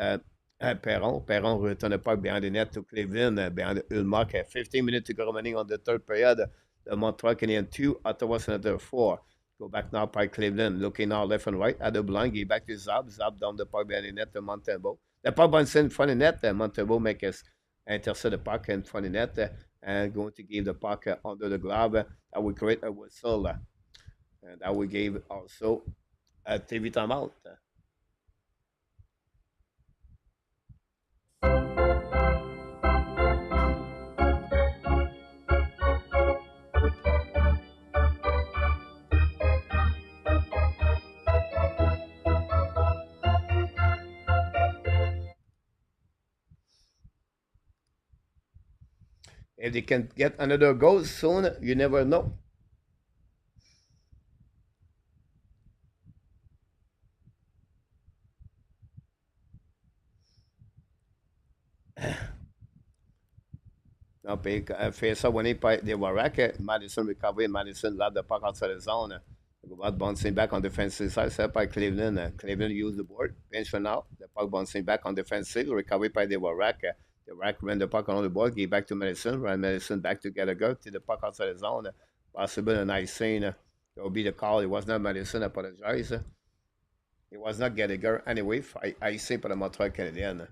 Speaker 1: Perron. Perron return the puck behind the net to Cleveland, behind the Ulmark. 15 minutes to go remaining on the third period. The Montreal Canadiens 2, Ottawa Senators 4. Go back now by Cleveland, looking now left and right at the blind, get back to Zab. Zab down the puck behind the net to Montebo. The puck bounce in front of the net. Montebo makes us intercept the puck in front of the net and going to give the puck under the glove. That will create a whistle. And that will give also a TV timeout. If they can get another goal soon, you never know. Non, puis fait ça, on est pas des Warrack. Madison recovery, Madison led the puck outside the zone. About bouncing back on defensive side, set by Cleveland. Cleveland used the board. Bench for now. The puck bouncing back on defensive. Recovery by the Warrack. The Rack ran the puck on the board. Give back to Madison. Ran Madison back to Gallagher to the puck outside the zone. Possible a nice scene. That will be the call. It was not Madison. I apologize. It was not Gallagher. Anyway, I say for the Montreal Canadiens.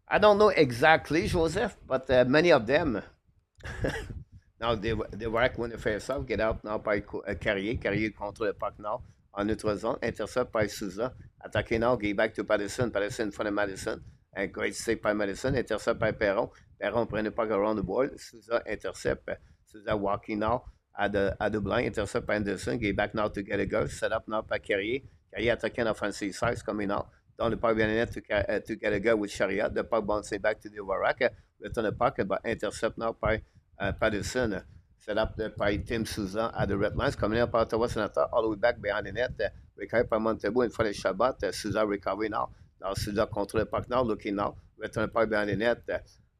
Speaker 1: I don't know exactly, Joseph, but many of them. Now, they work when the face off, get out now by Carrier. Carrier control the puck now en neutral zone. Intercept by Souza. Attaqué now, get back to Patterson. Patterson in front of Madison. And great save by Madison. Intercept by Perron. Perron prend the puck around the board. Souza intercept. Souza walking now at the blind. Intercept by Anderson. Get back now to Gallagher. Set up now by Carrier. Carrier attacking offensive side coming out. Dans le puck bien net to Gallagher with Chariot. The puck bouncing back to the Warrack. Return the puck, but intercept now by Patterson. Set up by Tim Souza at the red lines. Coming up Ottawa Senators all the way back behind the net. Recovered by Montebo in front of Shabbat. Souza recovery now. Now Souza control the puck now, looking now. Return the puck behind the net.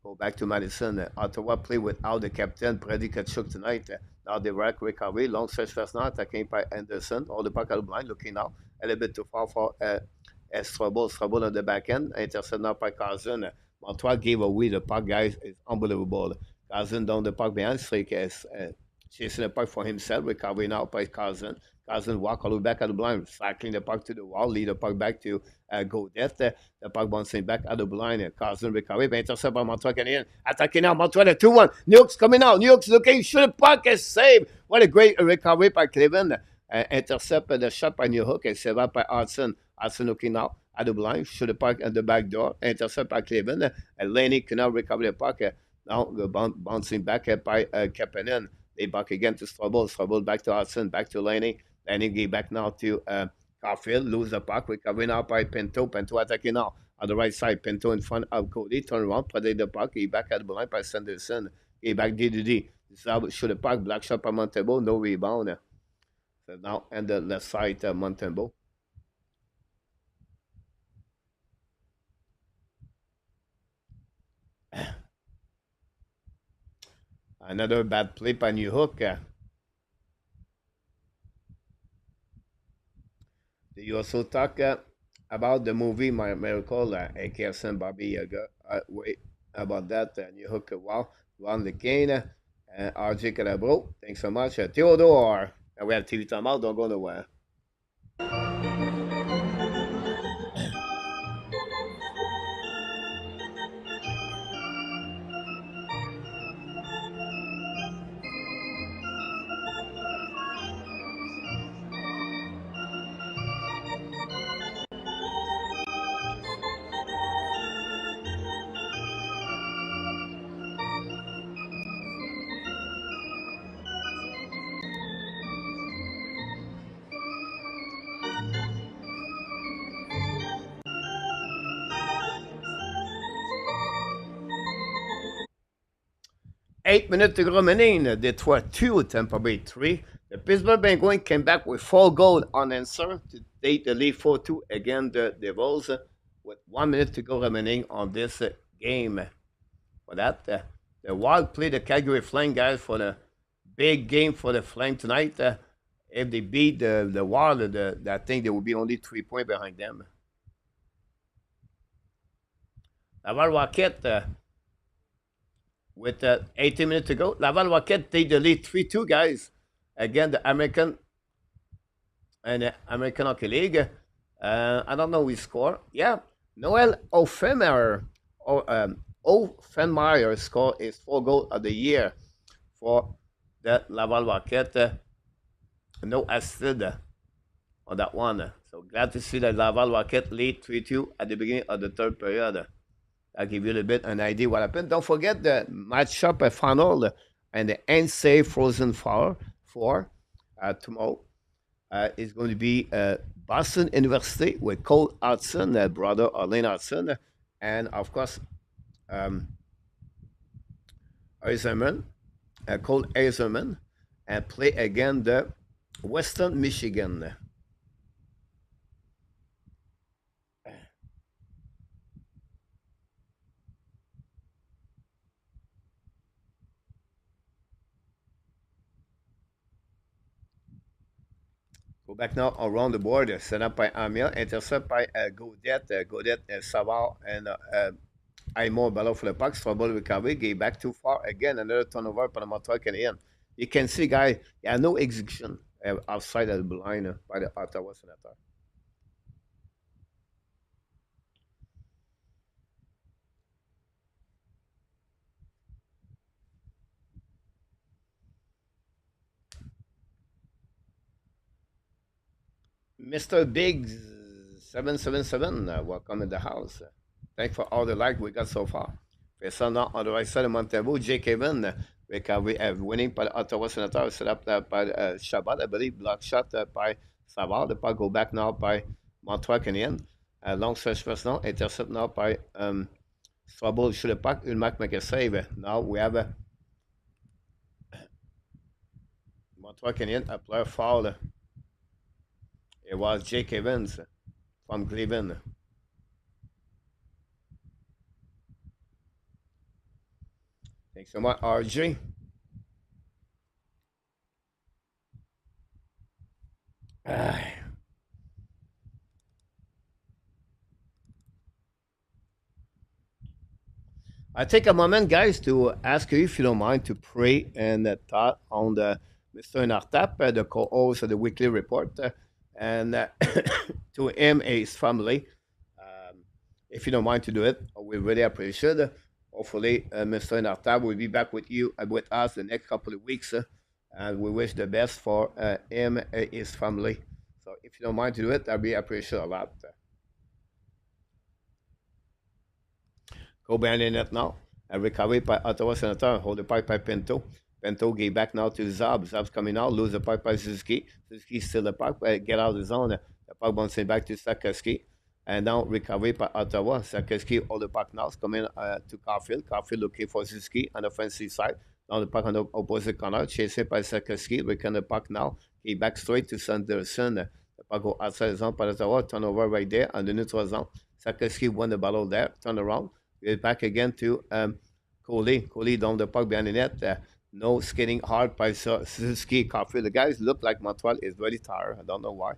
Speaker 1: Go back to Madison. Ottawa play without the captain, Brady Kachuk tonight. Now the Warrack recovery. Long stretch first now. Attacking by Anderson. All the puck out of blind, looking now. A little bit too far for Strobel on the back end, intercepted now by Carson. Montreal gave away the puck, guys. It's unbelievable. Carson down the puck behind, chasing the puck for himself, recovery now by Carson. Carson walk all the way back at the blind, cycling the puck to the wall, lead the puck back to Gaudette. The puck bouncing back at the blind. Carson recovery, but intercepted by Montreal Canadiens. Attacking now, Montreal 2-1. New York's coming out. New York's looking, shoot the puck, is saved. What a great recovery by Cleveland. Intercept the shot by New York, and saved by Hudson. Hudson looking now at the blind, shoot the puck at the back door, intercept by Cleveland. Laney cannot recover the puck. Now bouncing back by Kapanen. They back again to Strobel. Strobel back to Hudson, back to Laney. Laney get back now to Caulfield. Lose the puck. Recovery now by Pinto. Pinto attacking now on the right side. Pinto in front of Cody. Turn around, protect the puck. He back at the blind by Sanderson. Et back D. Zab sur le parc, black shot par Montembeau, no rebound. So now and the left side, Montembeau. Another bad play by New Hook. You also talk about the movie My Miracle, AKSN Bobby Yaga. Wait about that. New Hook, wow. Ron LeCain, RJ Calabro. Thanks so much. Theodore. We have TV timeout. Don't go nowhere. 8 minutes to go remaining. Detroit 2, Tampa Bay 3. The Pittsburgh Penguins came back with 4 goals unanswered to take the lead 4-2 against the Devils with 1 minute to go remaining on this game. For that, the Wild played the Calgary Flame, guys, for the big game for the Flame tonight. If they beat the Wild, I think there will be only 3 points behind them. Laval Rocket, with 18 minutes to go, Laval Rocket take the lead 3-2, guys. Again, the American Hockey League. I don't know who score. Yeah, Noel Offenmeyer. Offenmeyer scored his 4 goals of the year for the Laval Rocket. No assist on that one. So glad to see the Laval Rocket lead 3-2 at the beginning of the third period. I'll give you a little bit an idea what happened. Don't forget the matchup final and the NCAA Frozen Four tomorrow. Is going to be Boston University with Cole Hudson, brother Arlene Hudson, and of course, Eisenman, Cole Eisenman, and play again the Western Michigan. Go back now around the board. Set up by Amir. Intercept by Godet. Godet, Savard, and Aymor ballon for the puck. Trouble recovery. Gave back too far. Again, another turnover for the Montreal Canadiens. You can see, guys, no execution outside of the blind by the Ottawa Senators. Mr. Biggs 777, welcome in the house. Thanks for all the like we got so far. Now on the right side of Montego, J. Kevin, recovery winning by the Ottawa Senators, set up by Shabbat, I believe, block shot by Savard. The puck go back now by Montreal Canadiens. Long search first now, intercept now by Trouble sur le puck, Ulmac make a save. Now we have a Montreal Canadiens, a player foul. It was Jake Evans from Cleveland. Thanks so much, RJ. I take a moment, guys, to ask you if you don't mind to pray and thought on the Mr. Nartap, the co-host of the weekly report, and to him and his family. If you don't mind to do it, we really appreciate it. Hopefully, Mr. Nartab will be back with you with us the next couple of weeks, and we wish the best for him and his family. So, if you don't mind to do it, I'd be appreciate a lot. Go behind the net now. A recovery by Ottawa Senator. Hold the pipe by Pinto. Pinto get back now to Zab. Zab's coming out. Lose the puck by Suzuki. Suzuki still the puck. Get out of the zone. The puck bouncing back to Sakoski. And now recovery by Ottawa. Sakoski hold the puck now. It's coming to Caulfield. Caulfield looking for Suzuki on the offensive side. Dans le puck on the opposite corner, chasé par Sakoski, return the puck now. He back straight to Sanderson. The puck go outside the zone par Ottawa, turnover right there, underneath the zone. Sakoski won the battle there, turn around, get back again to Coley. Coley down the puck behind the net. No skating hard by Suzuki Coffee. The guys look like Montreal is very tired. I don't know why,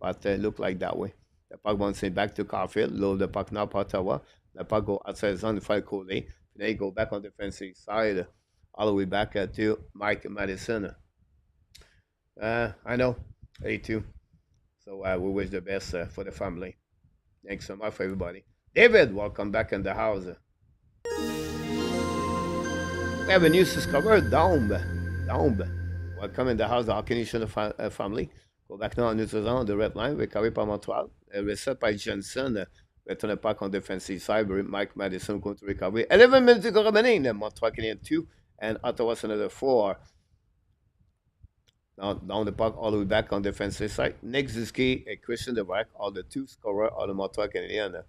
Speaker 1: but look like that way. The puck bouncing back to Caulfield. Low the puck now, Ottawa. The puck go outside the zone to fight Coley. Then he go back on the defensive side, all the way back to Mike Madison. I know, 82. So we wish the best for the family. Thanks so much for everybody. David, welcome back in the house. We have a new subscriber, Daumbe. Welcome in the house, the Hockey Nation family. Go back now on neutral zone, the red line, recovery par Montreal. Reset by Johnson. Return the puck on defensive side. Mike Madison going to recovery. 11 minutes to go remaining. Montreal Canadiens 2 and Ottawa Senators 4. Now down the puck all the way back on defensive side. Nick Suzuki and Christian Devarek are the two scorers of the Montreal Canadiens.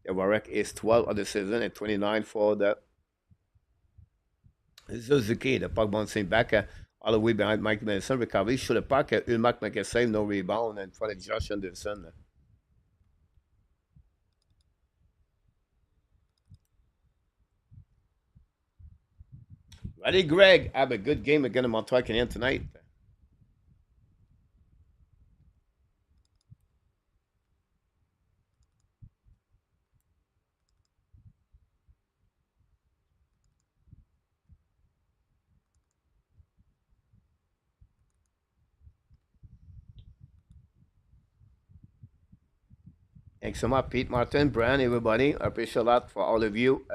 Speaker 1: Devarek is 12 of the season and 29 for the Suzuki. The puck bouncing back all the way behind Mike Madison. Recovery. Shoot the puck. Ulmark make a save. No rebound. And for the Josh Anderson. Ready, Greg. Have a good game against the Montreal Canadiens tonight. Thanks so much, Pete, Martin, Brian, everybody. I appreciate a lot for all of you,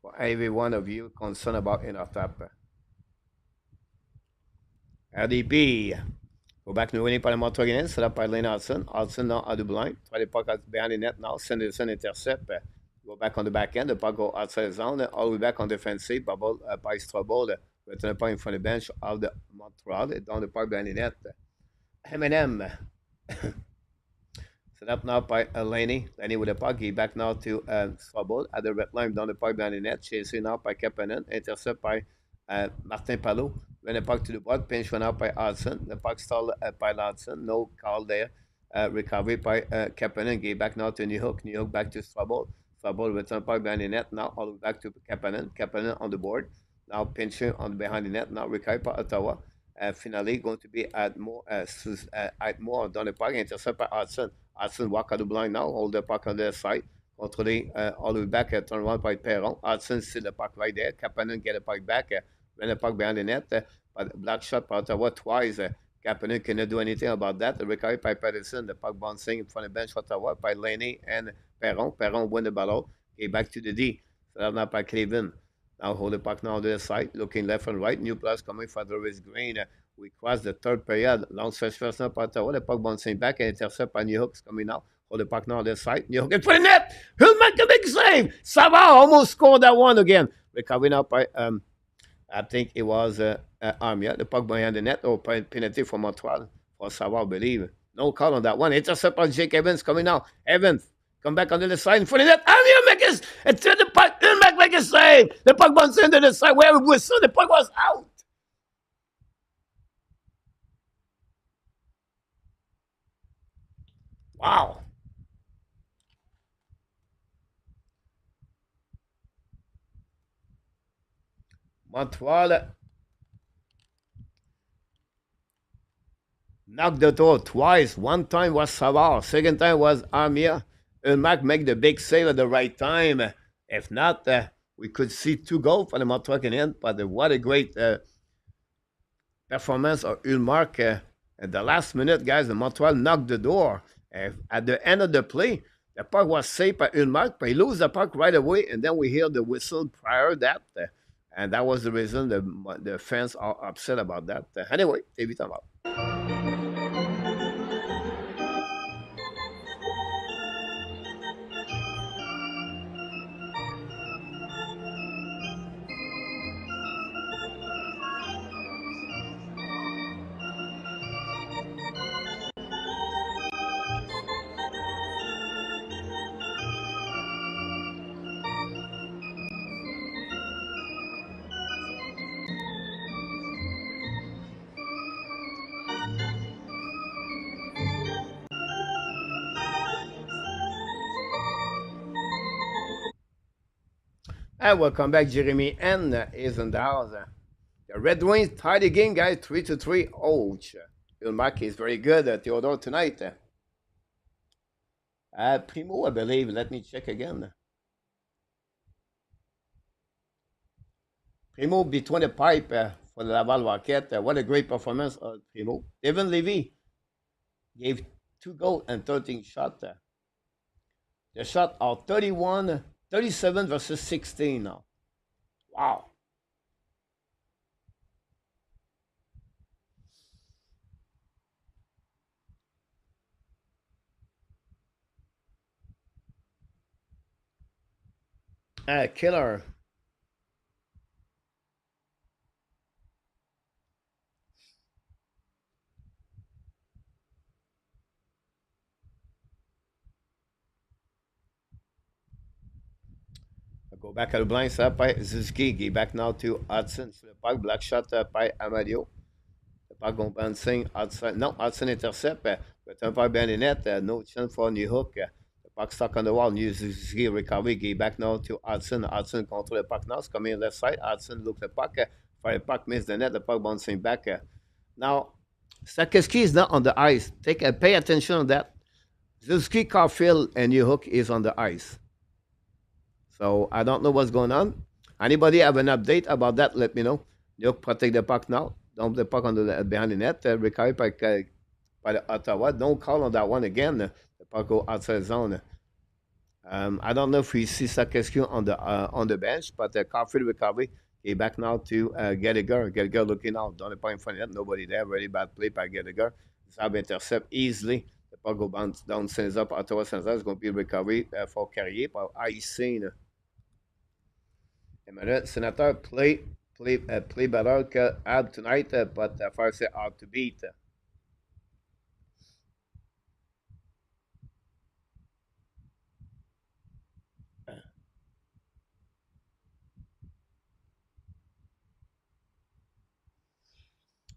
Speaker 1: for every one of you concerned about InnerTap. RDP. Go back to winning par le Montreal Canadiens. C'est là par Lane Hudson. Hudson now out of blind. Try the puck behind the net now. Sanderson intercept. Go back on the back end. The puck go outside the zone. All the way back on defensive. Bubble by Strobel. Return the puck in front of the bench of the Montreal. Down the puck behind the net. M&M. Set up now by Laney. Laney with the puck. He back now to Strobel. At the red line down the puck behind the net. Chasing now by Kapanen. Intercept by Martin Palot. When the puck to the board, pinch went out by Hudson. The puck stalled by Hudson. No call there. Recovery by Kapanen. Gave back now to New York. New York back to Strobel. Strobel return puck behind the net. Now all the way back to Kapanen. Kapanen on the board. Now pinching on behind the net. Now recovery by Ottawa. Finally going to be at more down the puck. Intercept by Hudson. Hudson walk out the blind now. Hold the puck on their side. Controlling all the way back. Turn around by Perron. Hudson see the puck right there. Kapanen get the puck back. When the puck behind the net, but black shot by Ottawa twice. Kapanen cannot do anything about that. The recovery by Patterson, the puck bouncing in front of the bench for Ottawa by Laney and Perron. Perron win the battle. Okay, back to the D. So that's not by Cleveland. Now hold the puck now on the side, looking left and right. New plus coming for the Riz Green. We cross the third period. Long stretch first now by Ottawa. The puck bouncing back and intercept by New Hooks coming now. Hold the puck now on the side. New Hook in front of the net. He'll make a big save. Savard almost scored that one again. Recovery now by I think it was Armia, the puck behind the net, or penalty for Montreal for Savard, I believe. No call on that one. Intercept by Jake Evans coming now. Evans come back on the other side in front of the net. Armia make it. It's to the puck. Ulmark make a save. The puck bounces into the side where we whistle. The puck was out. Wow. Montreal knocked the door twice. One time was Savard. Second time was Armia. Ulmark make the big save at the right time. If not, we could see 2 goals for the Montreal Canadiens. But what a great performance of Ulmark. At the last minute, guys, the Montreal knocked the door. At the end of the play, the puck was saved by Ulmark, but he lose the puck right away, and then we hear the whistle prior to that. And that was the reason the fans are upset about that. Anyway, TV time out. And welcome back. Jeremy N is in the house. The Red Wings tied the game, guys, 3-3. Ouch. Ulmark is very good. Theodore tonight. Primo, I believe. Let me check again. Primo between the pipe for the Laval Rocket. What a great performance of Primo. Devin Levy gave 2 goals and 13 shots. The shot are 31, 37 versus 16 now. Wow. Killer. Go back à le blind, ça par Suzuki, qui est back now to Hudson. Sur le parc, black shot par Amadio. Le parc, on prend signe, Hudson. Non, Hudson intercept. C'est un par bien les net. No chance for new hook. Le parc stuck on the wall. New Suzuki recovery, qui est back now to Hudson. Hudson contre le parc now. It's coming left side. Hudson look the puck. For the puck miss the net. The puck bouncing back. Now, Sakeski is not on the ice. Pay attention on that. Suzuki, Caulfield, and new hook is on the ice. So I don't know what's going on. Anybody have an update about that? Let me know. New York protect the puck now. Dump the puck on the behind the net. Recovery by the Ottawa. Don't call on that one again. The puck go outside zone. I don't know if we see Sakescu on the bench, but Caulfield recovery. He back now to Gallagher. Gallagher looking out. Down the point in front of net. Nobody there. Very bad play by Gallagher. Zab intercept easily. The puck go bounce down, sends up. Ottawa Senators going to be recovery for Carrier. Par icing. Emmanuel Senator play better que Ab tonight, but first c'est hard to beat.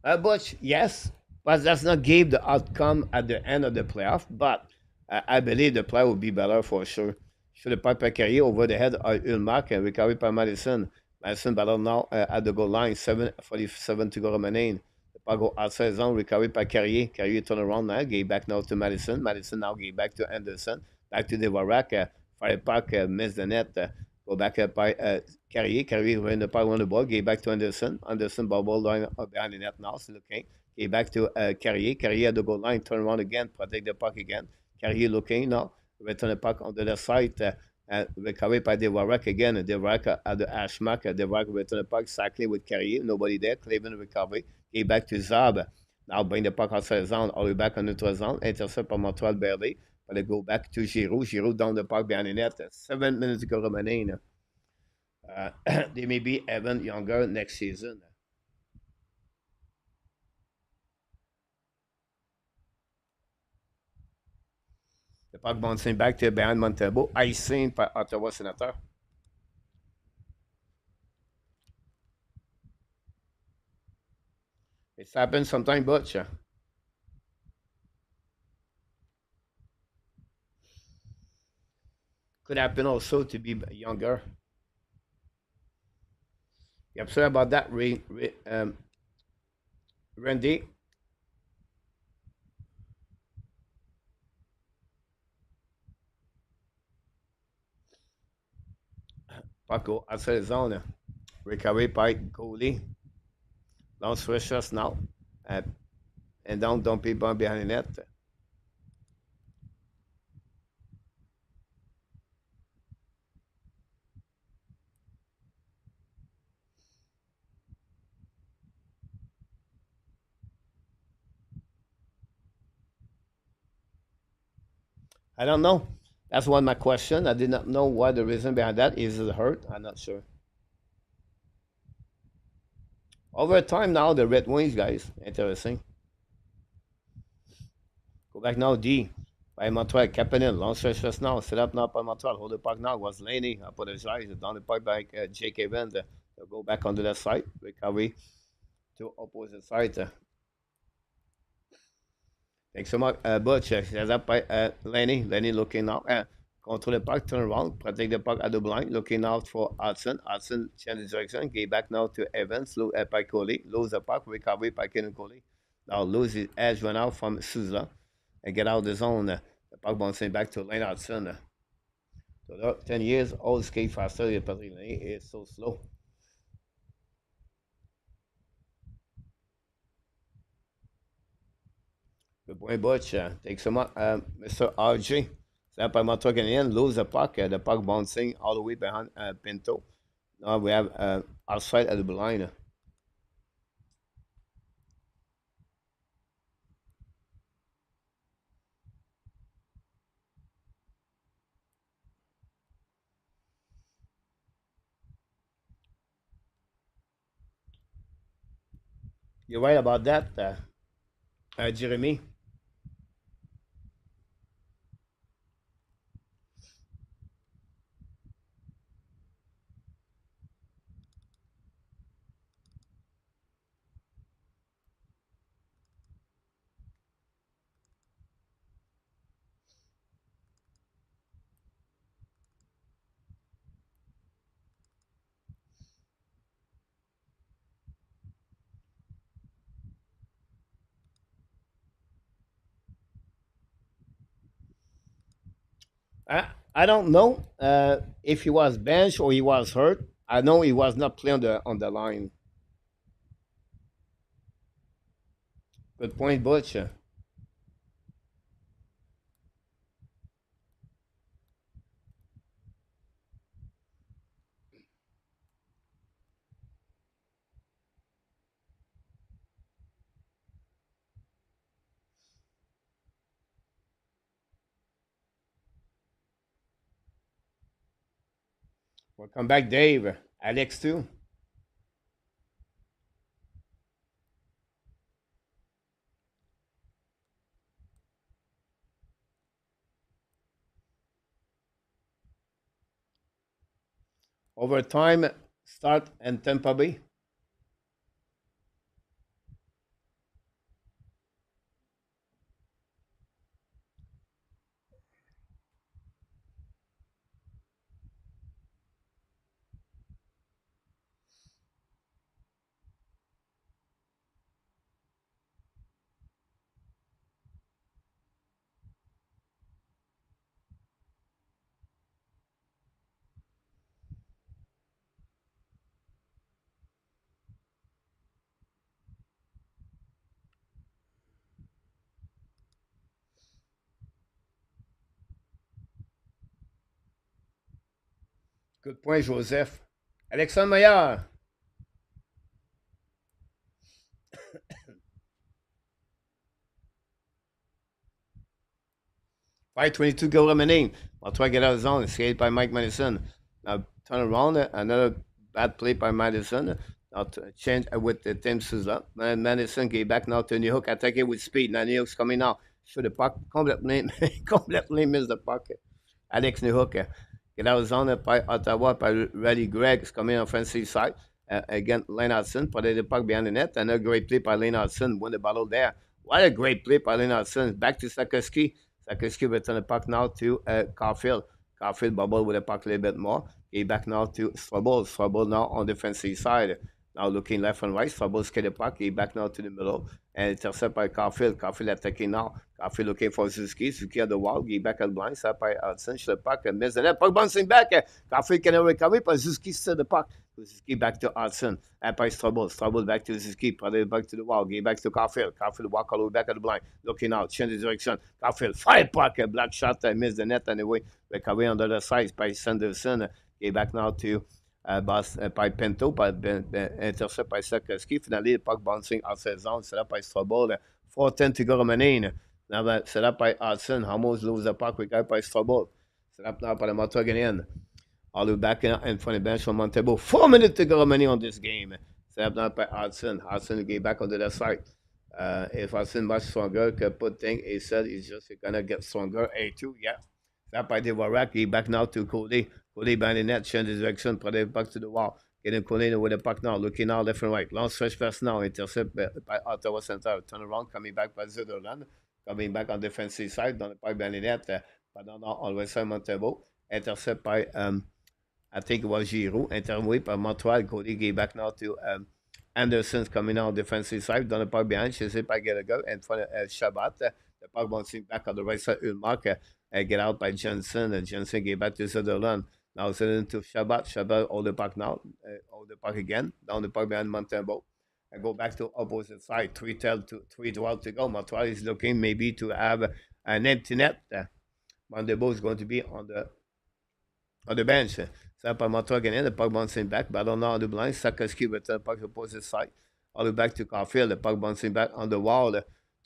Speaker 1: But yes, but that's not give the outcome at the end of the playoff. But I believe the play will be better for sure. Should the pipe carry over the head of Ulmark and recovery by Madison. Madison battle now at the goal line, 7:47 to go remaining. The puck go outside zone, recovery by Carrier. Carrier turn around now, get back now to Madison. Madison now get back to Anderson. Back to Devorak. Fire puck, miss the net. Go back by Carrier. Carrier win the puck, won the ball. Get back to Anderson. Anderson bubble line behind the net now, still looking. Get back to Carrier. Carrier at the goal line, turn around again, protect the puck again. Carrier looking now. Return the puck on the left side. Recovery by Devorak again. Devorak at the hash mark. Devorak return the puck, cycling with Carrier. Nobody there. Cleveland recovery. Get back to Zab. Now bring the puck outside the zone. All the way back on neutral zone. Intercept by Montreal barely. But they go back to Giroux. Giroux down the puck behind the net. 7 minutes to go remaining. They may be even younger next season. The puck bouncing back to behind Montebo. Icing by Ottawa Senator. It's happened sometime, Butch. Could happen also to be younger. You upset about that, Randy? Paco outside the zone. Recovery by goalie. Long switches now. And down dumpy bomb behind the net. I don't know. That's one of my question. I did not know what the reason behind that is. It hurt? I'm not sure. Over time now, the Red Wings, guys. Interesting. Go back now, D. By Montreal, Kapanen, long stretch just now. Set up now by Montreal. Hold the puck now. Was Laney. I apologize. Down the puck by Jake Evans. They'll go back on the left side. Recovery to opposite side. Thanks so much, Butch. Set up by Lenny. Lenny looking now. control the puck, turn around, protect the puck at the blind, looking out for Hudson. Hudson change direction, get back now to Evans, by Coley, lose the puck, recovery by Kenan Coley. Now lose his edge run out from Souza and get out of the zone. The puck bouncing back to Lane Hudson. So 10 years old, skate faster, Patrick Lane is so slow. Good point, Butch. Takes him up. Mr. RG. Set by Montreal Canadiens, lose the puck bouncing all the way behind Pinto. Now we have outside at the blue line. You're right about that, Jeremy. I don't know if he was benched or he was hurt. I know he was not playing on the line. Good point, Butch. Welcome back, Dave. Alex, too. Overtime start in Tampa Bay. Good point, Joseph. Alexandre Maillard. 5:22 go remaining. I'll try to get out of the zone. Escaped by Mike Madison. Now turn around. Another bad play by Madison. Now change with the Tim Souza. And Madison get back now to New Hook. Attack it with speed. Now New Hook's coming now. Shoot the puck. Completely, completely missed the puck. Alex New Hook. Get out of the zone by Ottawa. By Reddy Gregg is coming on offensive side. Again, Lane Hudson. Put the puck behind the net. Another great play by Lane Hudson. Win the battle there. What a great play by Lane Hudson. Back to Sakoski. Sakoski return the puck now to Caulfield. Caulfield bubble with the puck a little bit more. He back now to Strobel. Strobel now on the defensive side. Now looking left and right. Strobel skate the puck. He back now to the middle. And intercept by Caulfield. Caulfield attacking now. Caulfield looking for Suzuki. Suzuki at the wall. He back at blind. Set by Hudson. The puck and miss the net. Puck bouncing back. Caulfield cannot recover. But Suzuki still the puck. Suzuki back to Hudson. And by Strobel. Strobel back to Suzuki. Probably back to the wall. He back to Caulfield. Caulfield walk all the way back at the blind. Looking out. Change the direction. Caulfield. Fire puck. Black shot. Miss the net anyway. Recovery on the other side by Sanderson. He back now to by Pinto, by intercept by Sakoski. Finally, the puck bouncing outside zone, set up by Strobel. 4:10 to go remaining. Now set up by Hudson. Almost lose the puck. We got by Strobel. Set up now by the Montreal Canadiens. All the way back in front of the bench from Montebo. 4 minutes to go remaining on this game. Set up now by Hudson. Hudson get back on the other side. If Hudson much stronger, could put thing, he said he's just gonna get stronger. A2, yeah. Set up by Devorak. He back now to Cody. Cody behind the net, change the direction, put it back to the wall. Getting Cody with the puck now, looking now left and right. Long stretch pass now, intercept by Ottawa Senators. Turn around, coming back by Zederland. Coming back on defensive side, on the puck behind the net. Pendant on le right Montebo. Intercept by, I think it was Giroux. Interway by Montreal. Cody gave back now to Anderson's coming out on the defensive side. Dans le parc behind. Chasé by Gallagher. In front of Shabbat. The puck bouncing back on the right side. Ulmark. Get out by Jensen. And Jensen gave back to Sutherland. Now sending to Shabbat. Shabbat hold the puck now. Hold the puck again. Down the puck behind Montebo. And go back to opposite side. 3:12 to go. Montreal is looking maybe to have an empty net. Montebo is going to be on the bench. Ça par Montreal Canadiens, le puck bouncing back. Ballon nord du blind. Sakoski return the puck opposite side. All the way back to Caulfield. The puck bouncing back on the wall.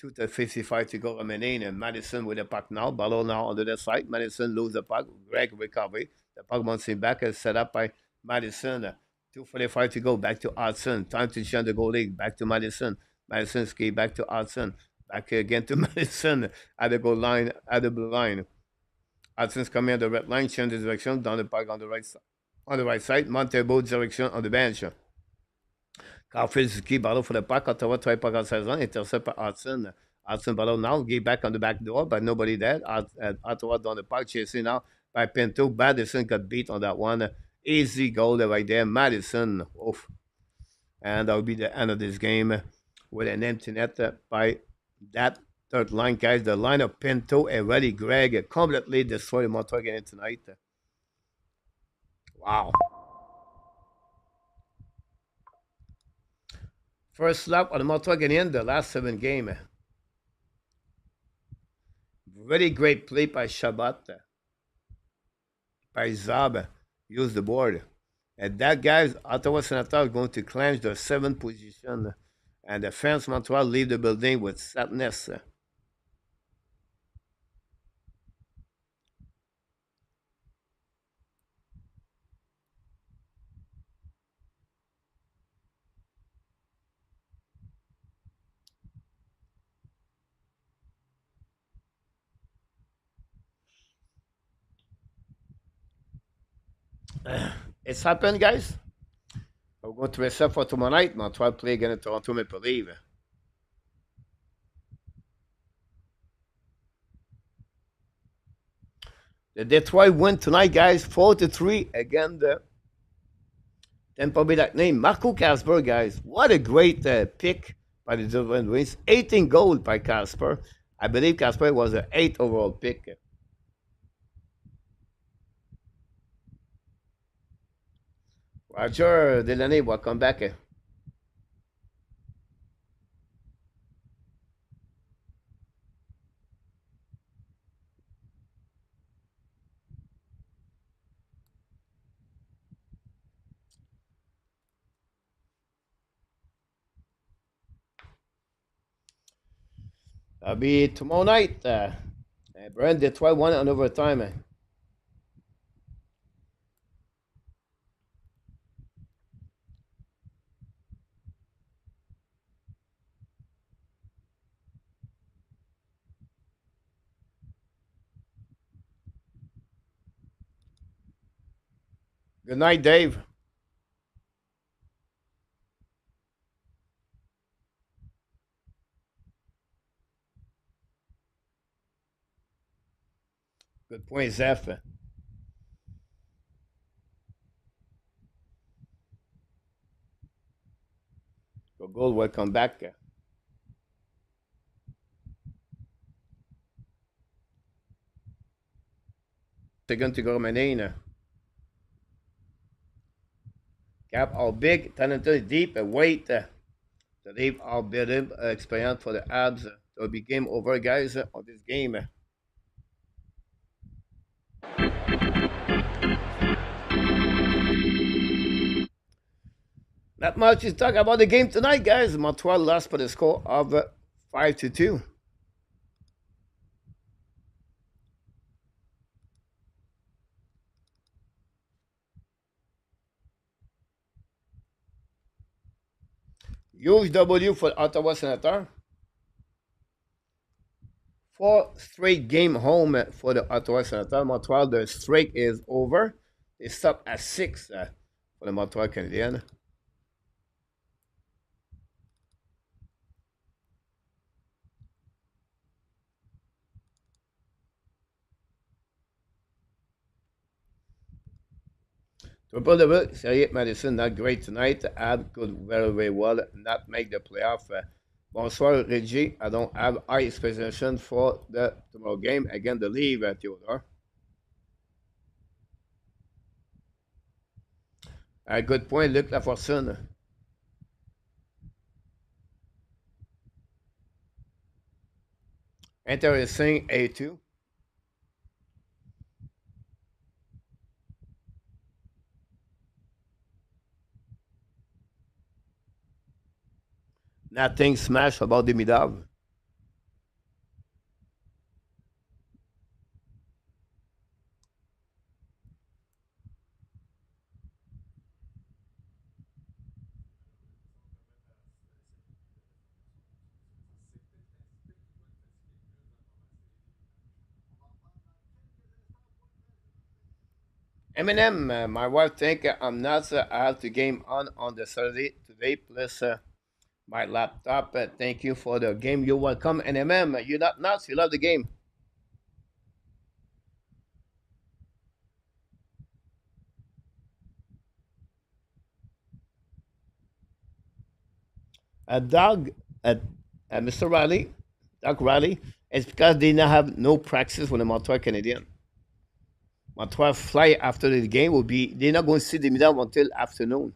Speaker 1: 2:55 to go remaining. And Madison with the puck now. Ballon now on the left side. Madison lose the puck. Greg recovery. The puck bouncing back is set up by Madison. 2:45 to go. Back to Hudson. Time to change the goalie. Back to Madison. Madison ski back to Hudson. Back again to Madison at the goal line, at the blue line. Hudson's coming on the red line, change the direction down the park on the right side. On the right side, Montebo direction on the bench. Caulfield Suzuki battle for the puck. Ottawa try puck outside zone, intercept by Hudson. Hudson battle now, get back on the back door, but nobody there. Ottawa down the park, chasing now by Pinto. Madison got beat on that one. Easy goal right there, Madison. Oof. And that will be the end of this game with an empty net by that third line, guys. The line of Pinto and Reddy Gregg completely destroyed the Montreal Canadiens tonight. Wow. First lap on the Montreal Canadiens, the last 7 games. Very great play by Shabbat. By Zab. Use the board. And that, guys, Ottawa Senators going to clinch the 7th position. And the fans Montreal leave the building with sadness. It's happened, guys. We're going to reset for tomorrow night. Montreal play against Toronto Maple Leafs. The Detroit win tonight, guys, 4-3 against the Tampa Bay Lightning. Marco Casper, guys, what a great pick by the Detroit Wings. 18 goals by Casper. I believe Casper was the 8th overall pick. Roger Delaney, welcome back. That'll be tomorrow night. Brent Detroit won on overtime. Good night, Dave. Good point, Zeph. Go goal, welcome back. Second to go remaining. Cap all big, talented, deep, weight. The leave all building experience for the Habs. It'll be game over, guys, on this game. Not much to talk about the game tonight, guys. Montreal lost by the score of 5-2. Huge W for Ottawa Senators. 4 straight game home for the Ottawa Senators. Montreal, the streak is over. They stop at 6 for the Montreal Canadiens. Triple double, Sariet Madison, not great tonight. Ab could very, very well not make the playoff. Bonsoir, Reggie. I don't have high expectation for the tomorrow game. Again, the leave, Theodore. Good point, Luc Lafortune. Interesting, A2. Nothing smash about the Midav. Eminem, my wife think I'm not. I have the game on the Saturday today. Plus my laptop. Thank you for the game. You're welcome. And MM, you're not nuts. You love the game. Doug, uh, Mr. Riley, Doug Riley, it's because they now have no practice with the Montreal Canadiens. Montreal fly after the game will be. They're not going to see the middle until afternoon.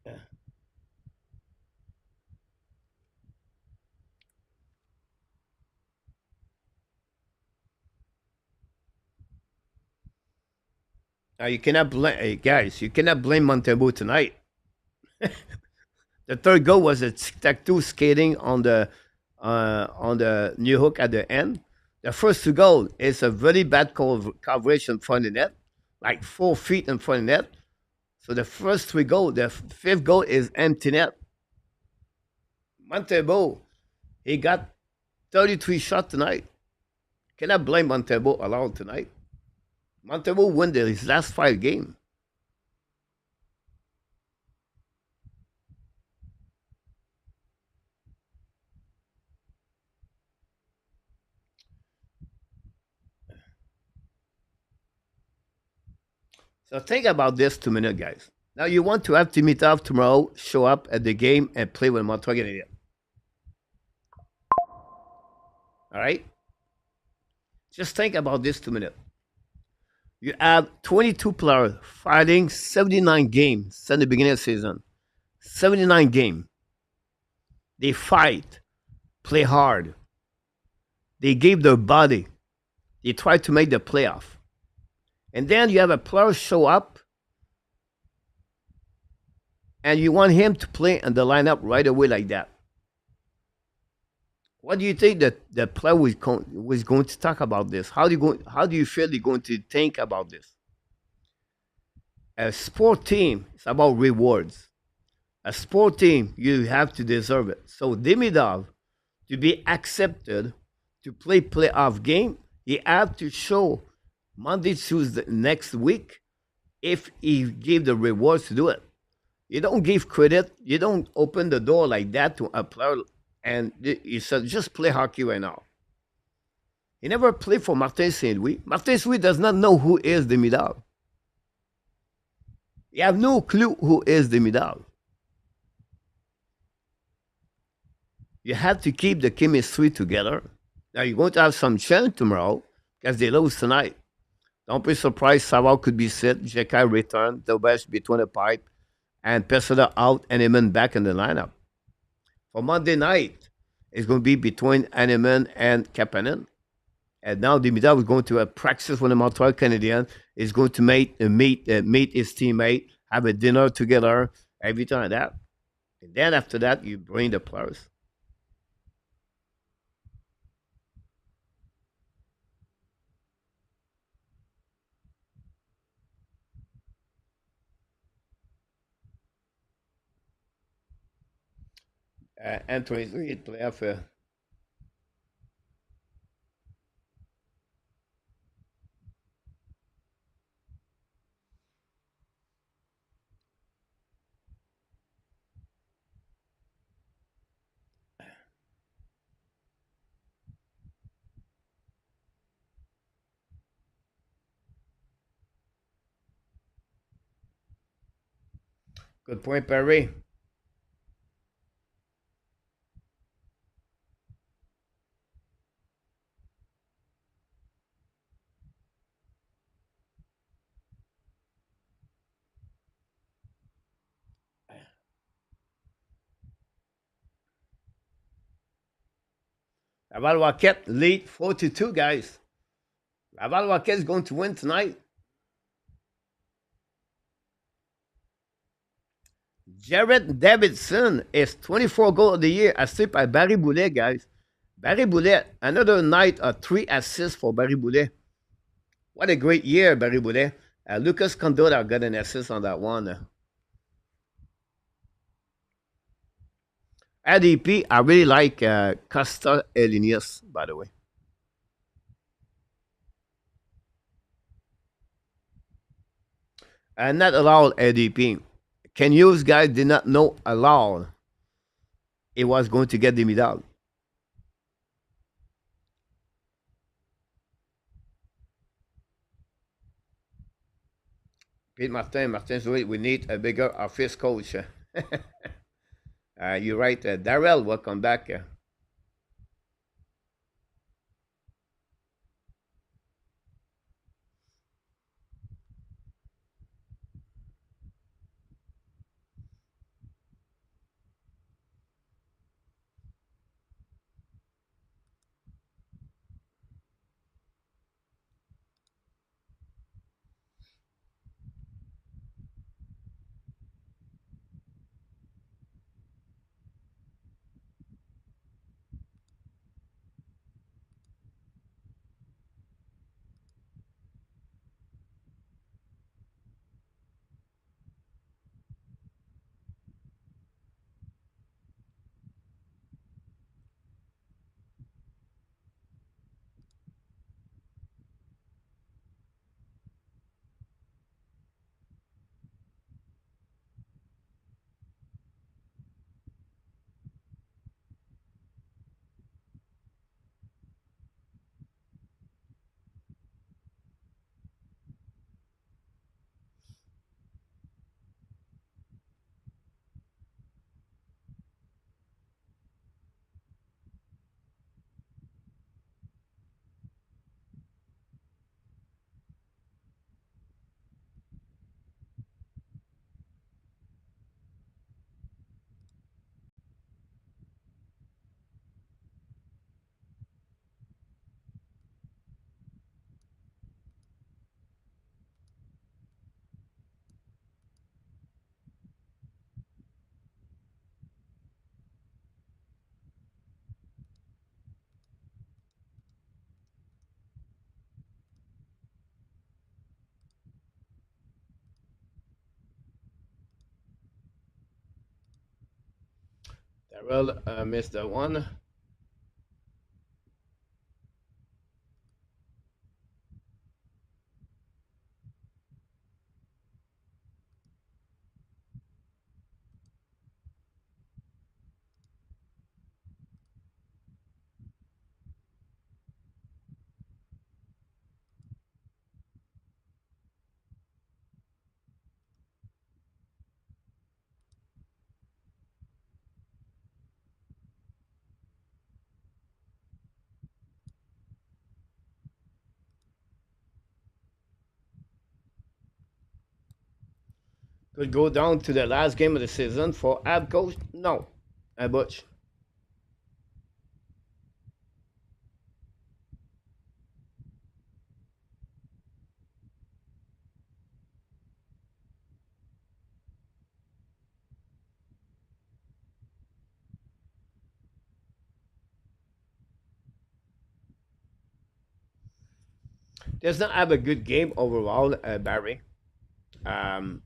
Speaker 1: Yeah. Now you cannot blame, hey, guys. You cannot blame Montebo tonight. The third goal was a tic-tac-toe skating on the new hook at the end. The first two goals is a very bad coverage in front of the net, like 4 feet in front of the net. So the first three goals, the fifth goal is empty net. Montebo, he got 33 shots tonight. Cannot blame Montebo alone tonight. Montebo won his last 5 games. So think about this 2 minutes, guys. Now you want to have Dimitrov tomorrow show up at the game and play with Montreal Canadiens. All right? Just think about this 2 minutes. You have 22 players fighting 79 games since the beginning of the season. 79 games. They fight, play hard. They gave their body. They try to make the playoff. And then you have a player show up and you want him to play in the lineup right away like that. What do you think that the player was going to talk about this? How do you feel they're going to think about this? A sport team is about rewards. A sport team, you have to deserve it. So Demidov, to be accepted to play playoff game, he have to show Monday, Tuesday next week if he give the rewards to do it. You don't give credit. You don't open the door like that to a player and you said just play hockey right now. He never played for Martin Saint Louis. Martin Saint Louis does not know who is Demidov. You have no clue who is Demidov. You have to keep the chemistry together. Now you're going to have some chance tomorrow because they lose tonight. Don't be surprised. Savard could be sit. Jekai return. The best between the pipe and Pesada out and Eamon back in the lineup. For Monday night, it's going to be between Animan and Kapanen. And now Dimitrov is going to have practice with the Montreal Canadiens. Is going to meet his teammate, have a dinner together, everything like that. And then after that, you bring the players. Anthony's lead playoff. Good point, Perry. Laval Rocket lead 4-2, guys. Laval Rocket is going to win tonight. Jared Davidson is 24 goal of the year, assisted by Barry Boulet, guys. Barry Boulet, another night of 3 assists for Barry Boulet. What a great year, Barry Boulet. Lucas Condola got an assist on that one. ADP, I really like Costa Elinius, by the way. Not allowed ADP. Can use guys did not know allowed it was going to get the medal. Pete Martin, so we need a bigger office coach. You're right. Darrell, welcome back. Darrell missed that one. Could go down to the last game of the season for Ab coach. No, Butch. Does not have a good game overall, Barry. Um,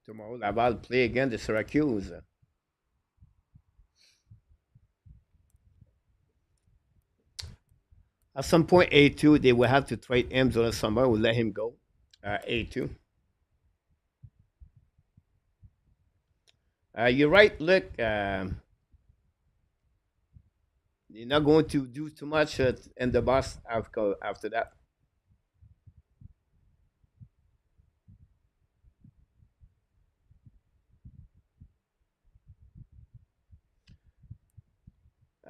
Speaker 1: Tomorrow, Laval play again the Syracuse. At some point, A2, they will have to trade him during the summer. We'll let him go. A2. You're right, look. You're not going to do too much in the boss after that.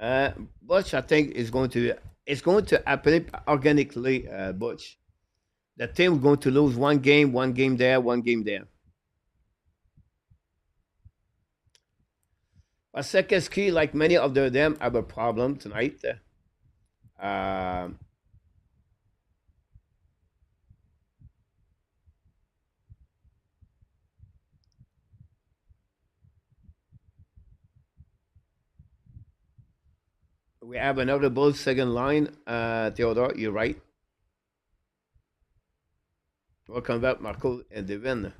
Speaker 1: Uh, Butch, I think, is going to happen organically, Butch. The team is going to lose one game there, one game there. But Sekeski, like many of them, have a problem tonight. Um, we have another bull second line. Theodore, you're right. Welcome back, Marco and Devin.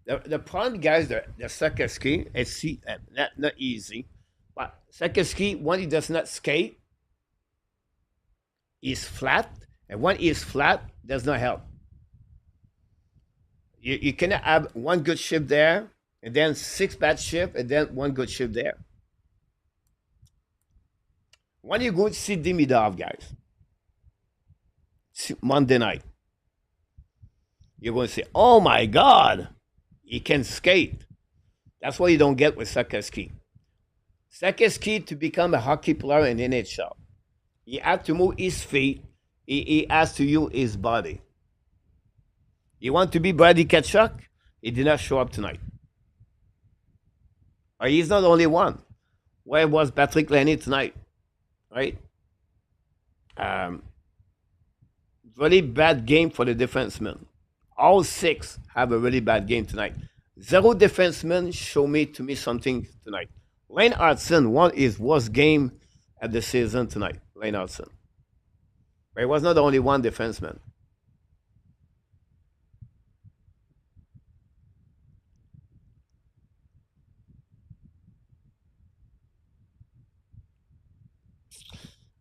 Speaker 1: The problem, guys, the Sekeski, not easy. But Sekeski, when he does not skate, is flat. And when he is flat, does not help. You cannot have one good shift there, and then six bad shift, and then one good shift there. When you go to see Demidov, guys, Monday night, you're going to say, oh my God, he can skate. That's what you don't get with Sekeski. Sekeski, to become a hockey player in NHL, he had to move his feet, he has to use his body. You want to be Brady Ketchuk? He did not show up tonight. Or he's not the only one. Where was Patrick Lenny tonight? Right? Um, really bad game for the defensemen. All six have a really bad game tonight. Zero defensemen show me to me something tonight. Lane Hudson won his worst game at the season tonight. Lane Hudson. But he was not the only one defenseman.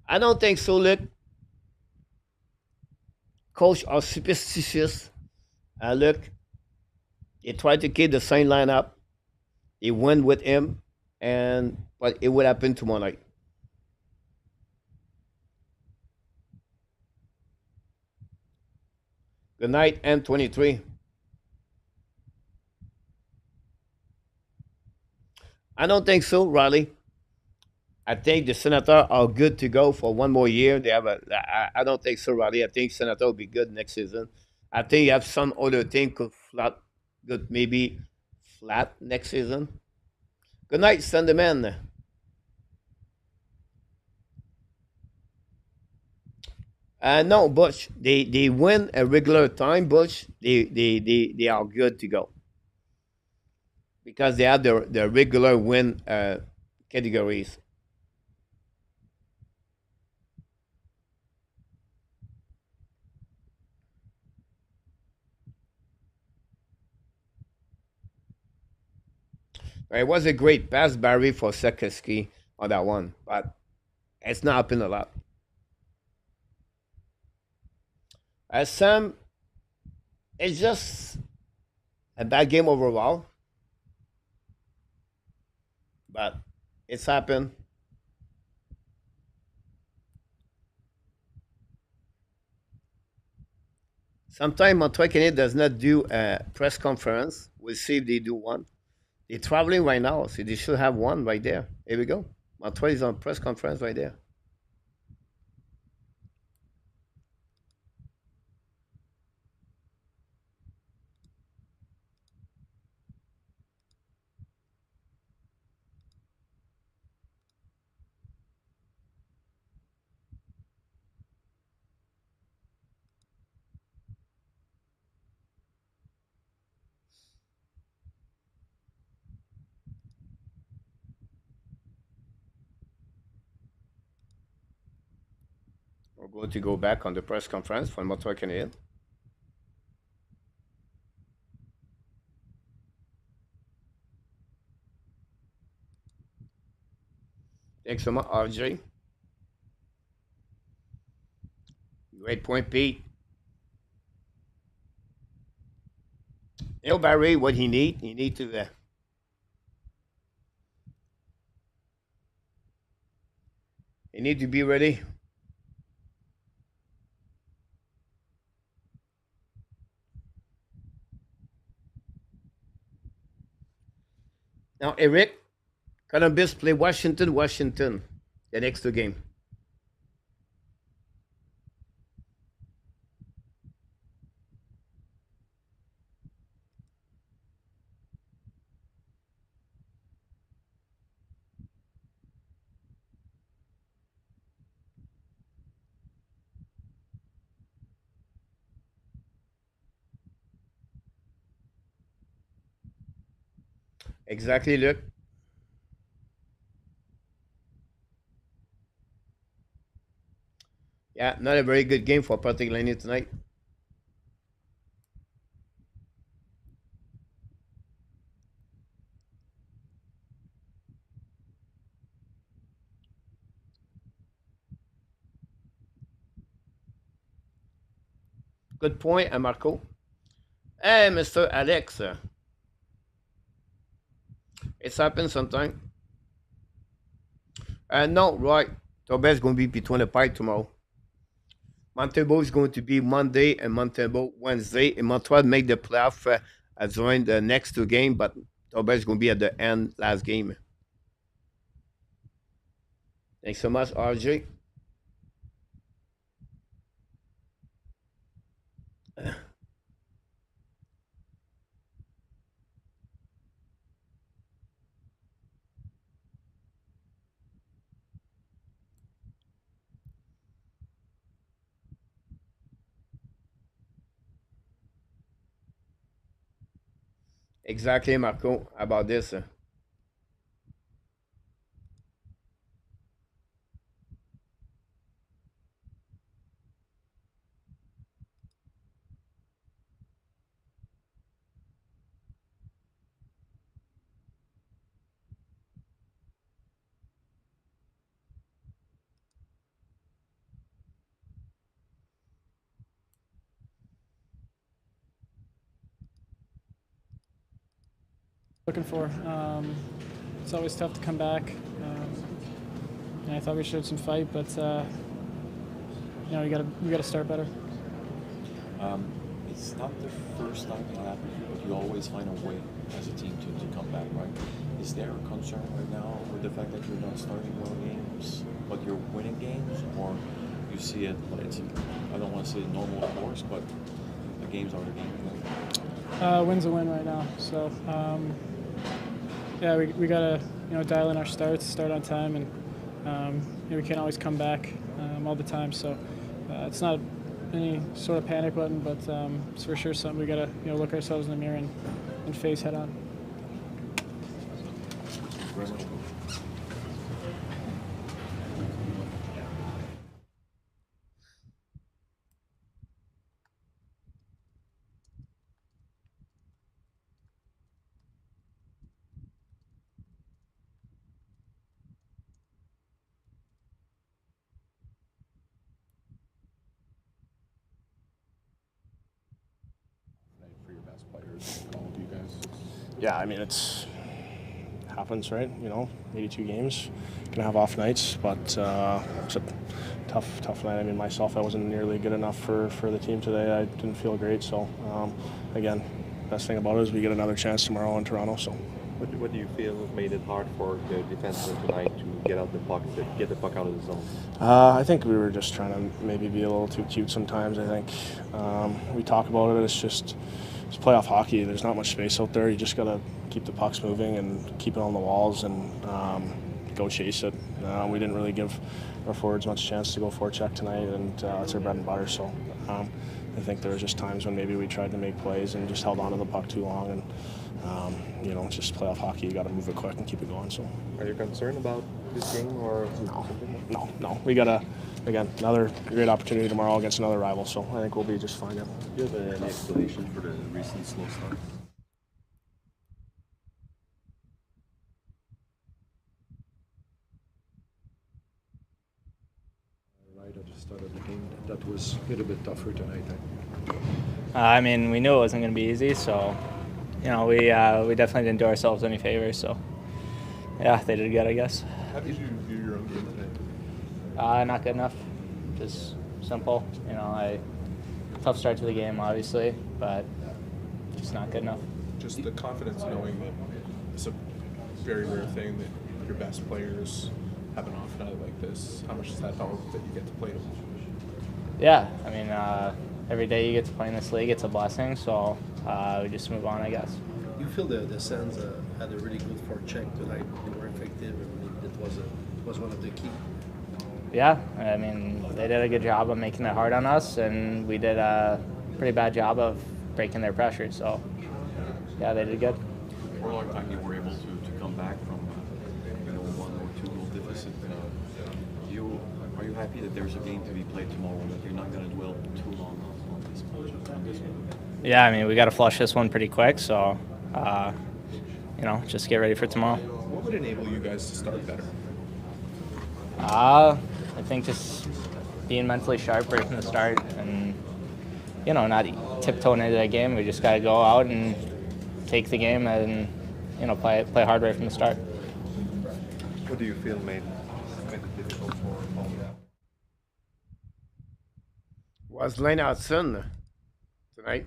Speaker 1: I don't think so. Look, coach are superstitious. Look, he tried to keep the same lineup. He went with him, and but it would happen tomorrow night. Good night, M23. I don't think so, Riley. I think the Senators are good to go for one more year. They have a. I don't think so, Riley. I think Senator will be good next season. I think you have some other team could flat, good maybe flat next season. Good night, Sunderman. No, Bush. They win a regular time, Bush. They are good to go because they have their regular win categories. It was a great pass, Barry, for Sekeski on that one, but it's not happened a lot. Sam, it's just a bad game overall, but it's happened. Sometimes Montreal Canadiens does not do a press conference. We'll see if they do one. They're traveling right now, so they should have one right there. Here we go. Montreal is on press conference right there. We're going to go back on the press conference from Montreal Canadiens. Thanks so much, RJ. Great point, Pete. You know, Barry, what he need? He need to be ready. Now, Eric, Columbus play Washington, the next two game. Exactly, Luc. Yeah, not a very good game for particularly tonight. Good point, Marco. Hey, Mr. Alex. It's happened sometime. No, right. Tobet's going to be between the pike tomorrow. Montreal is going to be Monday and Montreal Wednesday. And Montreal make the playoff during the next two games, but Tobet is going to be at the end last game. Thanks so much, RJ. Exactly, Marco, about this.
Speaker 2: Looking for. It's always tough to come back. And I thought we showed some fight, but we gotta start better.
Speaker 3: It's not the first time it happened, but you always find a way as a team to come back, right? Is there a concern right now with the fact that you're not starting well games, but you're winning games, or you see it? It's I don't want to say normal course, but the games are the games.
Speaker 2: Win's a win right now, so yeah, we gotta dial in our starts, start on time, and we can't always come back all the time. So it's not any sort of panic button, but it's for sure something we gotta look ourselves in the mirror and face head on.
Speaker 3: For your best players, all of you guys.
Speaker 4: Yeah, I mean, happens, right? 82 games, gonna have off nights, but it's a tough night. I mean, myself, I wasn't nearly good enough for the team today. I didn't feel great, so again, best thing about it is we get another chance tomorrow in Toronto. So.
Speaker 5: What do you feel made it hard for the defensemen tonight to get out the puck, to get the puck out of the zone?
Speaker 4: I think we were just trying to maybe be a little too cute sometimes. I think we talk about it. It's playoff hockey. There's not much space out there. You just got to keep the pucks moving and keep it on the walls and go chase it. We didn't really give our forwards much chance to go forecheck tonight, and it's our bread and butter. So I think there was just times when maybe we tried to make plays and just held on to the puck too long. And it's just playoff hockey. You got to move it quick and keep it going. So.
Speaker 5: Are you concerned about this game or?
Speaker 4: No. We gotta again, another great opportunity tomorrow against another rival. So I think we'll be just fine. Yeah.
Speaker 6: Do you have an explanation for the recent slow start?
Speaker 7: Right at the start of the game, that was a little bit tougher tonight.
Speaker 8: I mean, we knew it wasn't going to be easy, so we definitely didn't do ourselves any favors. So yeah, they did good, I guess.
Speaker 9: How did you view your own game today?
Speaker 8: Not good enough. Just simple. Tough start to the game, obviously, but just not good enough.
Speaker 9: Just the confidence knowing that it's a very rare thing that your best players have an off night like this. How much does that help that you get to play them?
Speaker 8: Yeah, I mean, every day you get to play in this league, it's a blessing. So we just move on, I guess.
Speaker 10: You feel the Sens had a really good forecheck tonight. They were effective, and it was one of the key.
Speaker 8: Yeah, I mean, they did a good job of making it hard on us, and we did a pretty bad job of breaking their pressure. So yeah, they did good.
Speaker 3: For a long time, you were able to come back from 1 or 2 goal deficit. Are you happy that there's a game to be played tomorrow? That you're not going to dwell too long on this one?
Speaker 8: Yeah, I mean, we got to flush this one pretty quick. So just get ready for tomorrow.
Speaker 9: What would enable you guys to start better?
Speaker 8: I think just being mentally sharp right from the start, and not tiptoeing into that game. We just got to go out and take the game and play hard right from the start.
Speaker 5: What do you feel made it difficult for all that?
Speaker 1: Was Lennartson tonight?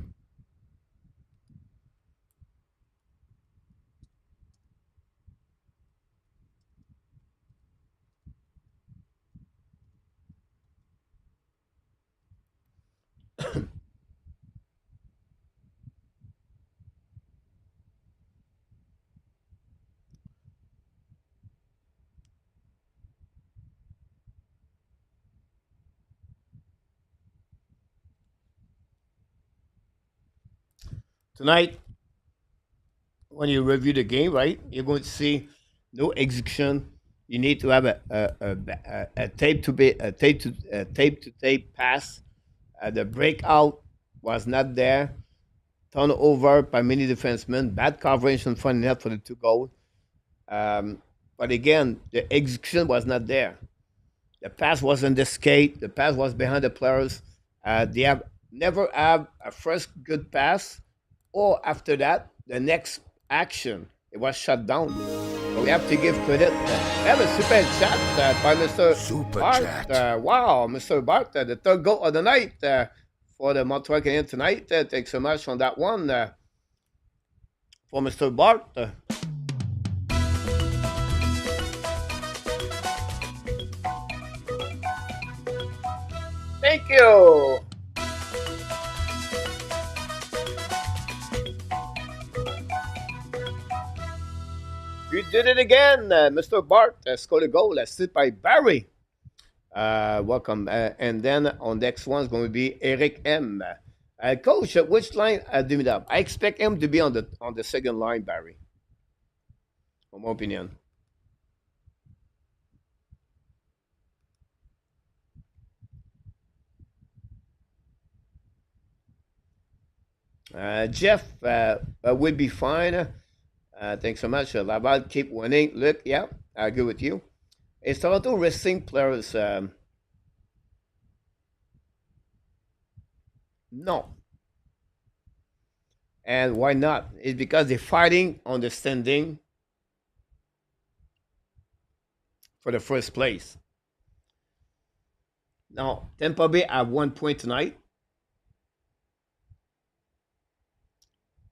Speaker 1: Tonight, when you review the game, right, you're going to see no execution. You need to have a tape to tape pass. The breakout was not there. Turnover by many defensemen. Bad coverage in front of net for the 2 goals. But again, the execution was not there. The pass was on the skate. The pass was behind the players. They have never have a first good pass, or after that, the next action, it was shut down. So we have to give credit. We have a super chat by Mr.
Speaker 11: Super
Speaker 1: Bart.
Speaker 11: chat.
Speaker 1: Wow, Mr. Bart, the 3rd goal of the night for the Montreal Canadiens tonight. Thanks so much on that one for Mr. Bart. Thank you. You did it again, Mr. Bart. Scored a goal assisted by Barry. Welcome. And then on next one is going to be Eric M. Coach, which line do we have? I expect him to be on the second line, Barry. For my opinion. Jeff will be fine. Thanks so much. Laval keep winning. Look, yeah, I agree with you. Is Toronto resting players? No. And why not? It's because they're fighting on the standing for the first place. Now, Tampa Bay have 1 point tonight.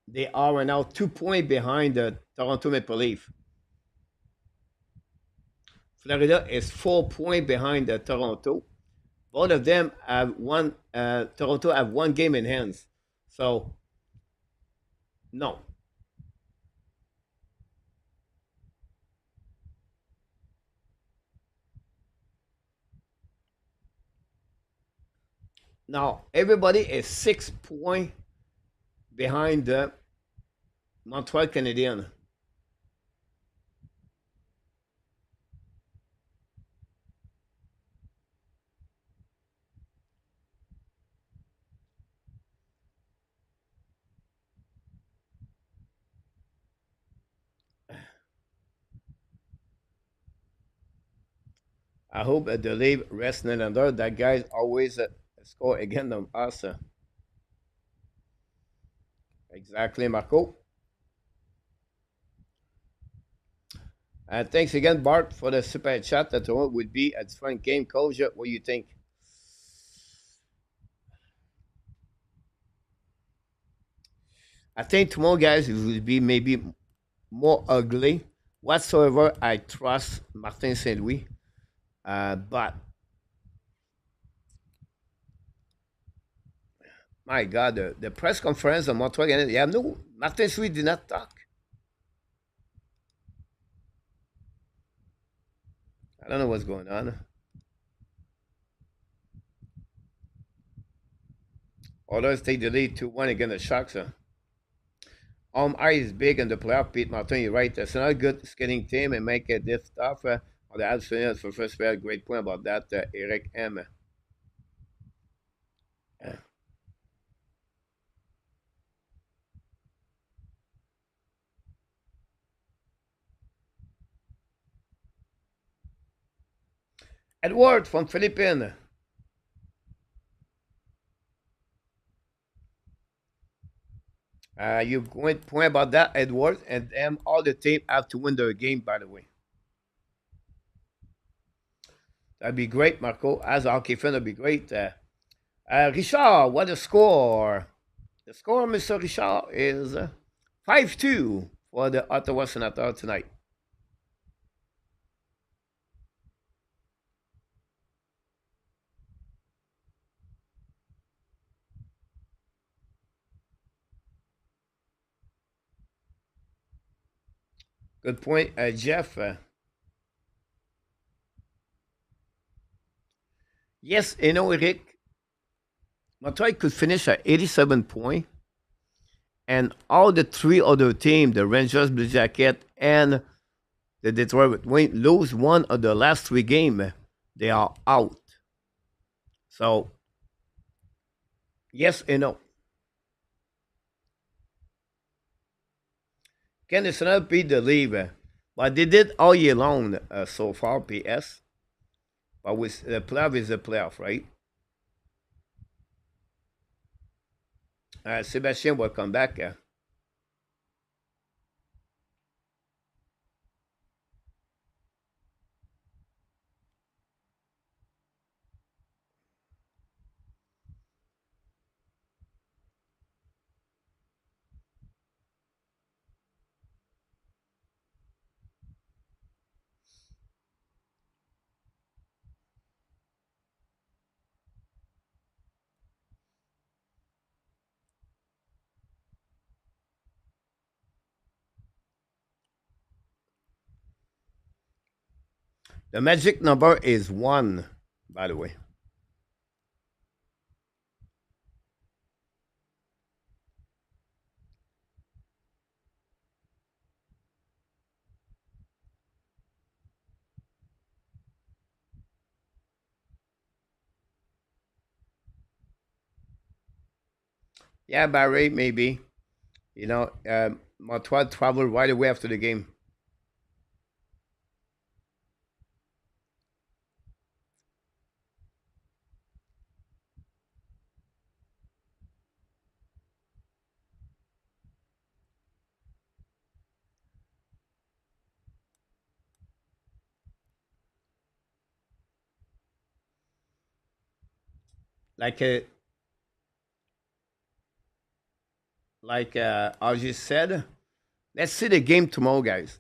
Speaker 1: They are right now 2 points behind the Toronto Maple Leaf. Florida is 4 points behind the Toronto. Both of them have one. Toronto have 1 game in hands. So, no. Now, everybody is 6 points behind the Montreal Canadiens. I hope the leave rest Nylander. That guy's always score again on us. Exactly, Marco. And thanks again, Bart, for the super chat. That would be a different game. Coach, what do you think? I think tomorrow, guys, it will be maybe more ugly. Whatsoever, I trust Martin Saint Louis. But my God, the press conference of Montreal Canadiens, yeah, no, Martin Saint Louis did not talk. I don't know what's going on. Others take the lead 2-1 against the Sharks. I is big in the playoff. Pete Martin, you're right. It's not a good skating team and make it this tough. On the Habs for first player, great point about that. Eric M. Edward from Philippines. You going to point about that, Edward, and them all the team have to win their game, by the way. That'd be great, Marco. As a hockey fan, that'd be great. Richard, what the score? The score, Mr. Richard, is 5-2 for the Ottawa Senators tonight. Good point, Jeff. Yes, Eric, Montreal could finish at 87 points, and all the three other teams, the Rangers, Blue Jacket, and the Detroit Wayne, lose one of the last three games. They are out. So, yes and no. Can the Senators beat the league? But they did all year long so far, PS. But with the playoff is the playoff, right? Sebastian will come back. The magic number is 1, by the way. Yeah, Barry, maybe. You know, Montreal traveled right away after the game. Like I just said, let's see the game tomorrow, guys.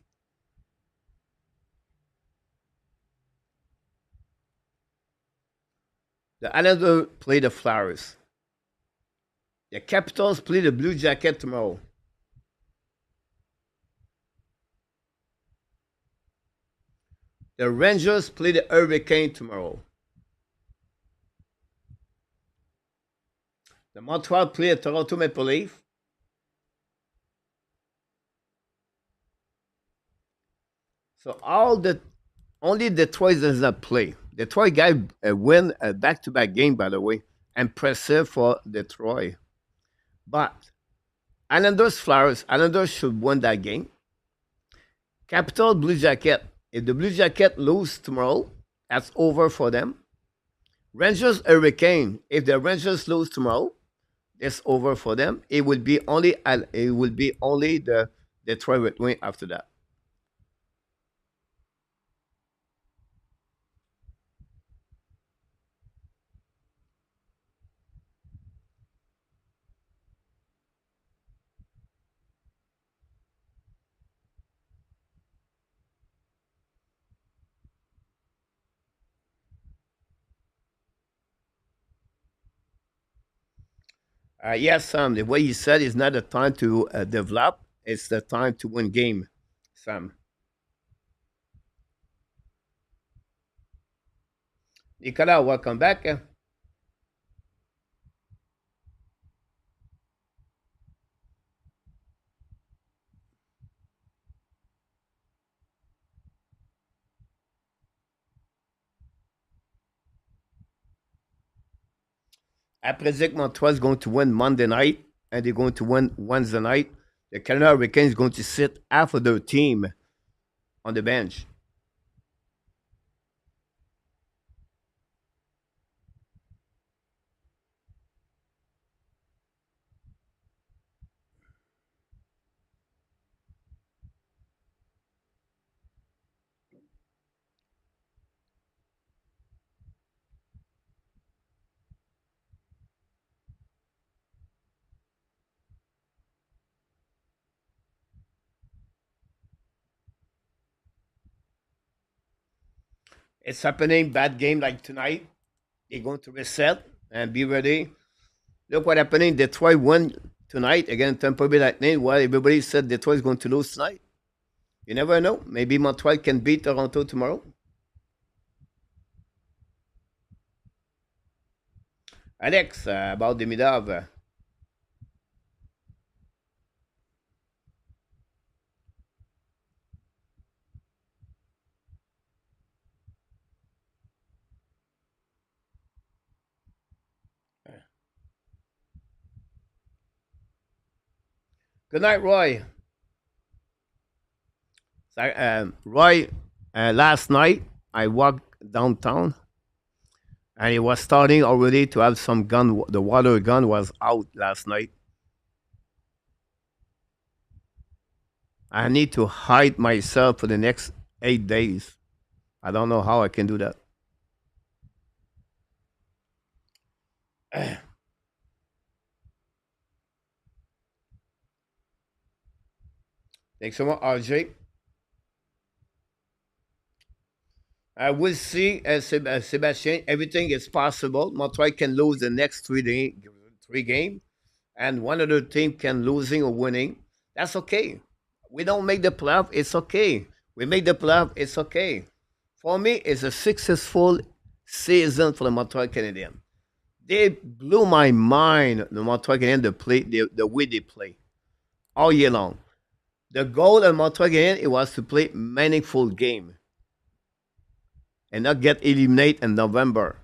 Speaker 1: The Islanders play the Flyers. The Capitals play the Blue Jacket tomorrow. The Rangers play the Hurricane tomorrow. The Montreal play the Toronto Maple Leaf. So only Detroit does not play. Detroit guy win a back-to-back game, by the way. Impressive for Detroit. But Islanders Flyers, Islanders should win that game. Capital Blue Jacket. If the Blue Jacket lose tomorrow, That's over for them. Rangers Hurricane. If the Rangers lose tomorrow, it's over for them. It will be only the Detroit Red Wing after that. Yes, Sam. The way you said is not the time to develop; it's the time to win game, Sam. Nicolas, welcome back. I predict Montreal is going to win Monday night, and they're going to win Wednesday night. The Canada Hurricanes is going to sit half of their team on the bench. It's happening. Bad game like tonight. They're going to reset and be ready. Look what happening. Detroit won tonight against Tampa Bay Lightning. Well, everybody said Detroit is going to lose tonight. You never know. Maybe Montreal can beat Toronto tomorrow. Alex, about the Midov. Good night, Roy. Roy, last night I walked downtown and it was starting already to have some gun. The water gun was out last night. I need to hide myself for the next 8 days. I don't know how I can do that. Thanks so much, RJ. We'll see, Sebastian. Everything is possible. Montreal can lose the next three game, and one other team can losing or winning. That's okay. We don't make the playoff. It's okay. We make the playoff. It's okay. For me, it's a successful season for the Montreal Canadiens. They blew my mind. The Montreal Canadiens, the way they play all year long. The goal of Montreal Canadiens it was to play meaningful game and not get eliminated in November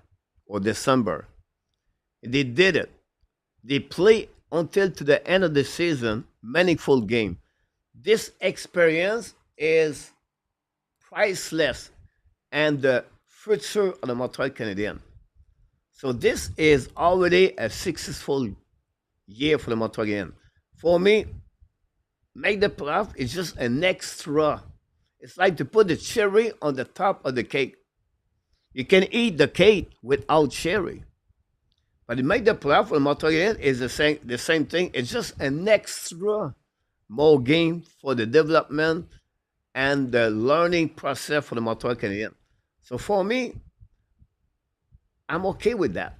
Speaker 1: or December. They did it. They play until to the end of the season, meaningful game. This experience is priceless and the future of the Montreal Canadiens. So this is already a successful year for the Montreal Canadiens. For me, make the playoff is just an extra. It's like to put the cherry on the top of the cake. You can eat the cake without cherry. But to make the playoff for the Montreal Canadiens is the same thing. It's just an extra more game for the development and the learning process for the Montreal Canadiens. So for me, I'm okay with that.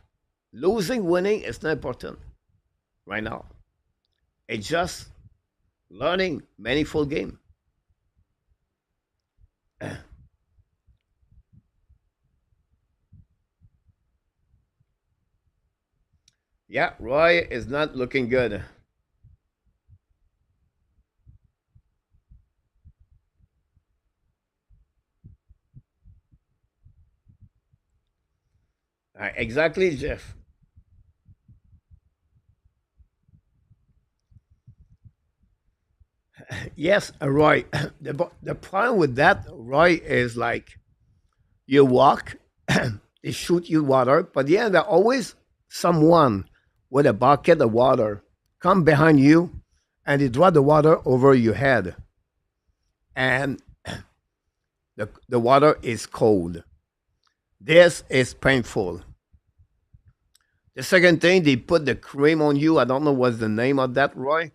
Speaker 1: Losing, winning is not important right now. It's just learning meaningful game. Yeah, Roy is not looking good. Exactly, Jeff. Yes, Roy. The problem with that, Roy, is like you walk they shoot you water, but yeah, there always someone with a bucket of water come behind you and they draw the water over your head. And the water is cold. This is painful. The second thing, they put the cream on you. I don't know what's the name of that, Roy.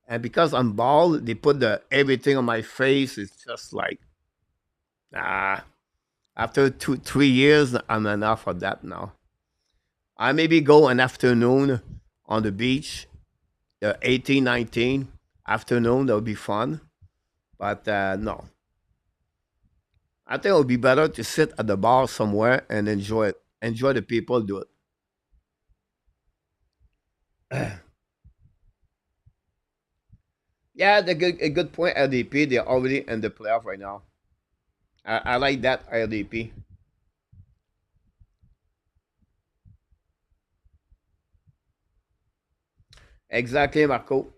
Speaker 1: And because I'm bald, they put the everything on my face. It's just like, ah. After 3 years, I'm enough of that now. I maybe go an afternoon on the beach, 18, 19 afternoon. That would be fun. But no, I think it would be better to sit at the bar somewhere and enjoy it. Enjoy the people do it. Yeah, a good point. LDP, they're already in the playoff right now. I like that LDP. Exactly, Marco.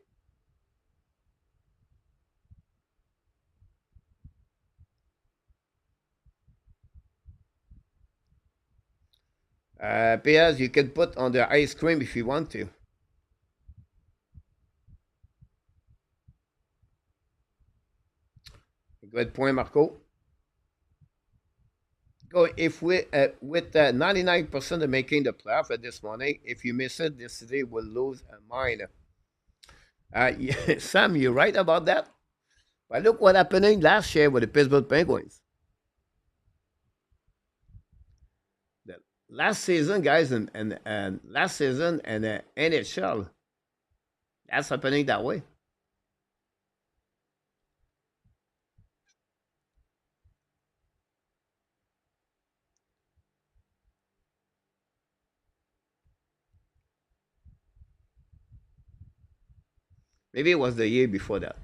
Speaker 1: PS, you can put on the ice cream if you want to. Good point, Marco. Go if we with 99% of making the playoff at this morning. If you miss it, this city will lose a mind. Yeah, Sam, you're right about that. But look what happened last year with the Pittsburgh Penguins. The last season, guys, and last season and NHL, that's happening that way. Maybe it was the year before that.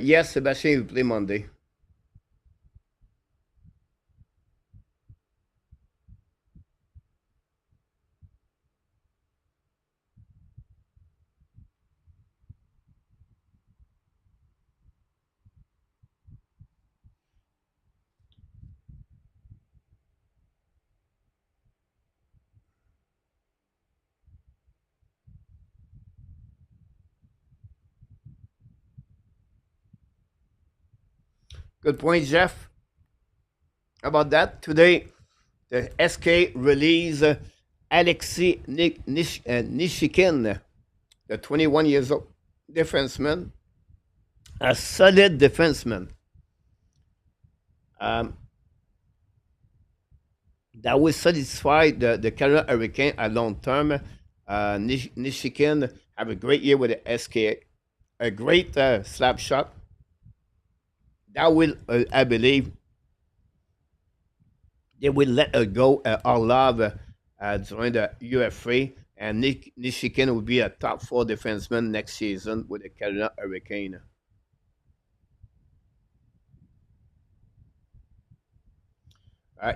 Speaker 1: Yes, Sebastian, you play Monday. Good point, Jeff. How about that? Today, the SK released Alexei Nishikin, the 21 years old defenseman, a solid defenseman. Um, that will satisfy the Carolina Hurricane at long term. Nishikin have a great year with the SK, a great slap shot. That will, I believe, they will let her go Orlov during the UFA, and Nishikin will be a top four defenseman next season with the Carolina Hurricane.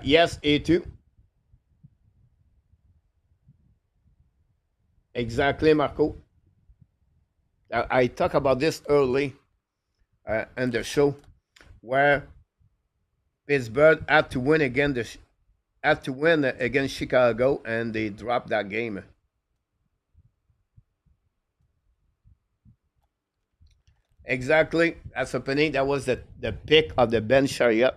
Speaker 1: Yes, A2. Exactly, Marco. I talked about this early in the show, where Pittsburgh had to win again. Had to win against Chicago, and they dropped that game. Exactly. That's happening. That was the pick of the Ben Chariot.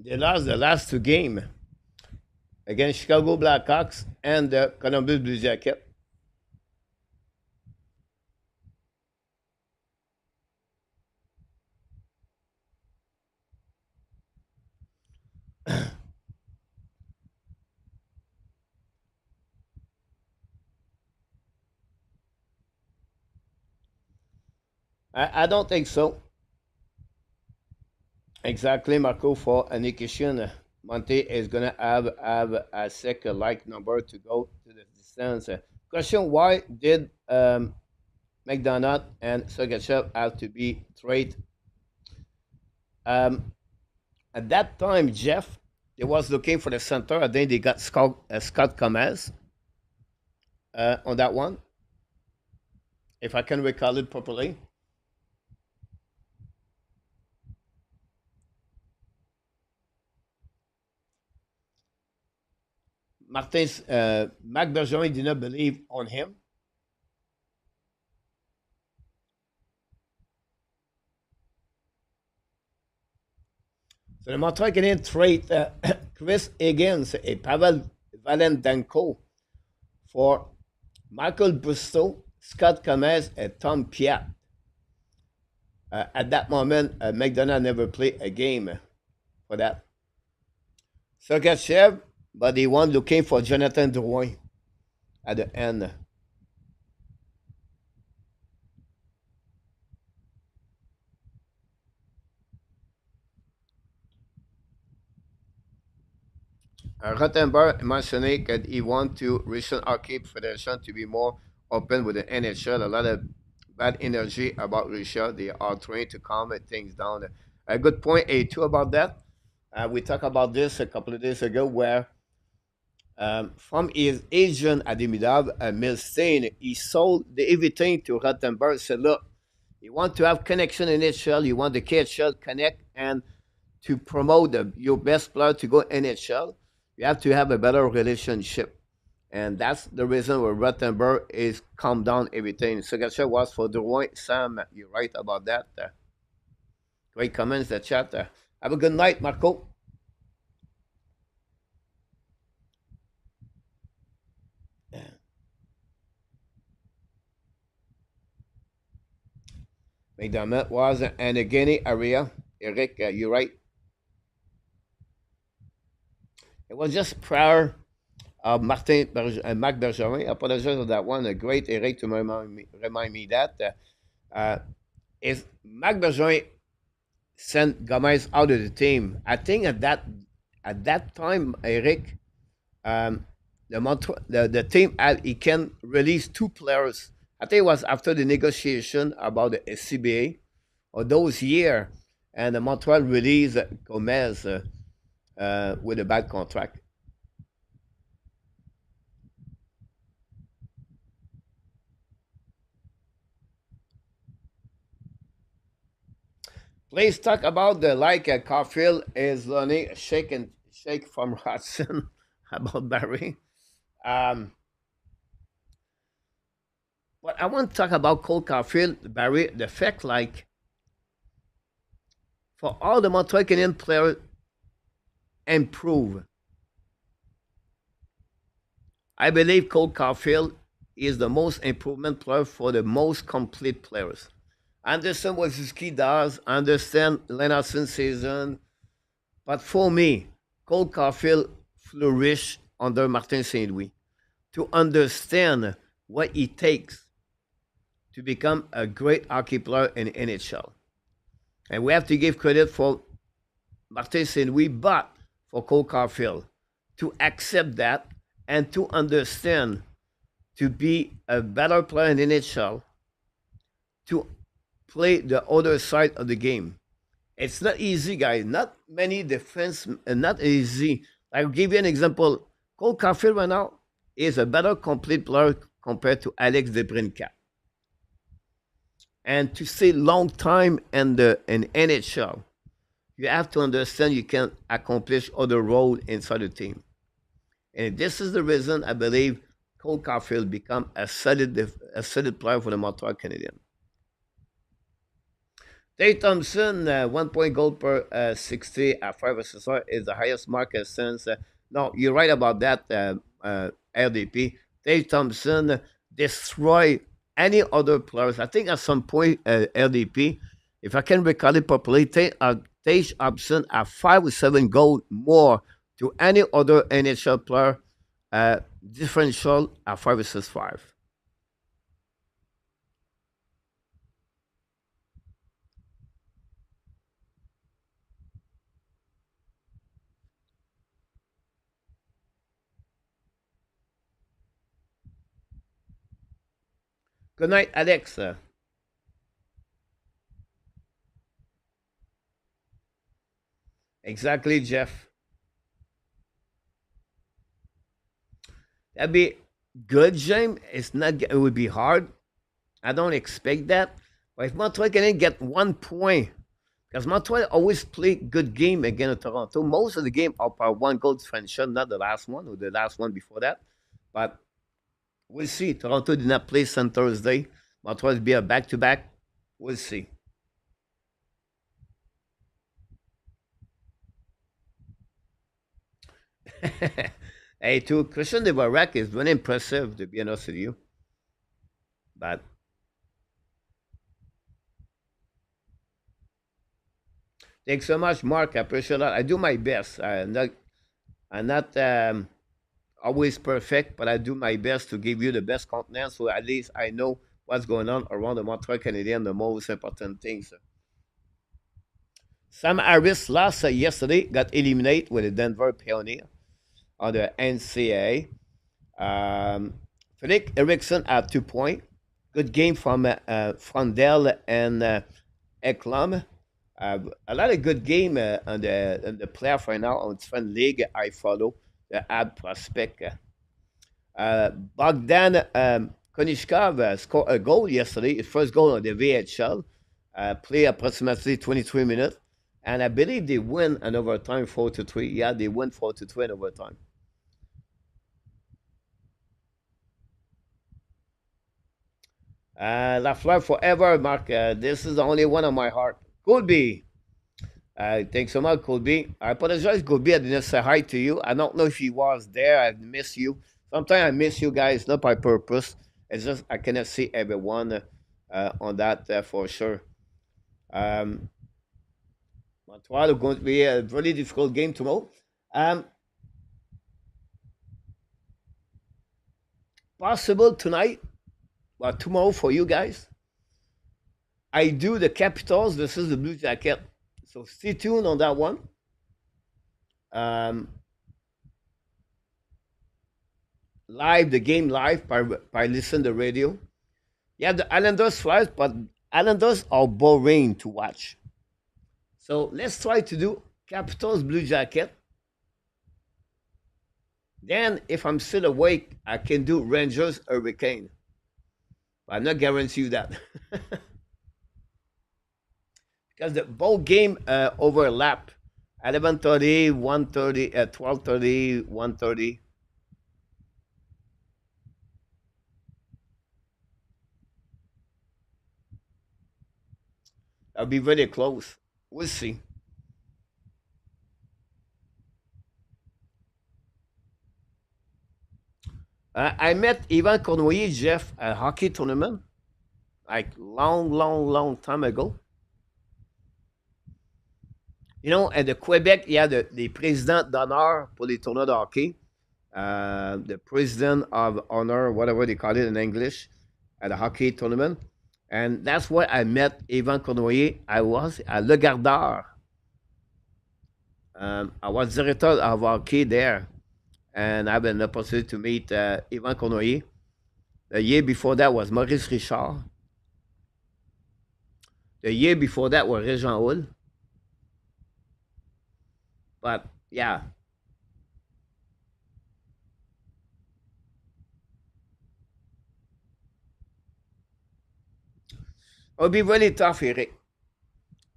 Speaker 1: They lost the last two games against Chicago Blackhawks and the Columbus Blue Jackets. I don't think so. Exactly, Marco, for an occasion, Monte is going to have a second like number to go to the distance. Question, why did McDonough and Sergachev have to be traded? Um, at that time, Jeff, they was looking for the center. I think they got Scott Gomez on that one, if I can recall it properly. Marc Bergeron did not believe on him. So the Montreal Canadiens trade Chris Higgins and Pavel Valendenko for Michael Busto, Scott Gomez, and Tom Piat. At that moment, McDonough never played a game for that. Sergachev, but he was looking for Jonathan Drouin at the end. Rottenberg mentioned that he wants to Russian Hockey Federation to be more open with the NHL. A lot of bad energy about Russia. They are trying to calm things down. A good point, A2, about that. We talked about this a couple of days ago where from his agent Adimidov, Milstein, he sold everything to Rottenberg. Said, look, you want to have connection in NHL, you want the KHL connect and to promote your best player to go NHL, you have to have a better relationship. And that's the reason where Rottenberg is calm down everything. Sergachev was for Drouin. Sam, you're right about that. Great comments, the chat. Have a good night, Marco. McDermott was in the Guinea area. Eric, you're right. It was just prior Marc Bergeron. I apologize for that one. A great Eric to remind me that. Is Marc Bergeron sent Gomez out of the team? I think at that time, Eric, the team he can release two players. I think it was after the negotiation about the CBA or those years, and the Montreal released Gomez with a bad contract. Please talk about the Caulfield is learning a shake from Hudson about Barry. But I want to talk about Cole Caulfield, Barry, the fact for all the Montreal Canadiens players improve. I believe Cole Caulfield is the most improvement player for the most complete players. I understand what Suzuki does, I understand Lennartson season, but for me, Cole Caulfield flourished under Martin St. Louis to understand what it takes to become a great hockey player in NHL. And we have to give credit for Martin St. Louis, but for Cole Caulfield to accept that and to understand to be a better player in NHL, to play the other side of the game. It's not easy, guys. Not many defense, not easy. I'll give you an example. Cole Caulfield right now is a better complete player compared to Alex DeBrincat. And to stay long time in NHL, you have to understand you can accomplish other roles inside the team. And this is the reason I believe Cole Caulfield become a solid player for the Montreal Canadiens. Dave Thompson, 1 point goal per 60 at 5 SSR is the highest mark since. No, you're right about that, LDP. Dave Thompson destroy any other players. I think at some point, LDP, if I can recall it properly, Tage Thompson at 5 or 7 goals more to any other NHL player, differential at 5 versus 5. Good night, Alex. Exactly, Jeff. That'd be good, James. It's not. It would be hard. I don't expect that. But if Montreal can get 1 point, because Montreal always play good game against Toronto. Most of the game are by 1 goal differential, not the last one or the last one before that. But we'll see. Toronto did not play on Thursday. Montreal will be a back-to-back. We'll see. Hey, to Christian Devarek is very impressive, to be honest with you. But thanks so much, Mark. I appreciate that. I do my best. I'm not always perfect, but I do my best to give you the best content, so at least I know what's going on around the Montreal Canadiens, the most important things. Sam Harris lost yesterday, got eliminated with the Denver Pioneer on the NCAA. Fredrik Eriksson at 2 points. Good game from Frondel and Eklam. A lot of good game on the playoff right now on different league I follow, the ad prospect. Bogdan Konishkov scored a goal yesterday, his first goal on the VHL. Play approximately 23 minutes. And I believe they win an overtime 4-3. Yeah, they win 4-3 in overtime. Lafleur forever, Mark. This is the only one on my heart. Colby. Thanks so much, Colby. I apologize, Colby. I didn't say hi to you. I don't know if he was there. I miss you. Sometimes I miss you guys, not by purpose. It's just I cannot see everyone on that for sure. Montreal is going to be a really difficult game tomorrow. Possible tonight, but tomorrow for you guys. I do the Capitals. This is the Blue Jacket. So stay tuned on that one. Live, the game live by listen to the radio. Yeah, the Islanders Flyers, but Islanders are boring to watch. So let's try to do Capitals Blue Jacket. Then, if I'm still awake, I can do Rangers Hurricane. But I'm not guarantee you that. Because the both game overlap. 11:30, 1:30, 12:30, 1:30. I'll be very close. We'll see. I met Ivan Cournoyer, Jeff, at a hockey tournament, like long time ago. You know, at the Quebec, il y a the présidents d'honneur pour les tournois de hockey. The president of honor, whatever they call it in English, at a hockey tournament. And that's where I met Ivan Cournoyer. I was at Le Gardeur. I was director of hockey there. And I had an opportunity to meet Ivan Cournoyer. The year before that was Maurice Richard. The year before that was Régent Hull. But yeah. It'll be really tough, Eric.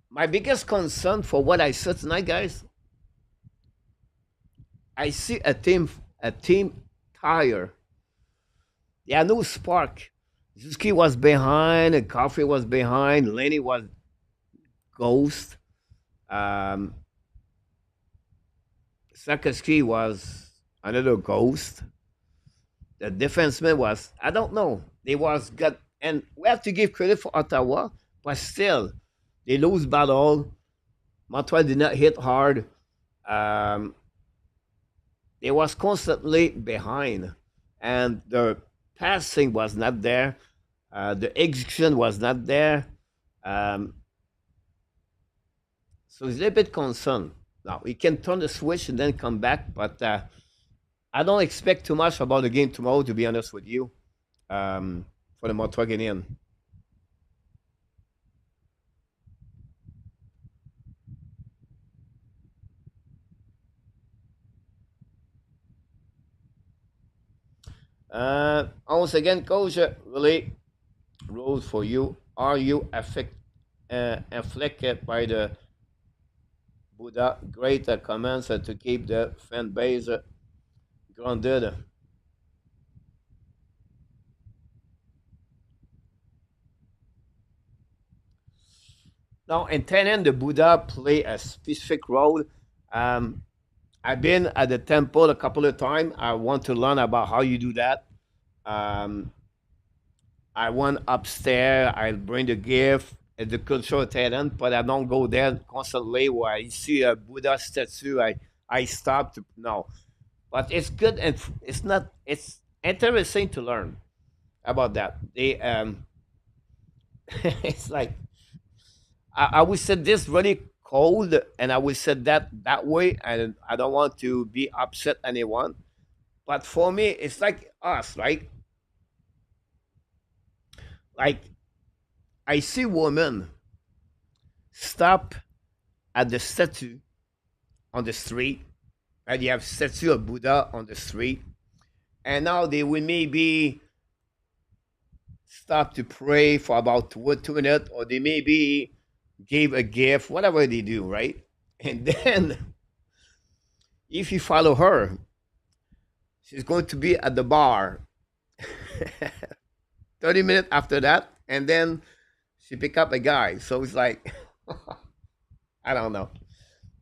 Speaker 1: My biggest concern for what I said tonight, guys, I see a team tired. Yeah, no spark. Suzuki was behind, and Coffee was behind, Lenny was ghost. Sakowski was another ghost. The defenseman was, I don't know. They was good. And we have to give credit for Ottawa, but still, they lose battle. Montreal did not hit hard. They was constantly behind. And the passing was not there. The execution was not there. So it's a little bit concerned. Now, we can turn the switch and then come back, but I don't expect too much about the game tomorrow, to be honest with you, for the Montreal Canadiens. Once again, coach, really role for you. Are you afflicted by the Buddha? Great comments to keep the fan base grounded. Now, in Thailand, the Buddha play a specific role. I've been at the temple a couple of times. I want to learn about how you do that. I went upstairs. I bring the gift at the cultural Thailand, but I don't go there constantly. Where I see a Buddha statue, I stop to no. But it's good and it's not. It's interesting to learn about that. They it's like I would say this really cold, and I would say that way, and I don't want to be upset anyone. But for me, it's like us, right? Like I see women stop at the statue on the street, and you have statue of Buddha on the street, and now they will maybe stop to pray for about 2 minutes, or they maybe give a gift, whatever they do, right? And then if you follow her, she's going to be at the bar 30 minutes after that, and then she pick up a guy. So it's like, I don't know.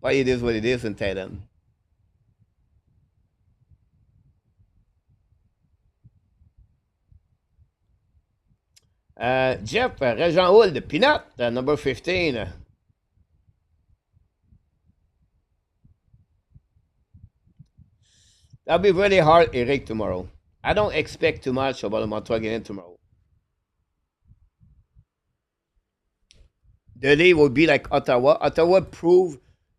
Speaker 1: But it is what it is in Thailand. Jeff, Regent Hould, Peanut, number 15. That'll be really hard, Eric, tomorrow. I don't expect too much about the Montreal Canadiens tomorrow. The league will be like Ottawa. Ottawa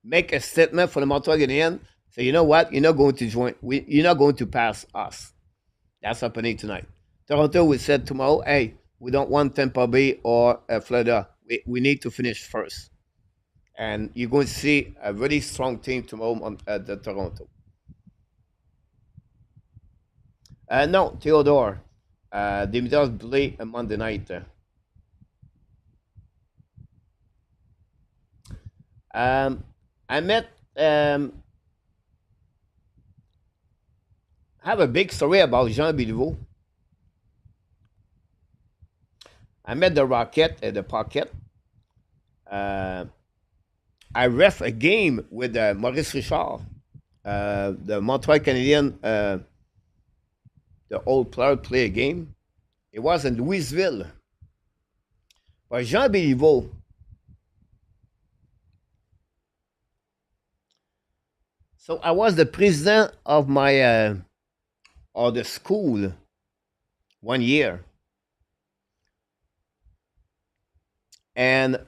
Speaker 1: make a statement for the Montreal Canadiens. So you know what? You're not going to join. You're not going to pass us. That's happening tonight. Toronto will say tomorrow, hey, we don't want Tampa Bay or Florida. We need to finish first. And you're going to see a really strong team tomorrow at the Toronto. No, Theodore. Dimitrov play a Monday night. I met. Have a big story about Jean Béliveau. I met the Rocket at the Pocket. I ref a game with Maurice Richard, the Montreal Canadiens, the old player play a game. It was in Louisville. But Jean Béliveau, so I was the president of my or the school 1 year. And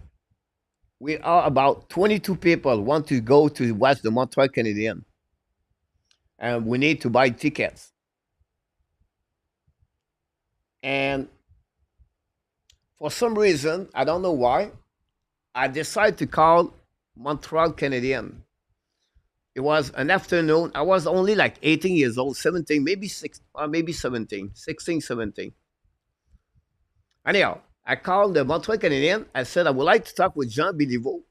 Speaker 1: we are about 22 people want to go to watch the Montreal Canadiens. And we need to buy tickets. And for some reason, I don't know why, I decided to call Montreal Canadiens. It was an afternoon. I was only like 18 years old, 17, maybe 6, or maybe 17, 16, 17. Anyhow, I called the Montreal Canadiens. I said, I would like to talk with Jean Béliveau.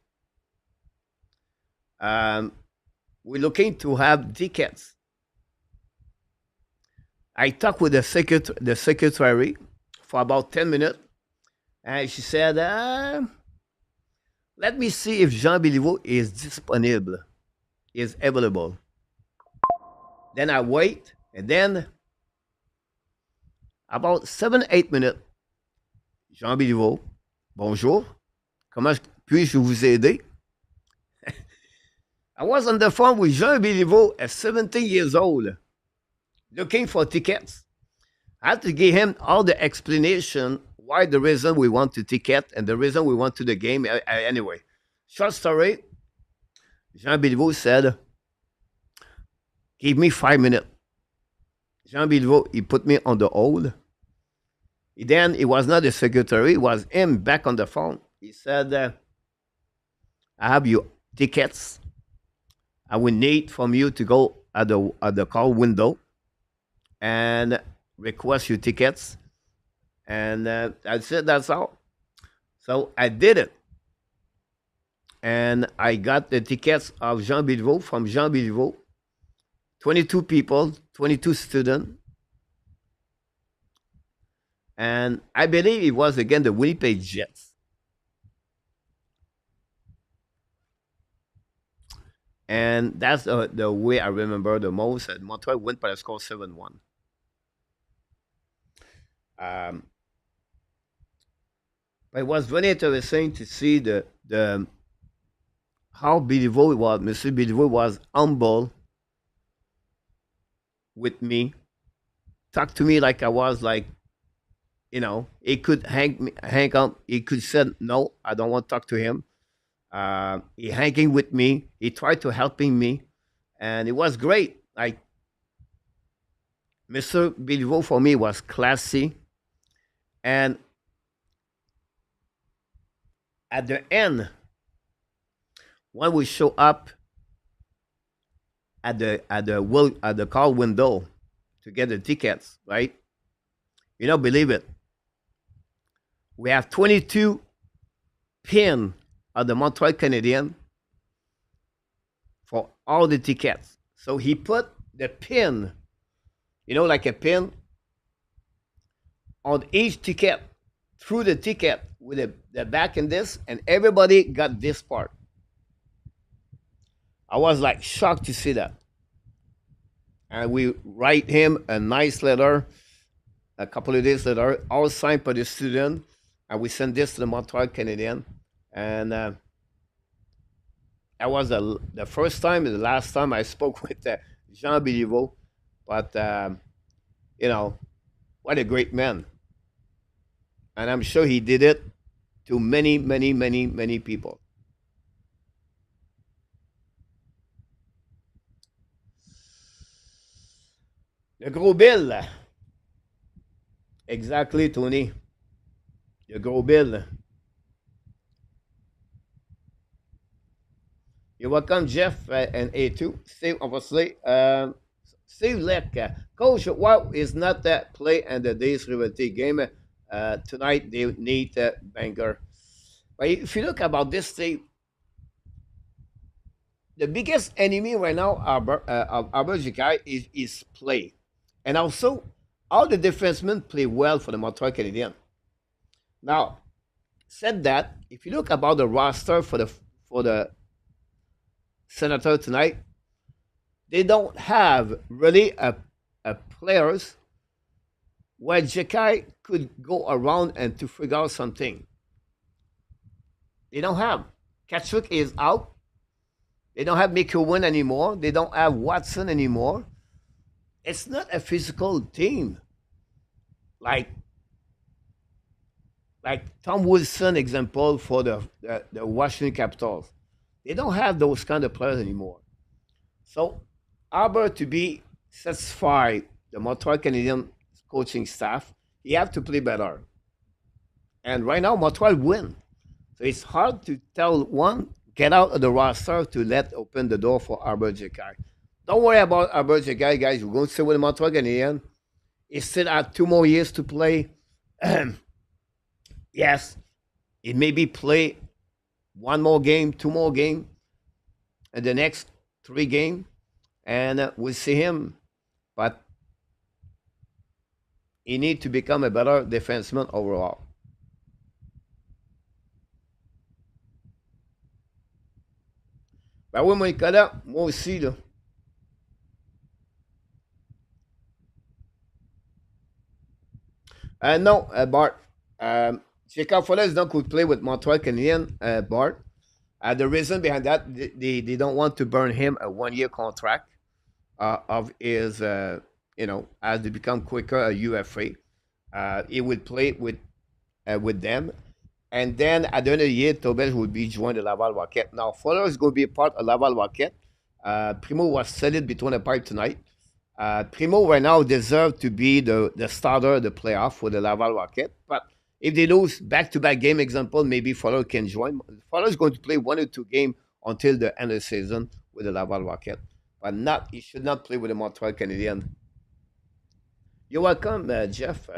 Speaker 1: We're looking to have tickets. I talked with the secretary for about 10 minutes. And she said, Let me see if Jean Béliveau is disponible, is available. Then I wait, and then about 7-8 minutes, Jean Béliveau, bonjour, comment puis-je vous aider? I was on the phone with Jean Béliveau at 17 years old, looking for tickets. I had to give him all the explanation why the reason we want to ticket and the reason we want to the game. Anyway, short story. Jean Béliveau said, "Give me 5 minutes." Jean Béliveau, he put me on the hold. Then it was not the secretary; it was him back on the phone. He said, "I have your tickets. I will need from you to go at the call window and request your tickets." And I said, "That's all." So I did it. And I got the tickets of Jean Béliveau from Jean Béliveau. 22 people, 22 students. And I believe it was again the Winnipeg Jets. And that's the way I remember the most. Montreal went by the score 7-1. But it was very interesting to see the how Béliveau was, Monsieur Béliveau was humble with me, talked to me like I was like, he could hang up. He could say, no, I don't want to talk to him. He hanging with me. He tried to helping me. And it was great. Like, Mr. Béliveau for me was classy. And at the end, when we show up at the call window to get the tickets, right? You don't believe it. We have 22 pin of the Montreal Canadiens for all the tickets. So he put the pin, like a pin, on each ticket, through the ticket with the back in this, and everybody got this part. I was like shocked to see that. And we write him a nice letter a couple of days later, all signed by the student, and we sent this to the Montreal Canadiens. And that was the first time and the last time I spoke with Jean Béliveau. But, what a great man. And I'm sure he did it to many, many, many, many people. Le gros Bill. Exactly, Tony. Le gros Bill. You're welcome, Jeff and A2. Steve, obviously. Steve Leck. Coach, why is not that play and the Days Rivalry game? Tonight, they need a banger. But if you look about this, Steve, the biggest enemy right now of Albert Jikai is play. And also, all the defensemen play well for the Montreal Canadiens. Now, said that, if you look about the roster for the Senators tonight, they don't have really a players where Jikai could go around and to figure out something. They don't have. Kachuk is out. They don't have McEwen anymore. They don't have Watson anymore. It's not a physical team. Like Tom Wilson example for the Washington Capitals. They don't have those kind of players anymore. So, Albert to be satisfied, the Montreal Canadiens coaching staff, he have to play better. And right now, Montreal win. So it's hard to tell one, get out of the roster to let open the door for Albert Jikai. Don't worry about Albert Jikai, guys. We're going to stay with the Montreal Canadiens. He still has 2 more years to play. Yes, it maybe play 1 more game, 2 more game, and the next 3 game, and we'll see him. But he need to become a better defenseman overall. Ben oui, mon Nicolas, moi aussi, là. No, Bart. Jacob Fuller is not could play with Montreal Canadiens, Bart. The reason behind that, they don't want to burn him a 1 year contract of his, as they become quicker a UFA. He would play with them. And then at the end of the year, Tobes will be joined the Laval Rocket. Now, Fuller is going to be a part of Laval Rocket. Primo was solid between the pipe tonight. Primo right now deserves to be the starter of the playoff for the Laval Rocket. But if they lose back-to-back game, example, maybe Fuller can join. Fuller is going to play 1 or 2 games until the end of the season with the Laval Rocket. But he should not play with the Montreal Canadiens. You're welcome, Jeff.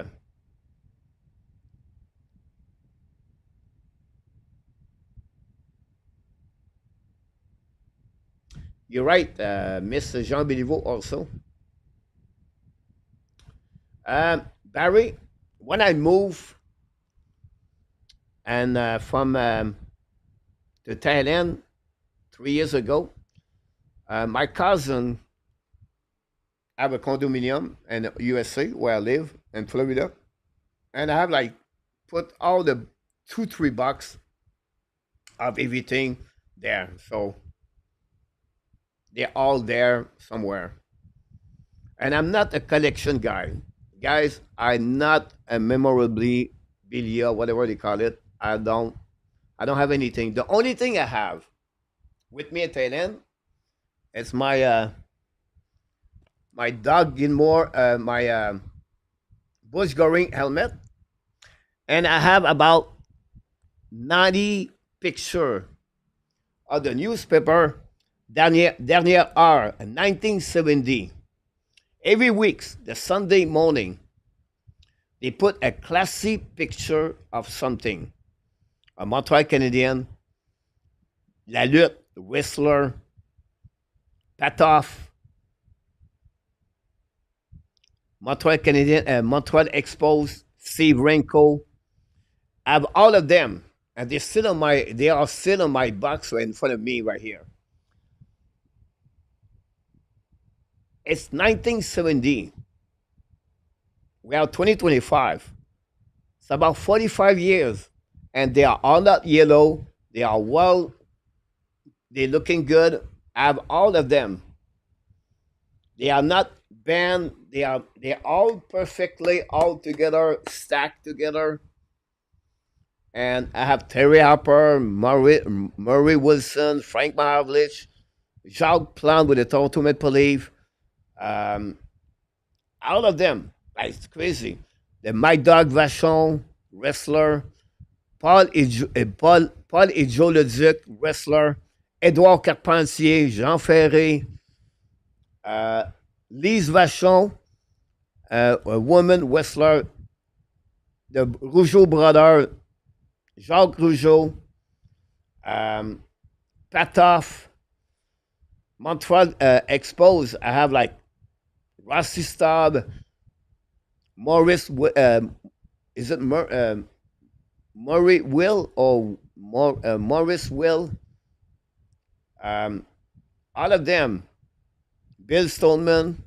Speaker 1: You're right, Mr. Jean Béliveau also. Barry, when I moved and from to Thailand 3 years ago, my cousin have a condominium in USA where I live in Florida, and I have like put all the 2-3 box of everything there. So they're all there somewhere. And I'm not a collection guy. Guys, I'm not a memorabilia, whatever they call it. I don't have anything. The only thing I have with me in Thailand is my Doug Gilmore, my Bush Goring helmet. And I have about 90 pictures of the newspaper Dernière Heure, 1970. Every week, the Sunday morning, they put a classy picture of something. A Montreal Canadien, La Lutte, Whistler, Patoff, Montreal Canadien, Montreal Expos, Steve Renko. I have all of them, and they are still on my box right in front of me right here. It's 1970. We are 2025. It's about 45 years. And they are all not yellow. They are they're looking good. I have all of them. They are not banned. They're all perfectly all together, stacked together. And I have Terry Harper, Murray Wilson, Frank Mahavlich, Jacques Plante with the Toronto Maple Leafs. All of them. It's crazy. The Mike Dog Vachon, wrestler. Paul et Joe Leduc, wrestler. Edouard Carpentier, Jean Ferré. Lise Vachon, a woman wrestler. The Rougeau brother, Jacques Rougeau. Patoff. Montreal Expos. I have like Rossi Staub, Maurice, is it Murray Will or Maurice Will? All of them. Bill Stoneman.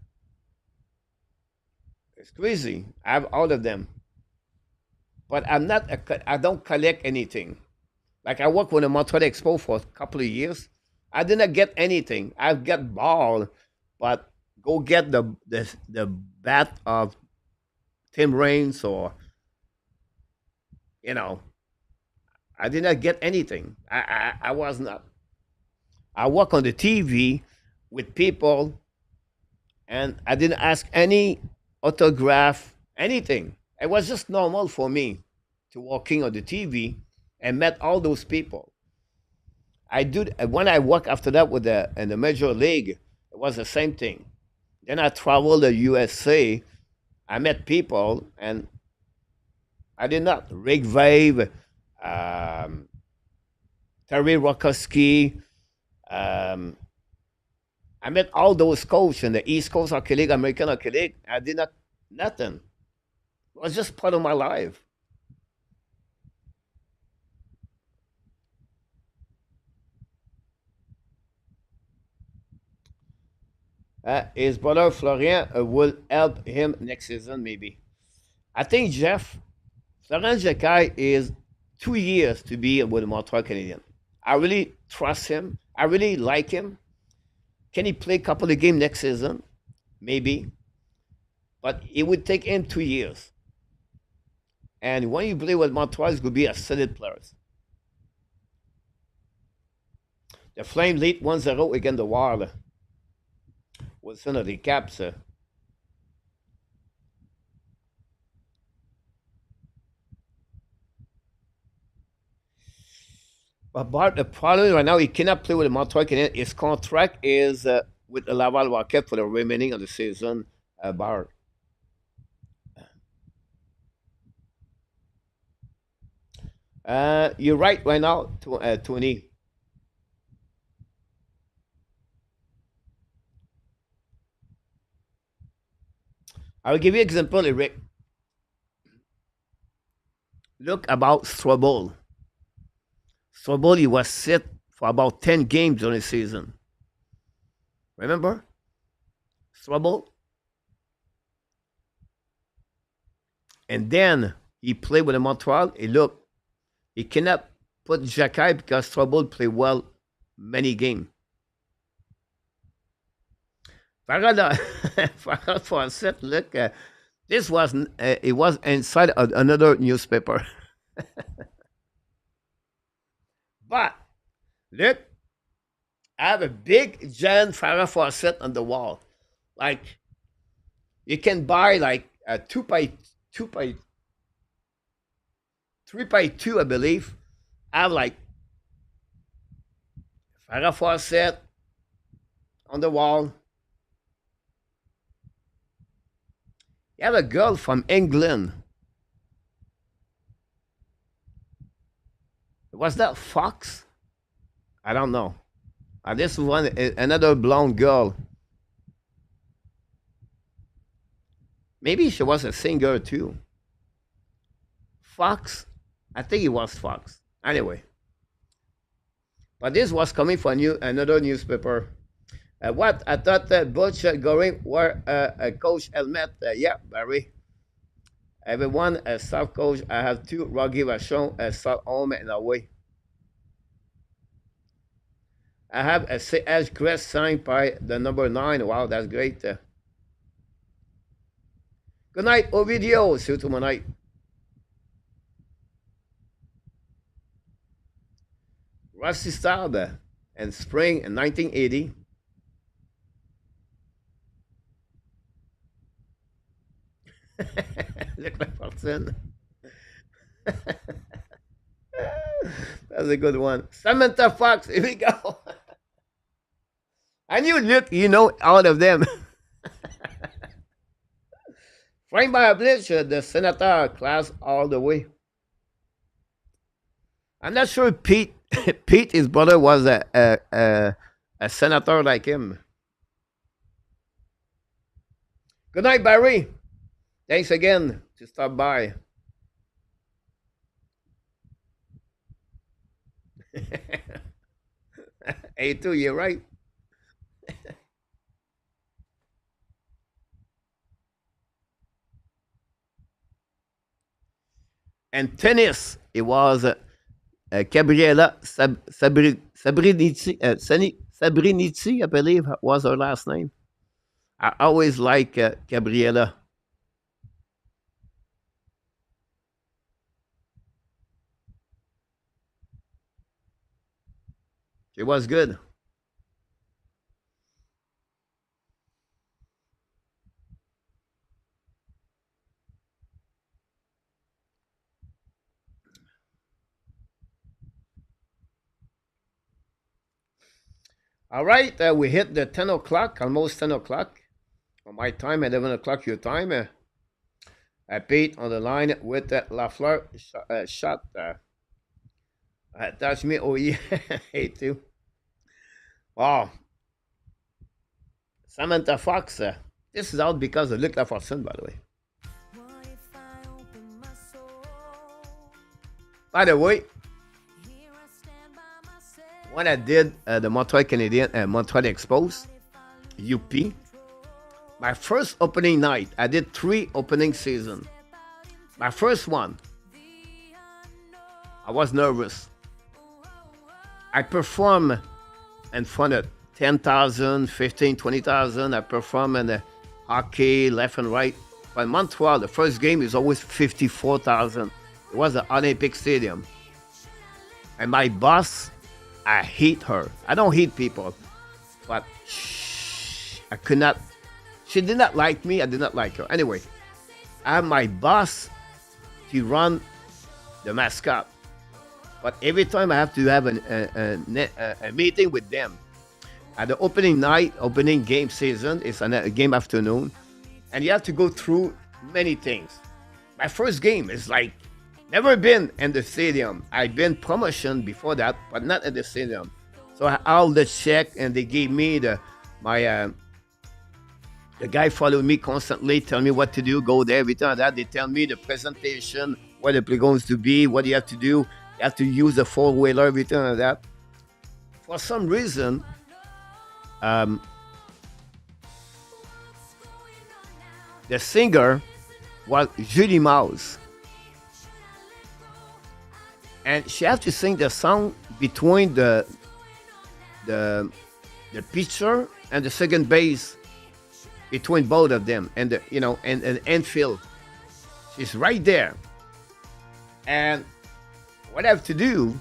Speaker 1: It's crazy. I have all of them. But I don't collect anything. Like I worked with the Montreal Expo for a couple of years. I didn't get anything. I've got ball, but go get the bat of Tim Raines or I did not get anything. I was not. I work on the TV with people, and I didn't ask any autograph, anything. It was just normal for me to walking on the TV and met all those people. I do when I work after that with in the major league. It was the same thing. Then I traveled to USA. I met people, and I did not. Rick Vave, Terry Rokoski. I met all those coaches in the East Coast Hockey League, American Hockey League. I did not nothing. It was just part of my life. His brother Florian will help him next season, maybe. I think Jeff, Florent Jacquet is 2 years to be with the Montreal Canadiens. I really trust him. I really like him. Can he play a couple of games next season? Maybe. But it would take him 2 years. And when you play with Montreal, it's going to be a solid player. The Flame lead 1-0 against the Wild. Wilson of the Caps. But the problem right now, he cannot play with the Montreal Canadiens. His contract is with the Laval Rocket for the remaining of the season. Bart. You're right now, Tony. I will give you an example, Eric. Look about Strobel. Strobel, he was set for about 10 games during the season. Remember? Strobel? And then he played with the Montreal. And look, he cannot put Jacquet because Strobel played well many games. Farad for a set, look, this was it was inside another newspaper. But look, I have a big giant Farah faucet on the wall. Like you can buy like a 3x2, I believe. I have like Farah faucet on the wall. You have a girl from England. Was that Fox? I don't know. This one, another blonde girl. Maybe she was a singer too. Fox? I think it was Fox. Anyway. But this was coming from another newspaper. What? I thought Butch Goring were a coach helmet. Yeah, Barry. Everyone, a South coach. I have two Rocky Vachon, a South home and away. I have a CH crest signed by the number 9. Wow, that's great. Good night, Ovidio. See you tomorrow night. Rusty Staub and spring in 1980. Look like person. That's a good one. Samantha Fox, here we go. And you know all of them. Frank Barablich, the Senator class all the way. I'm not sure Pete, his brother, was a senator like him. Good night, Barry. Thanks again to stop by. A2, you're right. And tennis, it was Gabriela Sabrinici, I believe was her last name. I always like Gabriela. She was good. All right, we hit the 10 o'clock, almost 10 o'clock. On my time, 11 o'clock your time. Pete on the line with Lafleur shot. Touch me, oh yeah, hey too. Wow. Samantha Fox, this is out because of Luc Lafortune, by the way. By the way, when I did the Montreal Canadiens, Montreal Expos, UP, My first opening night, I did 3 opening season. My first one, I was nervous. I performed in front of 10,000, 15, 20,000. I performed in the hockey, left and right. But in Montreal, the first game is always 54,000. It was the Olympic Stadium. And my boss, I hate her. I don't hate people. But I could not. She did not like me. I did not like her. Anyway, I have my boss to run the mascot. But every time I have to have a meeting with them. At the opening night, opening game season, it's a game afternoon. And you have to go through many things. My first game is like, never been in the stadium. I've been promotion before that, but not in the stadium. So I all the check, and they gave me the guy followed me constantly, tell me what to do, go there, everything like that. They tell me the presentation, where the play going to be, what you have to do. You have to use a four-wheeler, everything like that. For some reason, the singer was Julie Mouse. And she had to sing the song between the pitcher and the second base, between both of them, and the infield. She's right there. And what I have to do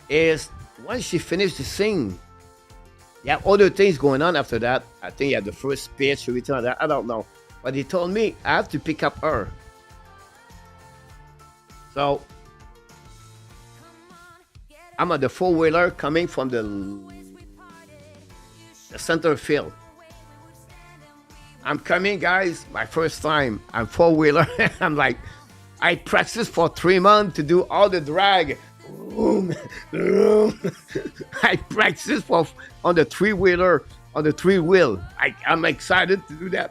Speaker 1: is, once she finished to sing, you have other things going on after that. I think you have the first pitch, everything like that. I don't know. But he told me I have to pick up her. So I'm at the four-wheeler coming from the center field. I'm coming, guys, my first time. I'm four-wheeler. I'm like, I practiced for 3 months to do all the drag. I practiced on the three-wheeler, on the three-wheel. I'm excited to do that.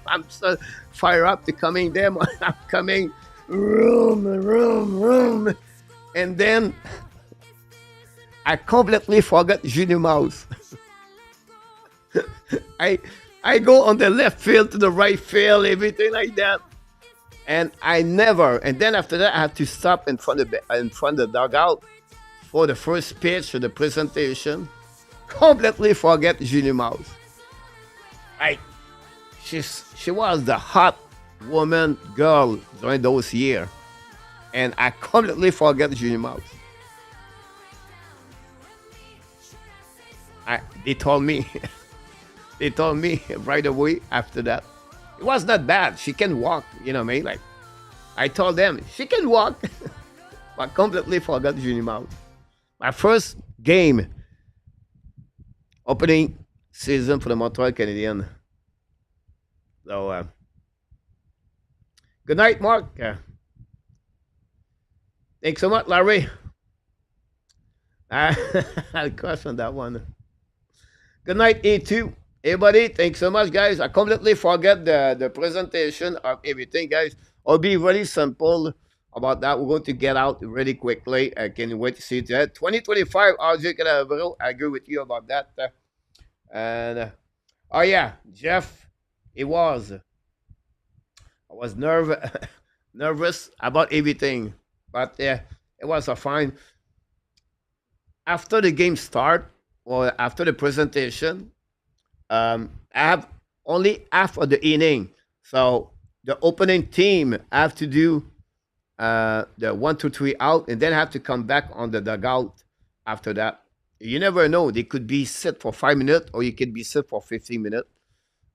Speaker 1: I'm so fired up to coming there. I'm coming, room. And then I completely forgot Julie Mouse. I go on the left field to the right field, everything like that. And and then after that, I have to stop in front of the dugout for the first pitch of the presentation. Completely forget Julie Mouse. She was the hot girl during those years. And I completely forget Julie Mouse. They told me right away after that. It was not bad. She can walk, you know what I mean? Like, I told them, she can walk. But completely forgot Julie Mouse. My first game, opening season for the Montreal Canadiens. So, good night, Mark. Thanks so much, Larry. I'll crush on that one. Good night, A2. Everybody, thanks so much, guys. I completely forget the presentation of everything, guys. I'll be really simple about that. We're going to get out really quickly. I can't wait to see that. 2025, RJ Calavero. I agree with you about that. And, oh yeah, Jeff, I was nervous about everything. But it was fine. After the game start, or after the presentation, I have only half of the inning. So the opening team have to do the 1, 2, 3 out, and then have to come back on the dugout after that. You never know. They could be sit for 5 minutes, or you could be sit for 15 minutes.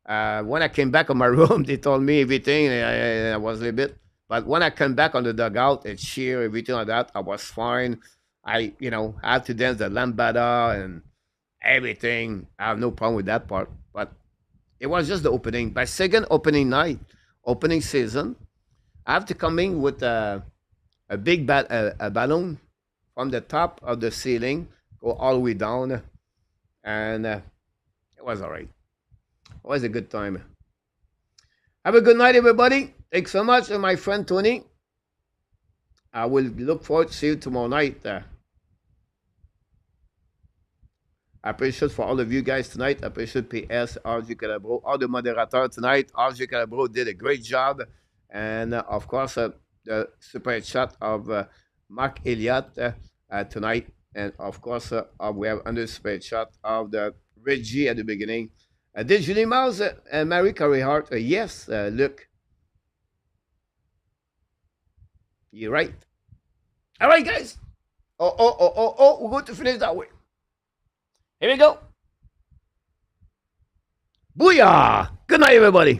Speaker 1: When I came back on my room, they told me everything, and I was a bit. But when I came back on the dugout and cheer, everything like that, I was fine. I had to dance the lambada and everything. I have no problem with that part. But it was just the opening. By second opening night, opening season, I have to come in with a big balloon from the top of the ceiling, go all the way down. And it was all right. It was a good time. Have a good night, everybody. Thanks so much, my friend Tony. I will look forward to see you tomorrow night. I appreciate for all of you guys tonight. I appreciate PS, RJ Calabro, all the moderators tonight. RJ Calabro did a great job. And of course, the super chat of Mark Elliott tonight. And of course, we have another super chat of the Reggie at the beginning. Did Julie Mouse and Mary Curryhart? Yes, look. You're right. All right, guys. We're going to finish that way. Here we go. Booyah! Good night, everybody.